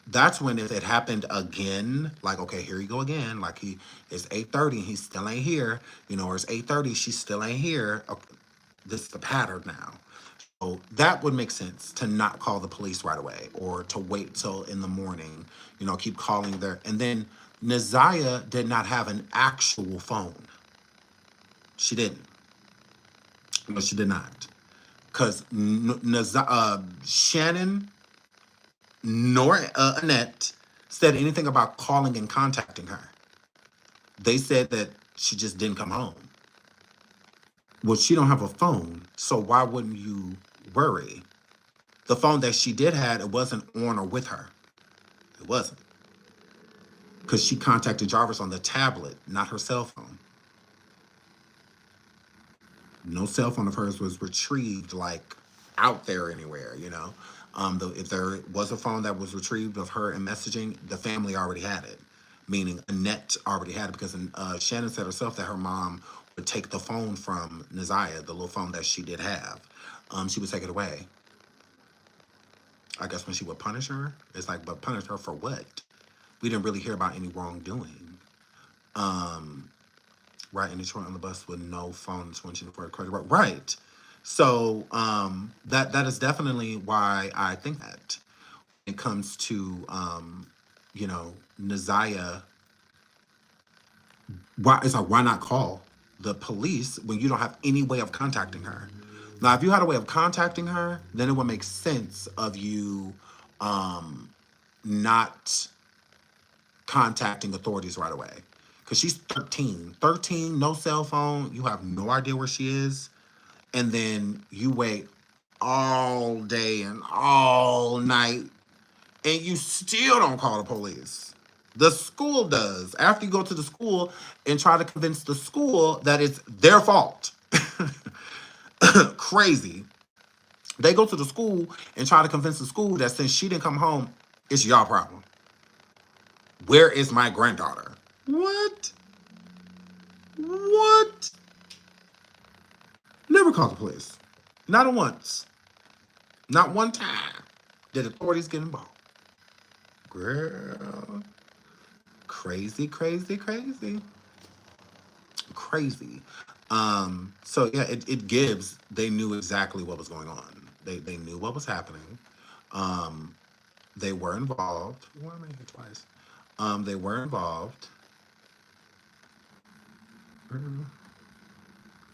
Speaker 1: that's when if it happened again, like, okay, here you go again, like it's 8:30 and he still ain't here, or it's 8:30, she still ain't here. Okay, this is the pattern now. So that would make sense to not call the police right away or to wait till in the morning, keep calling there. And then NaZiyah did not have an actual phone. She didn't. No, she did not. Because Shannon nor Annette said anything about calling and contacting her. They said that she just didn't come home. Well, she don't have a phone, so why wouldn't you worry? The phone that she did have, it wasn't on or with her. It wasn't. Because she contacted Jarvis on the tablet, not her cell phone. No cell phone of hers was retrieved, like, out there anywhere, if there was a phone that was retrieved of her and messaging, the family already had it. Meaning Annette already had it, because Shannon said herself that her mom would take the phone from NaZiyah, the little phone that she did have. She would take it away. I guess when she would punish her, it's like, but punish her for what? We didn't really hear about any wrongdoing. Right in Detroit on the bus with no phone switching for a credit card. Right. So that is definitely why I think that when it comes to NaZiyah, why not call the police when you don't have any way of contacting her? Now, if you had a way of contacting her, then it would make sense of you not contacting authorities right away. Because she's 13. 13, no cell phone. You have no idea where she is. And then you wait all day and all night, and you still don't call the police. The school does. After you go to the school and try to convince the school that it's their fault. Crazy. They go to the school and try to convince the school that since she didn't come home, it's your problem. Where is my granddaughter? What? What? Never called the police. Not once. Not one time did authorities get involved. Girl. Crazy, crazy, crazy. Crazy. So yeah, it gives, they knew exactly what was going on. They knew what was happening. They were involved. Why am I here twice? They were involved. I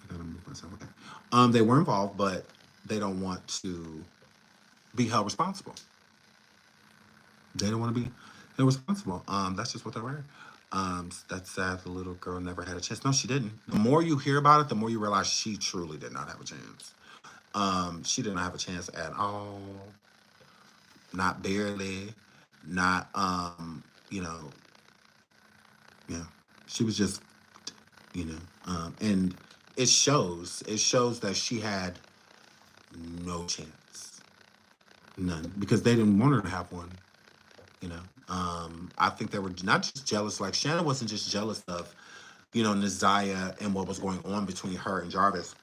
Speaker 1: gotta move myself. Okay. They were involved, but they don't want to be held responsible. They don't want to be held responsible. That's just what they were. That's sad. The little girl never had a chance. No, she didn't. The more you hear about it, the more you realize she truly did not have a chance. She didn't have a chance at all. Not barely. Not. Yeah. She was just. And it shows. It shows that she had no chance. None, because they didn't want her to have one. I think they were not just jealous. Like Shannon wasn't just jealous of, NaZiyah and what was going on between her and Jarvis.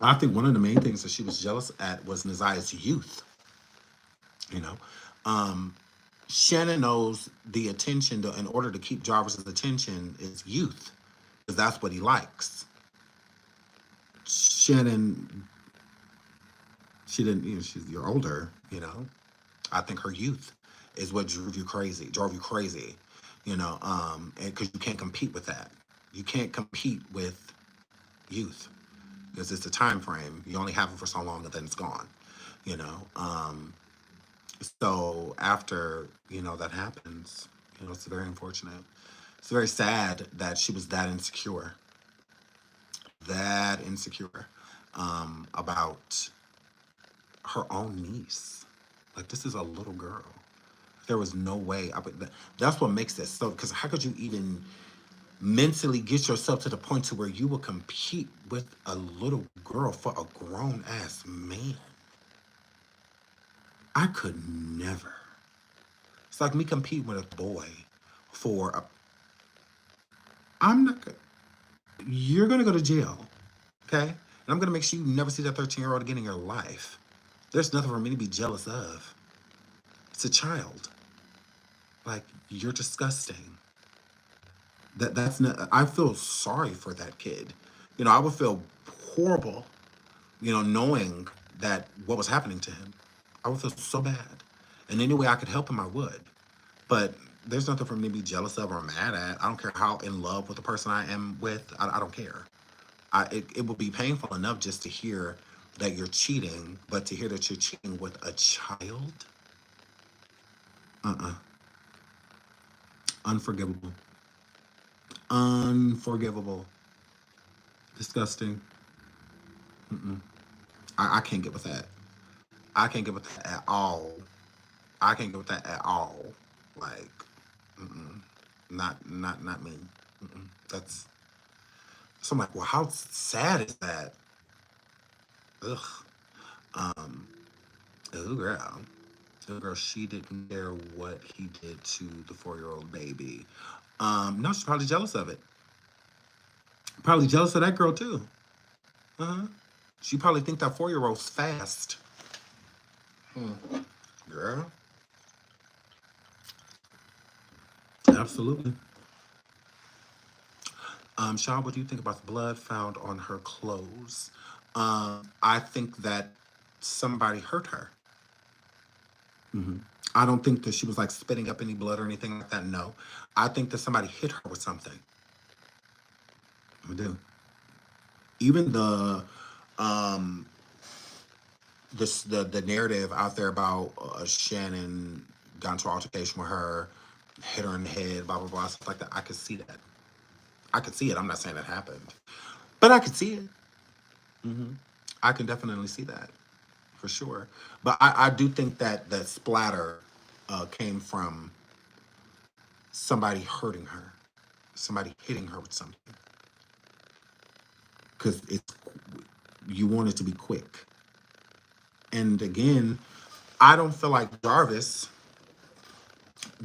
Speaker 1: I think one of the main things that she was jealous at was NaZiyah's youth. Shannon knows the attention, in order to keep Jarvis's attention, is youth, because that's what he likes. Shannon, she didn't, you're older, I think her youth is what drove you crazy, and because you can't compete with that. You can't compete with youth because it's a time frame. You only have it for so long and then it's gone, So after, that happens, it's very unfortunate. It's very sad that she was that insecure about her own niece. Like, this is a little girl. There was no way. That's what makes this so, because how could you even mentally get yourself to the point to where you will compete with a little girl for a grown-ass man? I could never. It's like me competing with a boy for a. I'm not. You're gonna go to jail, okay? And I'm gonna make sure you never see that 13-year-old again in your life. There's nothing for me to be jealous of. It's a child. Like, you're disgusting. That's not. I feel sorry for that kid. I would feel horrible. Knowing that what was happening to him, I would feel so bad. And any way I could help him, I would. But there's nothing for me to be jealous of or mad at. I don't care how in love with the person I am with. I don't care. It would be painful enough just to hear that you're cheating, but to hear that you're cheating with a child, unforgivable, unforgivable, disgusting. I can't get with that. I can't get with that at all. I can't get with that at all. Like, not me. That's. So I'm like, well, how sad is that? Ugh. Oh girl. Oh girl, she didn't care what he did to the 4-year-old baby. No, she's probably jealous of it. Probably jealous of that girl too. Uh-huh. She probably think that 4-year-old's fast. Girl. Absolutely. Sean, what do you think about the blood found on her clothes? I think that somebody hurt her. I don't think that she was like spitting up any blood or anything like that. No. I think that somebody hit her with something. I do. Even the narrative out there about Shannon got into an altercation with her, hit her in the head, blah blah blah, stuff like that. I could see that. I could see it. I'm not saying that happened, but I could see it. I can definitely see that for sure. But I do think that the splatter came from somebody hurting her, somebody hitting her with something, because you want it to be quick. And again, I don't feel like Jarvis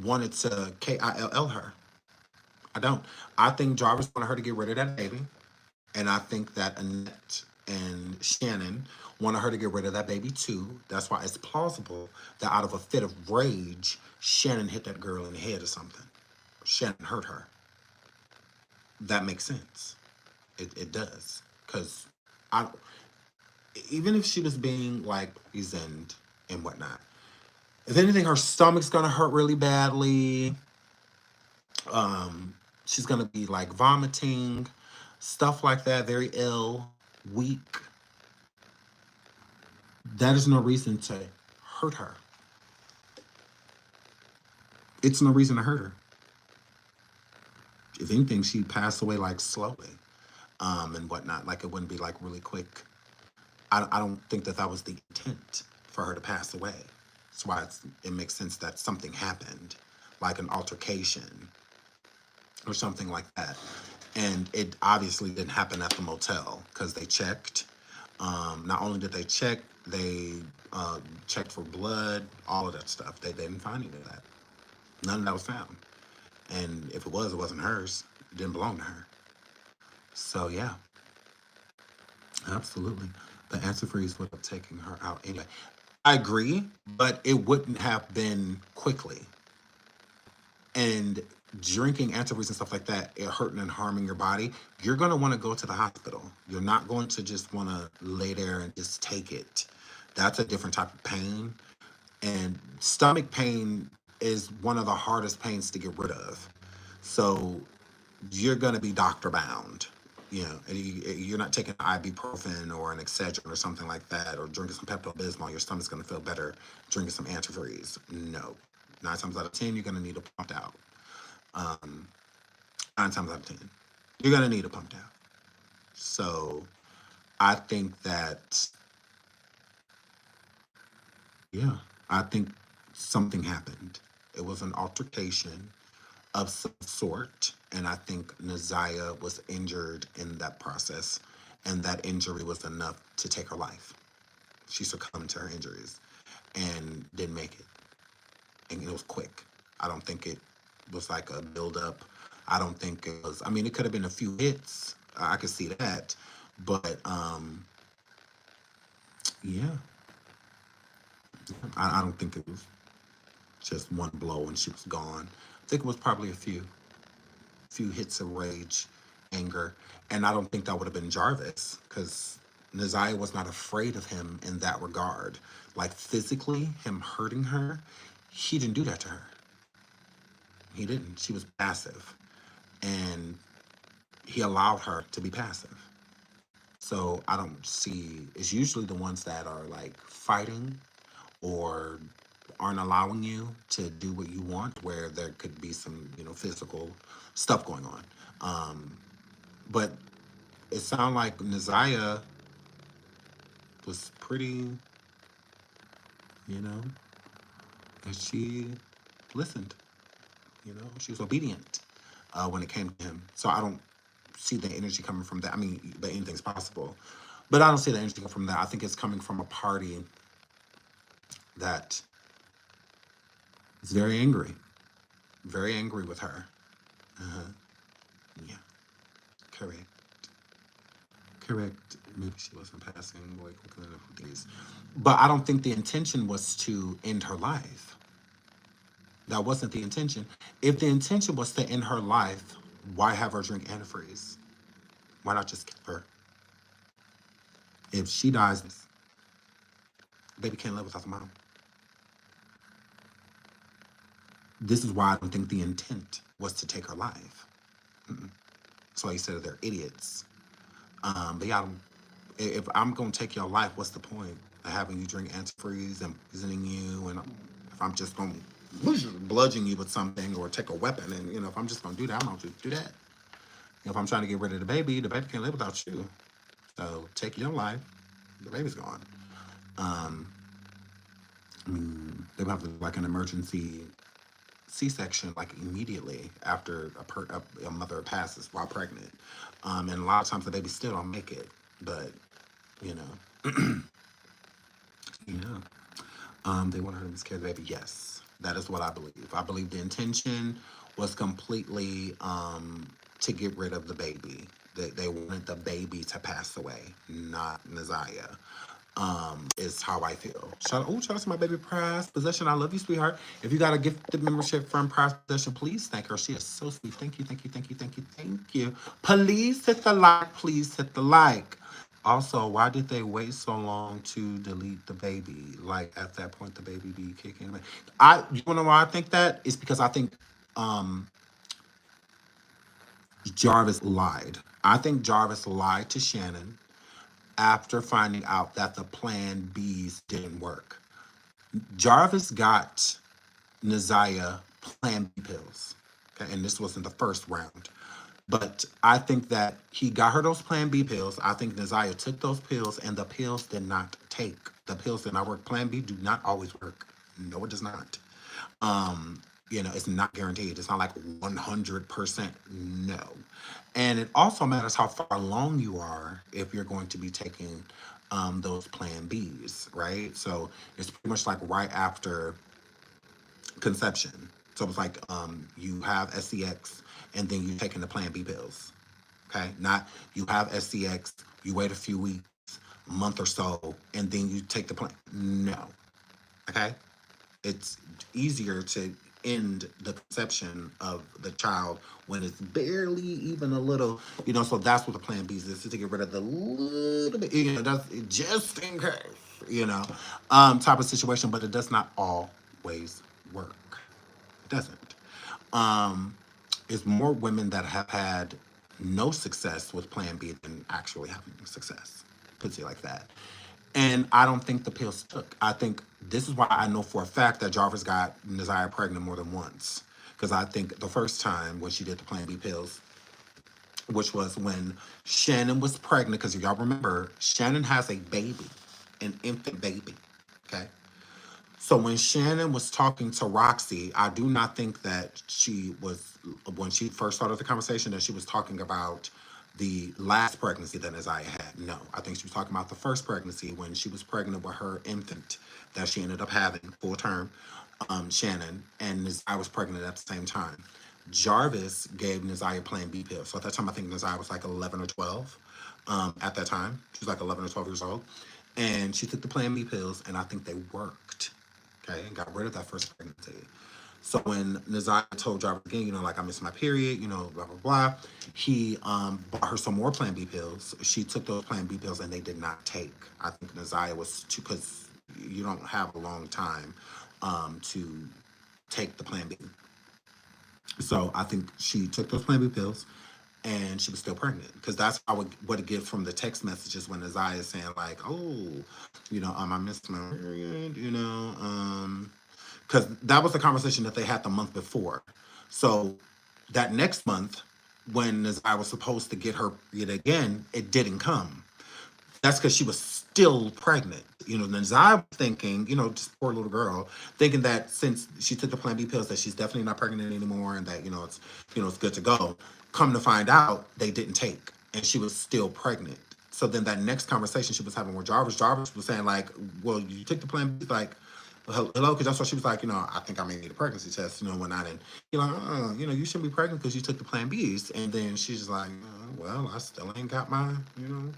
Speaker 1: wanted to kill her. I don't. I think Jarvis wanted her to get rid of that baby. And I think that Annette and Shannon wanted her to get rid of that baby too. That's why it's plausible that out of a fit of rage, Shannon hit that girl in the head or something. Shannon hurt her. That makes sense. It does. Because I, even if she was being like reasoned and whatnot, if anything, her stomach's gonna hurt really badly. She's gonna be like vomiting, stuff like that, very ill, weak. That is no reason to hurt her. It's no reason to hurt her. If anything, she'd pass away like slowly, and whatnot. Like it wouldn't be like really quick. I don't think that was the intent for her to pass away. That's why it makes sense that something happened, like an altercation or something like that. And it obviously didn't happen at the motel because they checked. Not only did they check, they checked for blood, all of that stuff. They didn't find any of that. None of that was found. And if it was, it wasn't hers. It didn't belong to her. So yeah, absolutely. The antifreeze would have taken her out anyway. I agree, but it wouldn't have been quickly. And drinking antifreeze and stuff like that, it hurting and harming your body, you're going to want to go to the hospital. You're not going to just want to lay there and just take it. That's a different type of pain. And stomach pain is one of the hardest pains to get rid of. So you're going to be doctor bound. And you're not taking ibuprofen or an Excedrin or something like that, or drinking some Pepto-Bismol. Your stomach's going to feel better drinking some antifreeze. No. 9 times out of 10, you're going to need it pumped out. 9 times out of 10, you're going to need it pumped out. So I think that, yeah, I think something happened. It was an altercation of some sort. And I think NaZiyah was injured in that process. And that injury was enough to take her life. She succumbed to her injuries. and didn't make it. And it was quick. I don't think it was like a build up. I don't think it was, I mean, it could have been a few hits. I could see that. But yeah, I don't think it was just one blow and she was gone. I think it was probably a few hits of rage, anger. And I don't think that would have been Jarvis because NaZiyah was not afraid of him in that regard. Like physically, him hurting her, he didn't do that to her. He didn't. She was passive. And he allowed her to be passive. So I don't see, it's usually the ones that are like fighting or aren't allowing you to do what you want, where there could be some, physical stuff going on. But it sounded like NaZiyah was pretty, you know, and she listened, she was obedient when it came to him. So I don't see the energy coming from that. I mean, but anything's possible. But I don't see the energy coming from that. I think it's coming from a party that is very angry with her. Uh-huh. Yeah, correct. Correct. Maybe she wasn't passing away quickly enough with these. But I don't think the intention was to end her life. That wasn't the intention. If the intention was to end her life, why have her drink antifreeze? Why not just kill her? If she dies, the baby can't live without the mom. This is why I don't think the intent was to take her life. That's why you said they're idiots. But yeah, if I'm going to take your life, what's the point of having you drink antifreeze and poisoning you? And if I'm just going to bludgeon you with something or take a weapon, and if I'm just going to do that, I'm going to do that. If I'm trying to get rid of the baby can't live without you. So take your life, the baby's gone. I mean, they would have to do like an emergency C-section like immediately after a mother passes while pregnant. And a lot of times the baby still don't make it. But, they want her to miscarry the baby. Yes, that is what I believe. I believe the intention was completely to get rid of the baby. They wanted the baby to pass away, not NaZiyah. Is how I feel. Shout out to my baby Prize Possession. I love you, sweetheart. If you got a gifted membership from Prize Possession, please thank her. She is so sweet. Thank you, thank you, thank you, thank you, thank you. Please hit the like. Please hit the like. Also, why did they wait so long to delete the baby? Like at that point, the baby be kicking. You wanna know why I think that? It's because I think Jarvis lied. I think Jarvis lied to Shannon after finding out that the Plan Bs didn't work. Jarvis got NaZiyah Plan B pills. Okay, and this wasn't the first round. But I think that he got her those Plan B pills. I think NaZiyah took those pills and the pills did not take. The pills did not work. Plan B do not always work. No, it does not. It's not guaranteed. It's not like 100% no. And it also matters how far along you are if you're going to be taking those Plan Bs, right? So it's pretty much like right after conception. So it's like you have SCX and then you're taking the Plan B pills, okay? Not you have SCX, you wait a few weeks, a month or so, and then you take the plan. No, okay? It's easier to end the conception of the child when it's barely even a little, so that's what the Plan B is to get rid of the little bit, that's just in case, type of situation, but it does not always work. It doesn't. It's more women that have had no success with Plan B than actually having success. Puts it like that. And I don't think the pills took. I think this is why I know for a fact that Jarvis got NaZiyah pregnant more than once. Because I think the first time when she did the Plan B pills, which was when Shannon was pregnant, because y'all remember, Shannon has a baby, an infant baby, okay? So when Shannon was talking to Roxy, I do not think that she was, when she first started the conversation, that she was talking about the last pregnancy that NaZiyah had. No, I think she was talking about the first pregnancy when she was pregnant with her infant that she ended up having full term, Shannon, and NaZiyah was pregnant at the same time. Jarvis gave NaZiyah Plan B pills. So at that time, I think NaZiyah was like 11 or 12. At that time, she was like 11 or 12 years old, and she took the Plan B pills, and I think they worked. Okay, and got rid of that first pregnancy. So when NaZiyah told Jarvis again, like I missed my period, blah blah blah, he bought her some more Plan B pills. She took those Plan B pills and they did not take. I think NaZiyah was too, because you don't have a long time to take the Plan B. So I think she took those Plan B pills and she was still pregnant, because that's what it gives from the text messages when NaZiyah is saying like, oh, I missed my period, because that was the conversation that they had the month before. So that next month, when NaZiyah was supposed to get her period again, it didn't come. That's because she was still pregnant. NaZiyah was thinking, just poor little girl, thinking that since she took the Plan B pills, that she's definitely not pregnant anymore, and that it's good to go. Come to find out, they didn't take, and she was still pregnant. So then that next conversation she was having with Jarvis was saying like, well, you took the Plan B, like, hello, because that's what she was like, I think I may need a pregnancy test, when I didn't, you shouldn't be pregnant because you took the Plan Bs. And then she's like, well, I still ain't got my,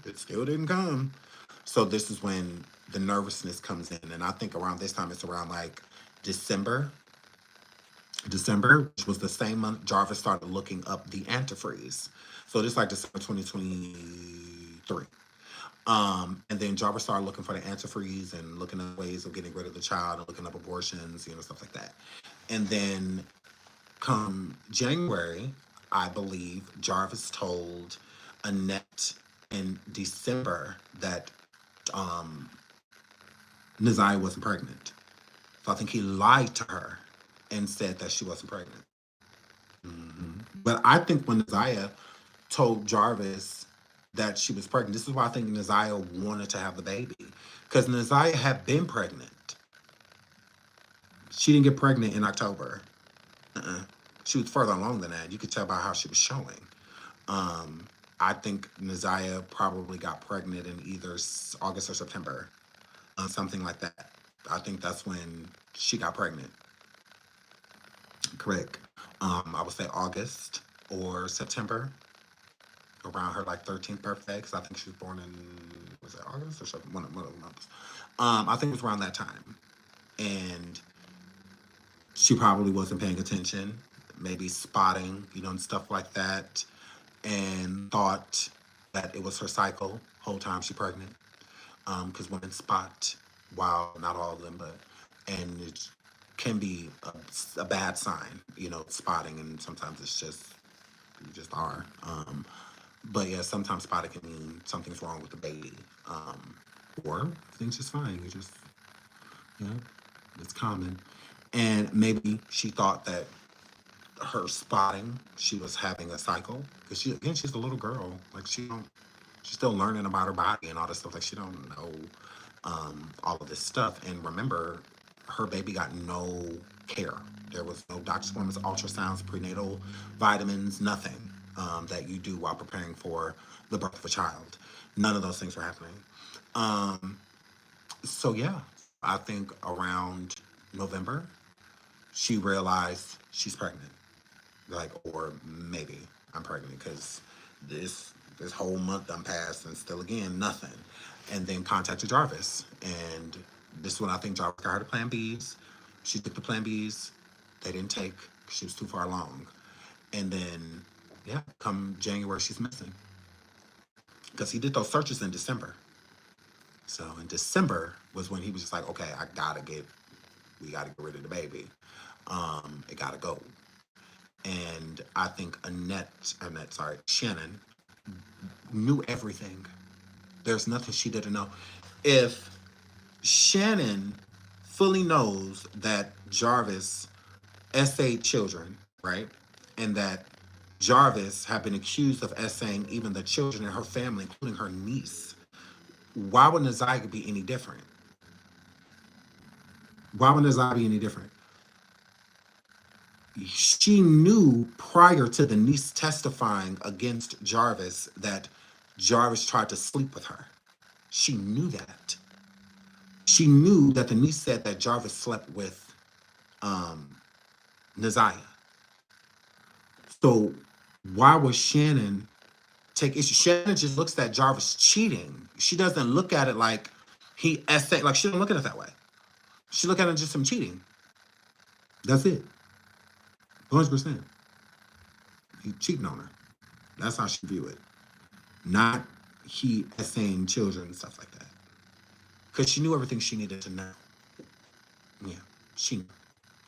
Speaker 1: it still didn't come. So this is when the nervousness comes in. And I think around this time, it's around like December, which was the same month Jarvis started looking up the antifreeze. So this is like December 2023. And then Jarvis started looking for the antifreeze and looking at ways of getting rid of the child and looking up abortions, stuff like that. And then come January, I believe Jarvis told Annette in December that NaZiyah wasn't pregnant. So I think he lied to her and said that she wasn't pregnant. But I think when NaZiyah told Jarvis that she was pregnant, this is why I think NaZiyah wanted to have the baby. Because NaZiyah had been pregnant. She didn't get pregnant in October. She was further along than that. You could tell by how she was showing. I think NaZiyah probably got pregnant in either August or September. Something like that. I think that's when she got pregnant. Correct. I would say August or September, around her like 13th birthday, because I think she was born in, was it August or something? One of the months. I think it was around that time. And she probably wasn't paying attention, maybe spotting, and stuff like that, and thought that it was her cycle whole time she pregnant. Because women spot, while not all of them, and it can be a bad sign, spotting, and sometimes it's just, you just are. But yeah, sometimes spotting can mean something's wrong with the baby. Or things just fine. You just, it's common. And maybe she thought that her spotting, she was having a cycle. Because she's a little girl. Like she's still learning about her body and all this stuff. Like she don't know all of this stuff. And remember, her baby got no care. There was no doctor's appointments, ultrasounds, prenatal vitamins, nothing that you do while preparing for the birth of a child. None of those things were happening. So yeah, I think around November, she realized she's pregnant. Like, or maybe I'm pregnant, because this whole month done passed and still again nothing. And then contacted Jarvis, and this is when I think Jarvis got her the Plan Bs. She took the Plan Bs. They didn't take. She was too far along. And then, yeah, come January, she's missing. Because he did those searches in December. So in December was when he was just like, okay, we gotta get rid of the baby. It gotta go. And I think Shannon knew everything. There's nothing she didn't know. If Shannon fully knows that Jarvis essayed children, right? And that Jarvis had been accused of essaying even the children in her family, including her niece, why would NaZiyah be any different? Why would NaZiyah be any different? She knew prior to the niece testifying against Jarvis that Jarvis tried to sleep with her. She knew that. She knew that the niece said that Jarvis slept with um, NaZiyah. So why was Shannon take issue? Shannon just looks at Jarvis cheating. She doesn't look at it like he essay, like she don't look at it that way. She look at it just him cheating. That's it. 100%. He cheating on her. That's how she view it. Not he essaying children and stuff like that. Because she knew everything she needed to know. Yeah, she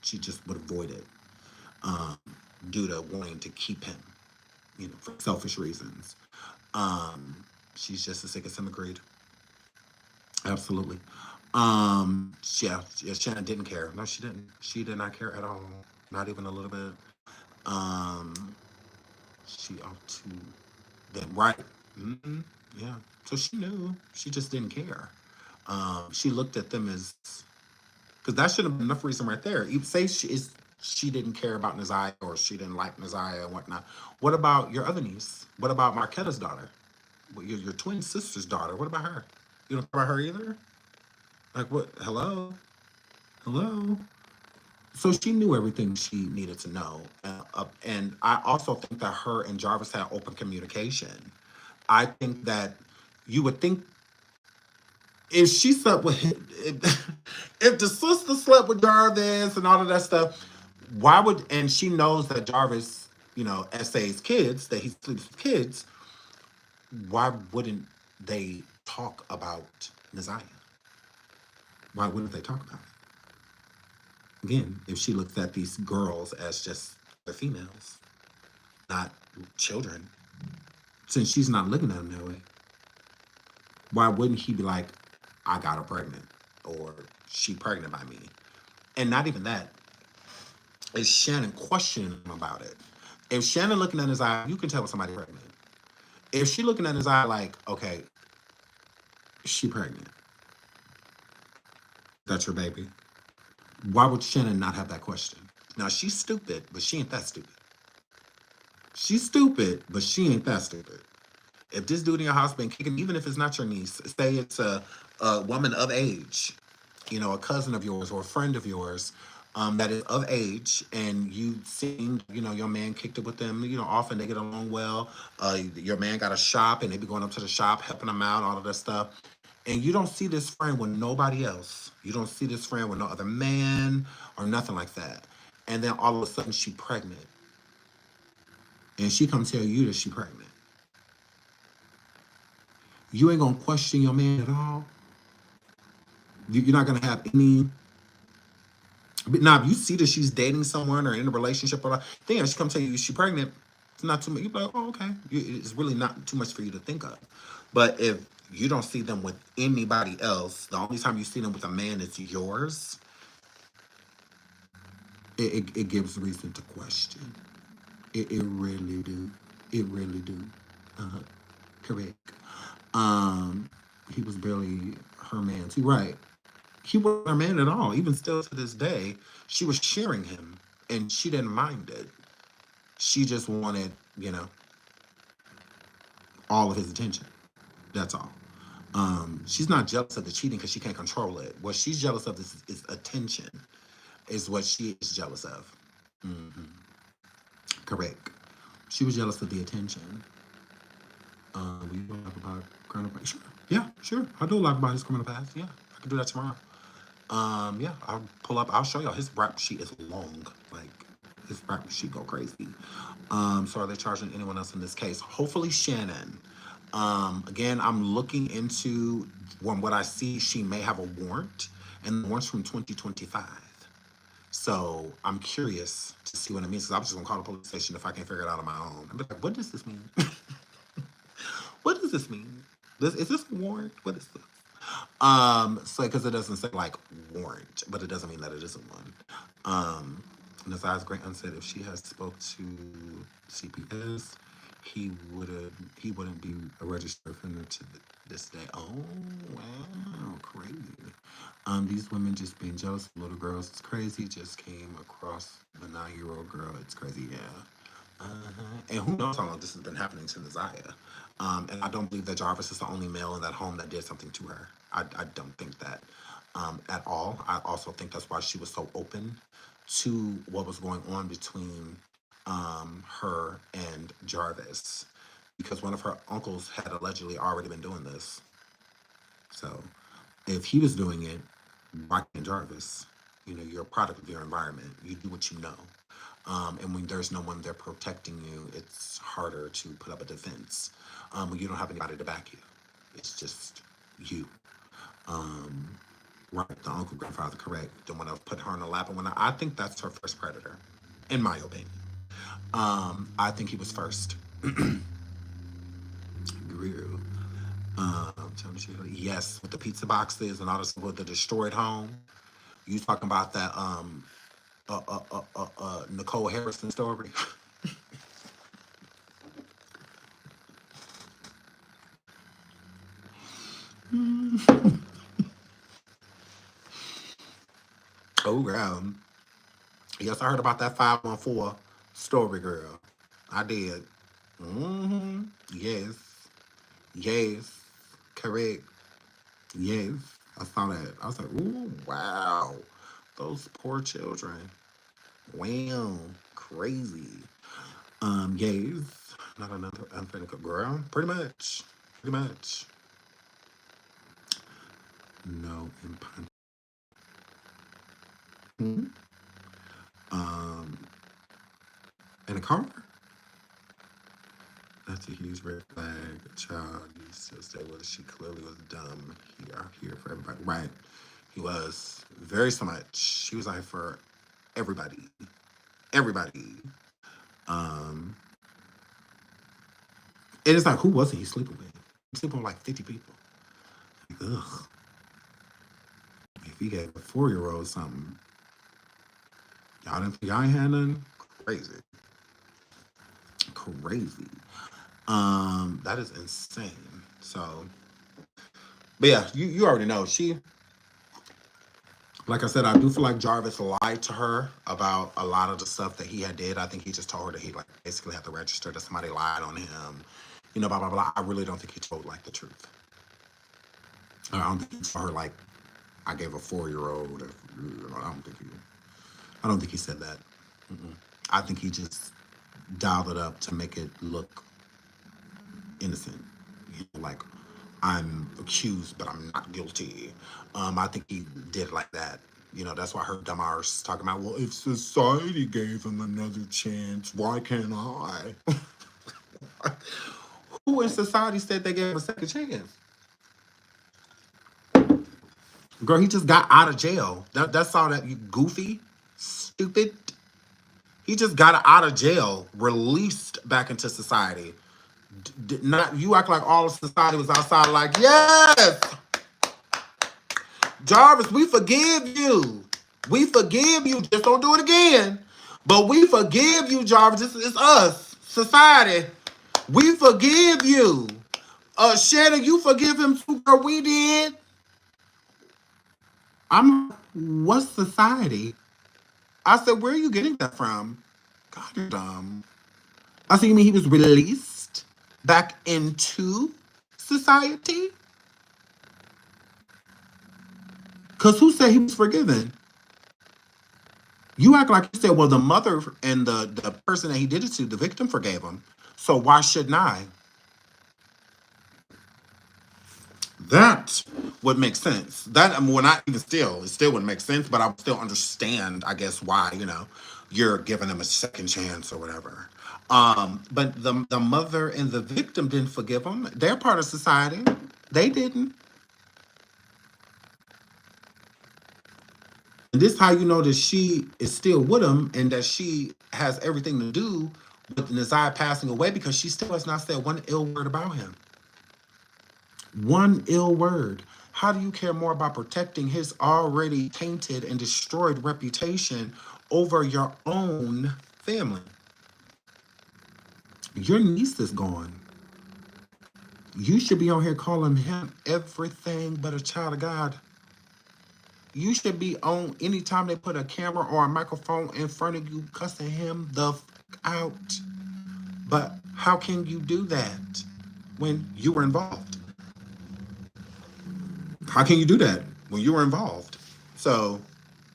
Speaker 1: just would avoid it um, due to wanting to keep him, for selfish reasons. Um, she's just as sick as him, agreed. Absolutely. Yeah, Shannon didn't care. No, she didn't. She did not care at all. Not even a little bit. Um, she ought to then right. Mm-hmm. Yeah. So she knew. She just didn't care. She looked at them as because that should have been enough reason right there. You say she didn't care about NaZiyah or she didn't like NaZiyah and whatnot. What about your other niece? What about Marquetta's daughter? Your twin sister's daughter. What about her? You don't care about her either? Like what? Hello. So she knew everything she needed to know, and I also think that her and Jarvis had open communication. I think that you would think if she slept with if the sister slept with Jarvis and all of that stuff, why would and she knows that Jarvis, essays kids, that he sleeps with kids, why wouldn't they talk about NaZiyah? Why wouldn't they talk about it? Again, if she looks at these girls as just the females, not children, since she's not looking at them that way, why wouldn't he be like, I got her pregnant or she pregnant by me? And not even that, is Shannon questioning him about it. If Shannon looking at his eye, you can tell when somebody's pregnant. If she looking at his eye like, okay, she pregnant. That's your baby. Why would Shannon not have that question? Now she's stupid, but she ain't that stupid. She's stupid, but she ain't that stupid. If this dude in your house been kicking, even if it's not your niece, say it's a woman of age, a cousin of yours or a friend of yours that is of age, and you seen, your man kicked it with them, often they get along well. Your man got a shop and they be going up to the shop, helping them out, all of that stuff. And you don't see this friend with nobody else. You don't see this friend with no other man or nothing like that. And then all of a sudden she pregnant. And she come tell you that she pregnant. You ain't gonna question your man at all. You're not gonna have any. But now, if you see that she's dating someone or in a relationship, or then she come tell you she's pregnant, it's not too much. You're like, oh, okay. It's really not too much for you to think of. But if you don't see them with anybody else, the only time you see them with a man is yours, it gives reason to question. It really do. It really do. Uh, correct. Um, he was barely her man too, right? He wasn't her man at all. Even still to this day, she was sharing him, and she didn't mind it. She just wanted, all of his attention. That's all. She's not jealous of the cheating because she can't control it. What she's jealous of is attention. Is what she is jealous of. Mm-hmm. Correct. She was jealous of the attention. We talk about criminal past. Sure. Yeah, sure. I do like about his criminal past. Yeah, I can do that tomorrow. Yeah, I'll pull up. I'll show y'all. His rap sheet is long. Like his rap sheet go crazy. So are they charging anyone else in this case? Hopefully Shannon. Again, I'm looking into what I see. She may have a warrant, and the warrant's from 2025. So I'm curious to see what it means. Because I'm just gonna call the police station if I can figure it out on my own. I'm like, what does this mean? What does this mean? Is this a warrant? What is this? So because it doesn't say like warrant, but it doesn't mean that it isn't one. NaZiyah's great aunt said if she has spoke to CPS, he wouldn't be a registered offender to This day. Oh, wow. Crazy. These women just being jealous of little girls. It's crazy. Just came across the 9-year-old girl. It's crazy. Yeah. And who knows how long this has been happening to NaZiyah. And I don't believe that Jarvis is the only male in that home that did something to her. I don't think that at all. I also think that's why she was so open to what was going on between her and Jarvis. Because one of her uncles had allegedly already been doing this. So if he was doing it, why can't Jarvis? You know, you're a product of your environment. You do what you know. And when there's no one there protecting you, it's harder to put up a defense when you don't have anybody to back you. It's just you. Right, the uncle grandfather, correct. Don't want to put her in the lap. And when I think that's her first predator, in my opinion. I think he was first. Grew. Yes, with the pizza boxes and all this with the destroyed home. You talking about that Nicole Harrison story? Oh, girl. Yes, I heard about that 514 story, girl. I did. Yes. Yes. Correct. Yes. I saw that. I was like, ooh, wow. Those poor children. Wow. Crazy. Yes. Not another unfinished girl. Pretty much. Pretty much. No impunity. In a car? That's a huge red flag. A child used to say, well, she clearly was dumb. Here for everybody. Right. He was very so much. He was like for everybody. Everybody. Um, and it's like, who wasn't he sleeping with? He sleeping with like 50 people. Like, ugh. If he had a 4-year-old something, y'all ain't had none? Crazy. Crazy. That is insane. So, but yeah, you already know. Like I said, I do feel like Jarvis lied to her about a lot of the stuff that he had did. I think he just told her that he like basically had to register that somebody lied on him. You know, blah blah blah. I really don't think he told like the truth. I don't think he told her like I gave a 4-year-old. I don't think he said that. I think he just dialed it up to make it look innocent. You know, like I'm accused, but I'm not guilty. I think he did like that. You know, that's why I heard dumb arse talking about, well, if society gave him another chance, why can't I? Who in society said they gave him a second chance? Girl, he just got out of jail. That's all that, you goofy, stupid. He just got out of jail, released back into society. Not you act like all of society was outside like, yes, Jarvis, we forgive you. We forgive you. Just don't do it again. But we forgive you, Jarvis. It's us, society. We forgive you. Shannon, you forgive him too, girl. We did. I'm what's society? I said, where are you getting that from? God, you're dumb. I said, you mean he was released back into society? Because who said he was forgiven? You act like you said, well, the mother and the person that he did it to, the victim, forgave him. So why shouldn't I? That would make sense. That, I mean, well, not even still, it still wouldn't make sense, but I would still understand, I guess, why, you know, you're giving him a second chance or whatever. But the mother and the victim didn't forgive him. They're part of society. They didn't. And this is how you know that she is still with him and that she has everything to do with NaZiyah passing away, because she still has not said one ill word about him. One ill word. How do you care more about protecting his already tainted and destroyed reputation over your own family? Your niece is gone. You should be on here calling him everything but a child of God. You should be on anytime they put a camera or a microphone in front of you cussing him the out. But how can you do that when you were involved? How can you do that when you were involved? So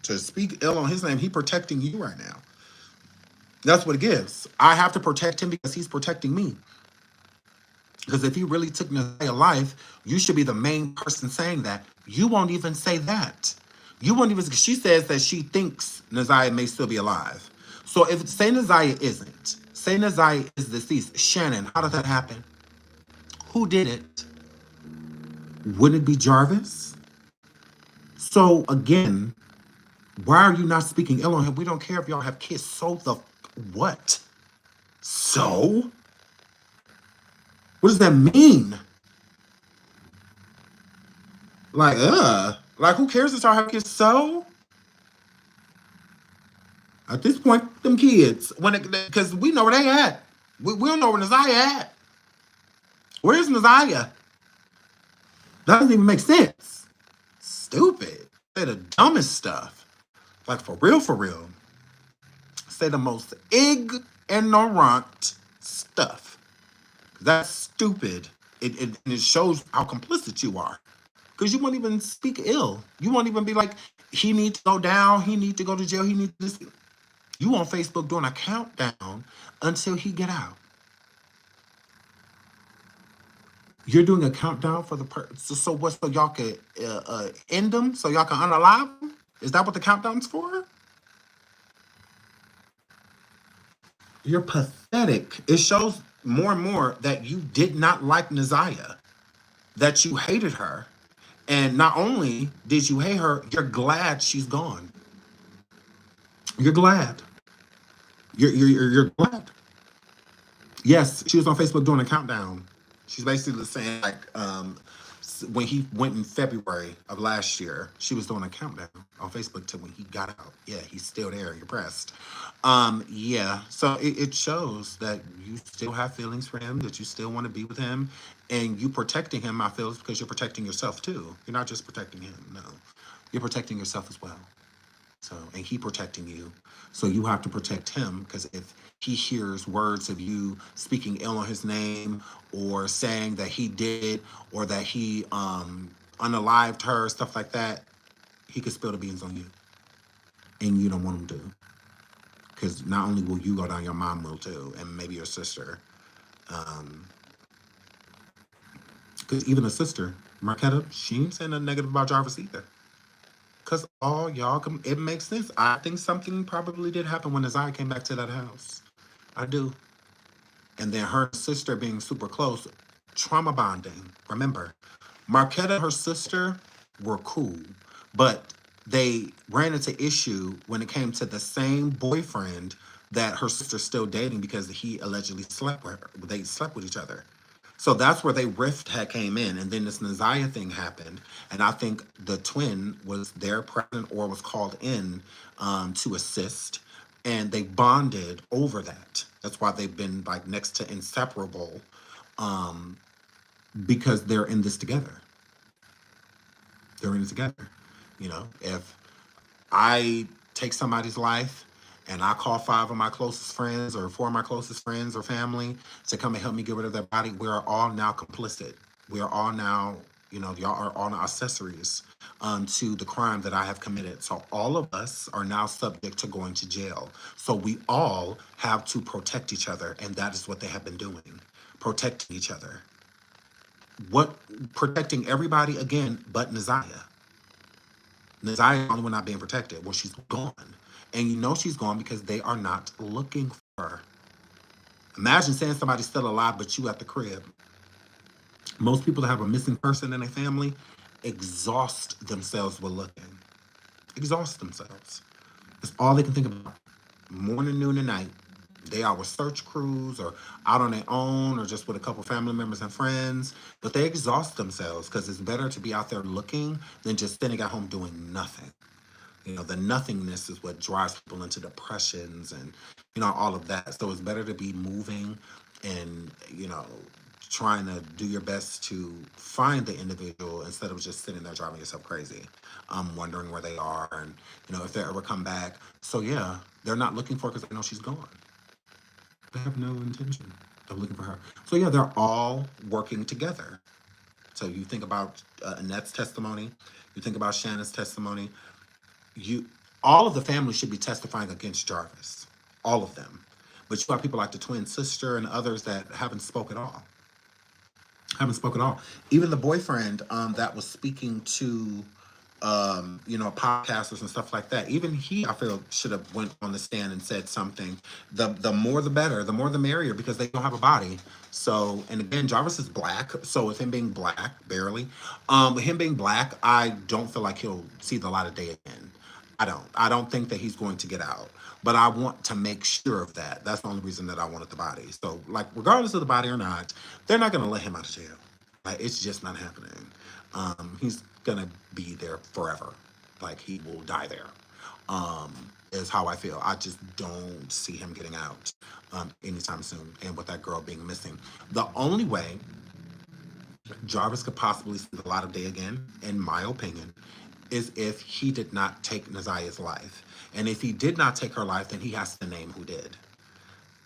Speaker 1: to speak ill on his name, he protecting you right now. That's what it gives. I have to protect him because he's protecting me. Because if he really took NaZiyah's life, you should be the main person saying that. You won't even say that. You won't even. She says that she thinks NaZiyah may still be alive. So if say NaZiyah isn't, say NaZiyah is deceased. Shannon, how did that happen? Who did it? Wouldn't it be Jarvis? So again, why are you not speaking ill on him? We don't care if y'all have kids. So the what? So what does that mean? Like who cares if y'all have kids? So at this point, them kids, when because we know where they at. We don't know where NaZiyah at. Where's NaZiyah? That doesn't even make sense. Stupid. Say the dumbest stuff. Like for real, for real. Say the most ignorant stuff. That's stupid. It shows how complicit you are. Because you won't even speak ill. You won't even be like, he needs to go down, he needs to go to jail, he needs this. You on Facebook doing a countdown until he get out. You're doing a countdown for the person. So what? So y'all can end them? So y'all can unalive them? Is that what the countdown's for? You're pathetic. It shows more and more that you did not like NaZiyah, that you hated her. And not only did you hate her, you're glad she's gone. You're glad. You're glad. Yes, she was on Facebook doing a countdown. She's basically saying like when he went in February of last year, she was doing a countdown on Facebook to when he got out. Yeah, he's still there. You're pressed. Yeah. So it shows that you still have feelings for him, that you still want to be with him, and you protecting him. I feel is because you're protecting yourself too. You're not just protecting him. No, you're protecting yourself as well. So, and he protecting you. So you have to protect him because if he hears words of you speaking ill on his name or saying that he did or that he unalived her, stuff like that, he could spill the beans on you. And you don't want him to. Because not only will you go down, your mom will too, and maybe your sister. Because even a sister, Marquetta, she ain't saying nothing negative about Jarvis either. Because all y'all, it makes sense. I think something probably did happen when NaZiyah came back to that house. I do. And then her sister being super close, trauma bonding. Remember, Marquetta and her sister were cool, but they ran into issue when it came to the same boyfriend that her sister's still dating because he allegedly slept with her. They slept with each other. So that's where they rift had came in, and then this NaZiyah thing happened, and I think the twin was there present or was called in to assist, and they bonded over that. That's why they've been like next to inseparable, because they're in this together. They're in it together. You know, if I take somebody's life and I call 5 of my closest friends or 4 of my closest friends or family to come and help me get rid of their body, we are all now complicit. We are all now, you know, y'all are all accessories to the crime that I have committed. So all of us are now subject to going to jail. So we all have to protect each other, and that is what they have been doing, protecting each other. What protecting everybody again, but NaZiyah. NaZiyah is the only one not being protected. Well, she's gone. And you know she's gone because they are not looking for her. Imagine saying somebody's still alive, but you at the crib. Most people that have a missing person in their family exhaust themselves with looking. Exhaust themselves. That's all they can think about. Morning, noon, and night. They are with search crews or out on their own or just with a couple family members and friends. But they exhaust themselves because it's better to be out there looking than just sitting at home doing nothing. You know, the nothingness is what drives people into depressions and, you know, all of that. So it's better to be moving and, you know, trying to do your best to find the individual instead of just sitting there driving yourself crazy, wondering where they are and if they ever come back. So yeah, they're not looking for her because they know she's gone. They have no intention of looking for her. So yeah, they're all working together. So you think about Annette's testimony, you think about Shannon's testimony. You, all of the family should be testifying against Jarvis, all of them. But you got people like the twin sister and others that haven't spoke at all. Haven't spoke at all. Even the boyfriend that was speaking to podcasters and stuff like that. Even he, I feel, should have went on the stand and said something. The more the better, the more the merrier, because they don't have a body. So, and again, Jarvis is black. So with him being black, barely, with him being black, I don't feel like he'll see the light of day again. I don't think that he's going to get out. But I want to make sure of that. That's the only reason that I wanted the body. So, like, regardless of the body or not, they're not going to let him out of jail. Like, it's just not happening. He's gonna be there forever. Like, he will die there. Is how I feel. I just don't see him getting out anytime soon. And with that girl being missing, the only way Jarvis could possibly see the light of day again, in my opinion, is if he did not take NaZiyah's life. And if he did not take her life, then he has to name who did.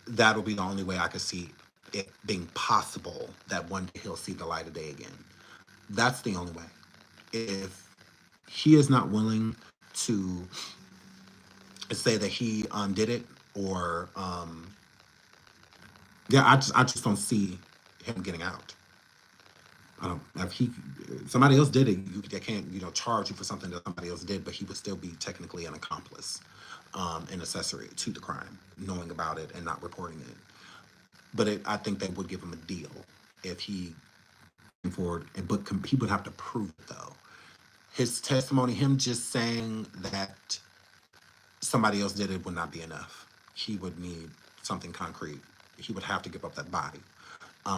Speaker 1: That'll be the only way I could see it being possible that one day he'll see the light of day again. That's the only way. If he is not willing to say that he did it, or I just don't see him getting out. If somebody else did it, they can't charge you for something that somebody else did, but he would still be technically an accomplice, an accessory to the crime, knowing about it and not reporting it. But I think they would give him a deal if he came forward, but he would have to prove it though. His testimony, him just saying that somebody else did it, would not be enough. He would need something concrete. He would have to give up that body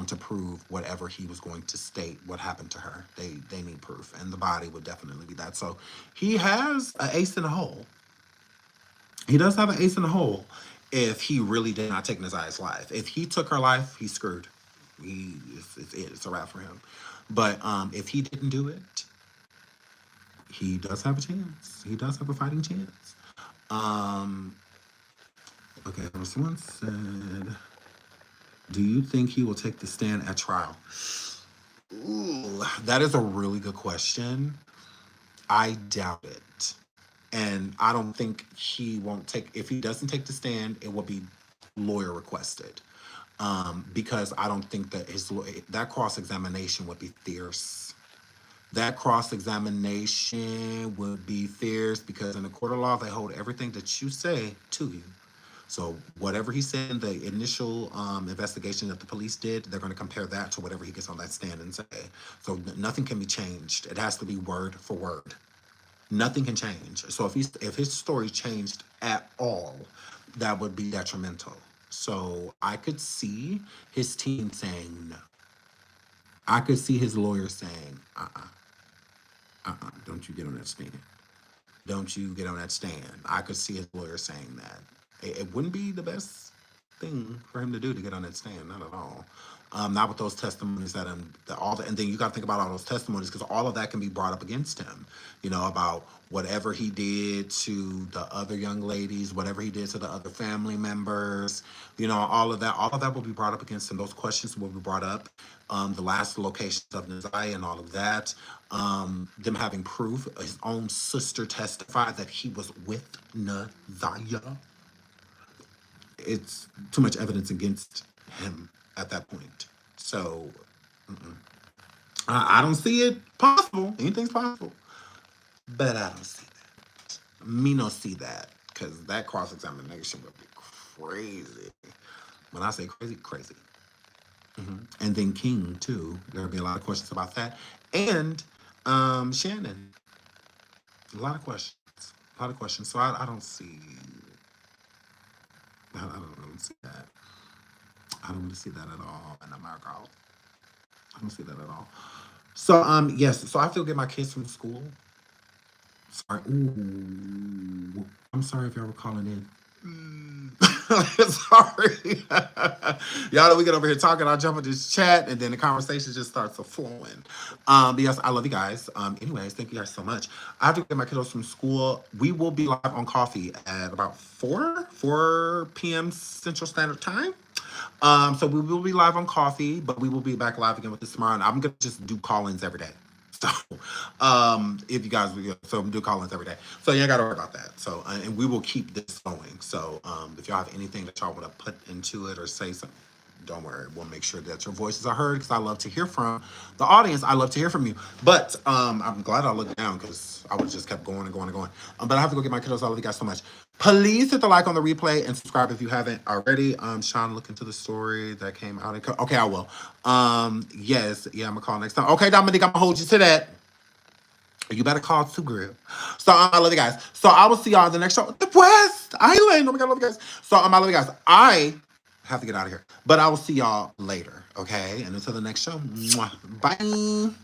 Speaker 1: to prove whatever he was going to state what happened to her. They need proof, and the body would definitely be that. So he has an ace in the hole. He does have an ace in the hole if he really did not take NaZiyah's life. If he took her life, he's screwed. It's a wrap for him. But if he didn't do it, he does have a chance. He does have a fighting chance. Okay, someone said, do you think he will take the stand at trial? Ooh, that is a really good question. I doubt it. And I don't think he won't take, if he doesn't take the stand, it will be lawyer requested. Because I don't think that that cross-examination would be fierce. That cross-examination would be fierce because in the court of law, they hold everything that you say to you. So whatever he said in the initial investigation that the police did, they're going to compare that to whatever he gets on that stand and say. So nothing can be changed. It has to be word for word. Nothing can change. So if his story changed at all, that would be detrimental. So I could see his team saying no. I could see his lawyer saying, don't you get on that stand. Don't you get on that stand. I could see his lawyer saying that. It wouldn't be the best thing for him to do to get on that stand, not at all. Not with those testimonies and then you got to think about all those testimonies because all of that can be brought up against him. About whatever he did to the other young ladies, whatever he did to the other family members. All of that will be brought up against him. Those questions will be brought up. The last locations of NaZiyah and all of that. Them having proof. His own sister testified that he was with NaZiyah. It's too much evidence against him at that point. So I don't see it possible. Anything's possible. But I don't see that. Me no see that. Because that cross-examination would be crazy. When I say crazy, crazy. And then King, too. There'll be a lot of questions about that. And Shannon. A lot of questions. So I don't see... I don't see that. I don't see that at all in America. I don't see that at all. So yes, so I have to get my kids from school. Sorry. Ooh. I'm sorry if y'all were calling in. Sorry. Y'all know we get over here talking, I'll jump in this chat, and then the conversation just starts flowing. But yes, I love you guys. Anyways, thank you guys so much. I have to get my kiddos from school. We will be live on Coffee at about 4 p.m. Central Standard Time. So we will be live on Coffee, but we will be back live again with this tomorrow. And I'm gonna just do call-ins every day. So, if you guys, so I'm do call-ins every day. So you ain't gotta worry about that. So, and we will keep this going. So, if y'all have anything that y'all want to put into it or say something, don't worry. We'll make sure that your voices are heard because I love to hear from the audience. I love to hear from you. But I'm glad I looked down because I would have just kept going and going and going. But I have to go get my kiddos. I love you guys so much. Please hit the like on the replay and subscribe if you haven't already. Sean, look into the story that came out. Okay, I will. Yes, yeah, I'm gonna call next time. Okay, Dominique, I'm gonna hold you to that. You better call too, girl. So I love you guys. So I will see y'all in the next show. The West Island. Oh my god, I love you guys. So I love you guys. I have to get out of here. But I will see y'all later. Okay? And until the next show. Mwah. Bye.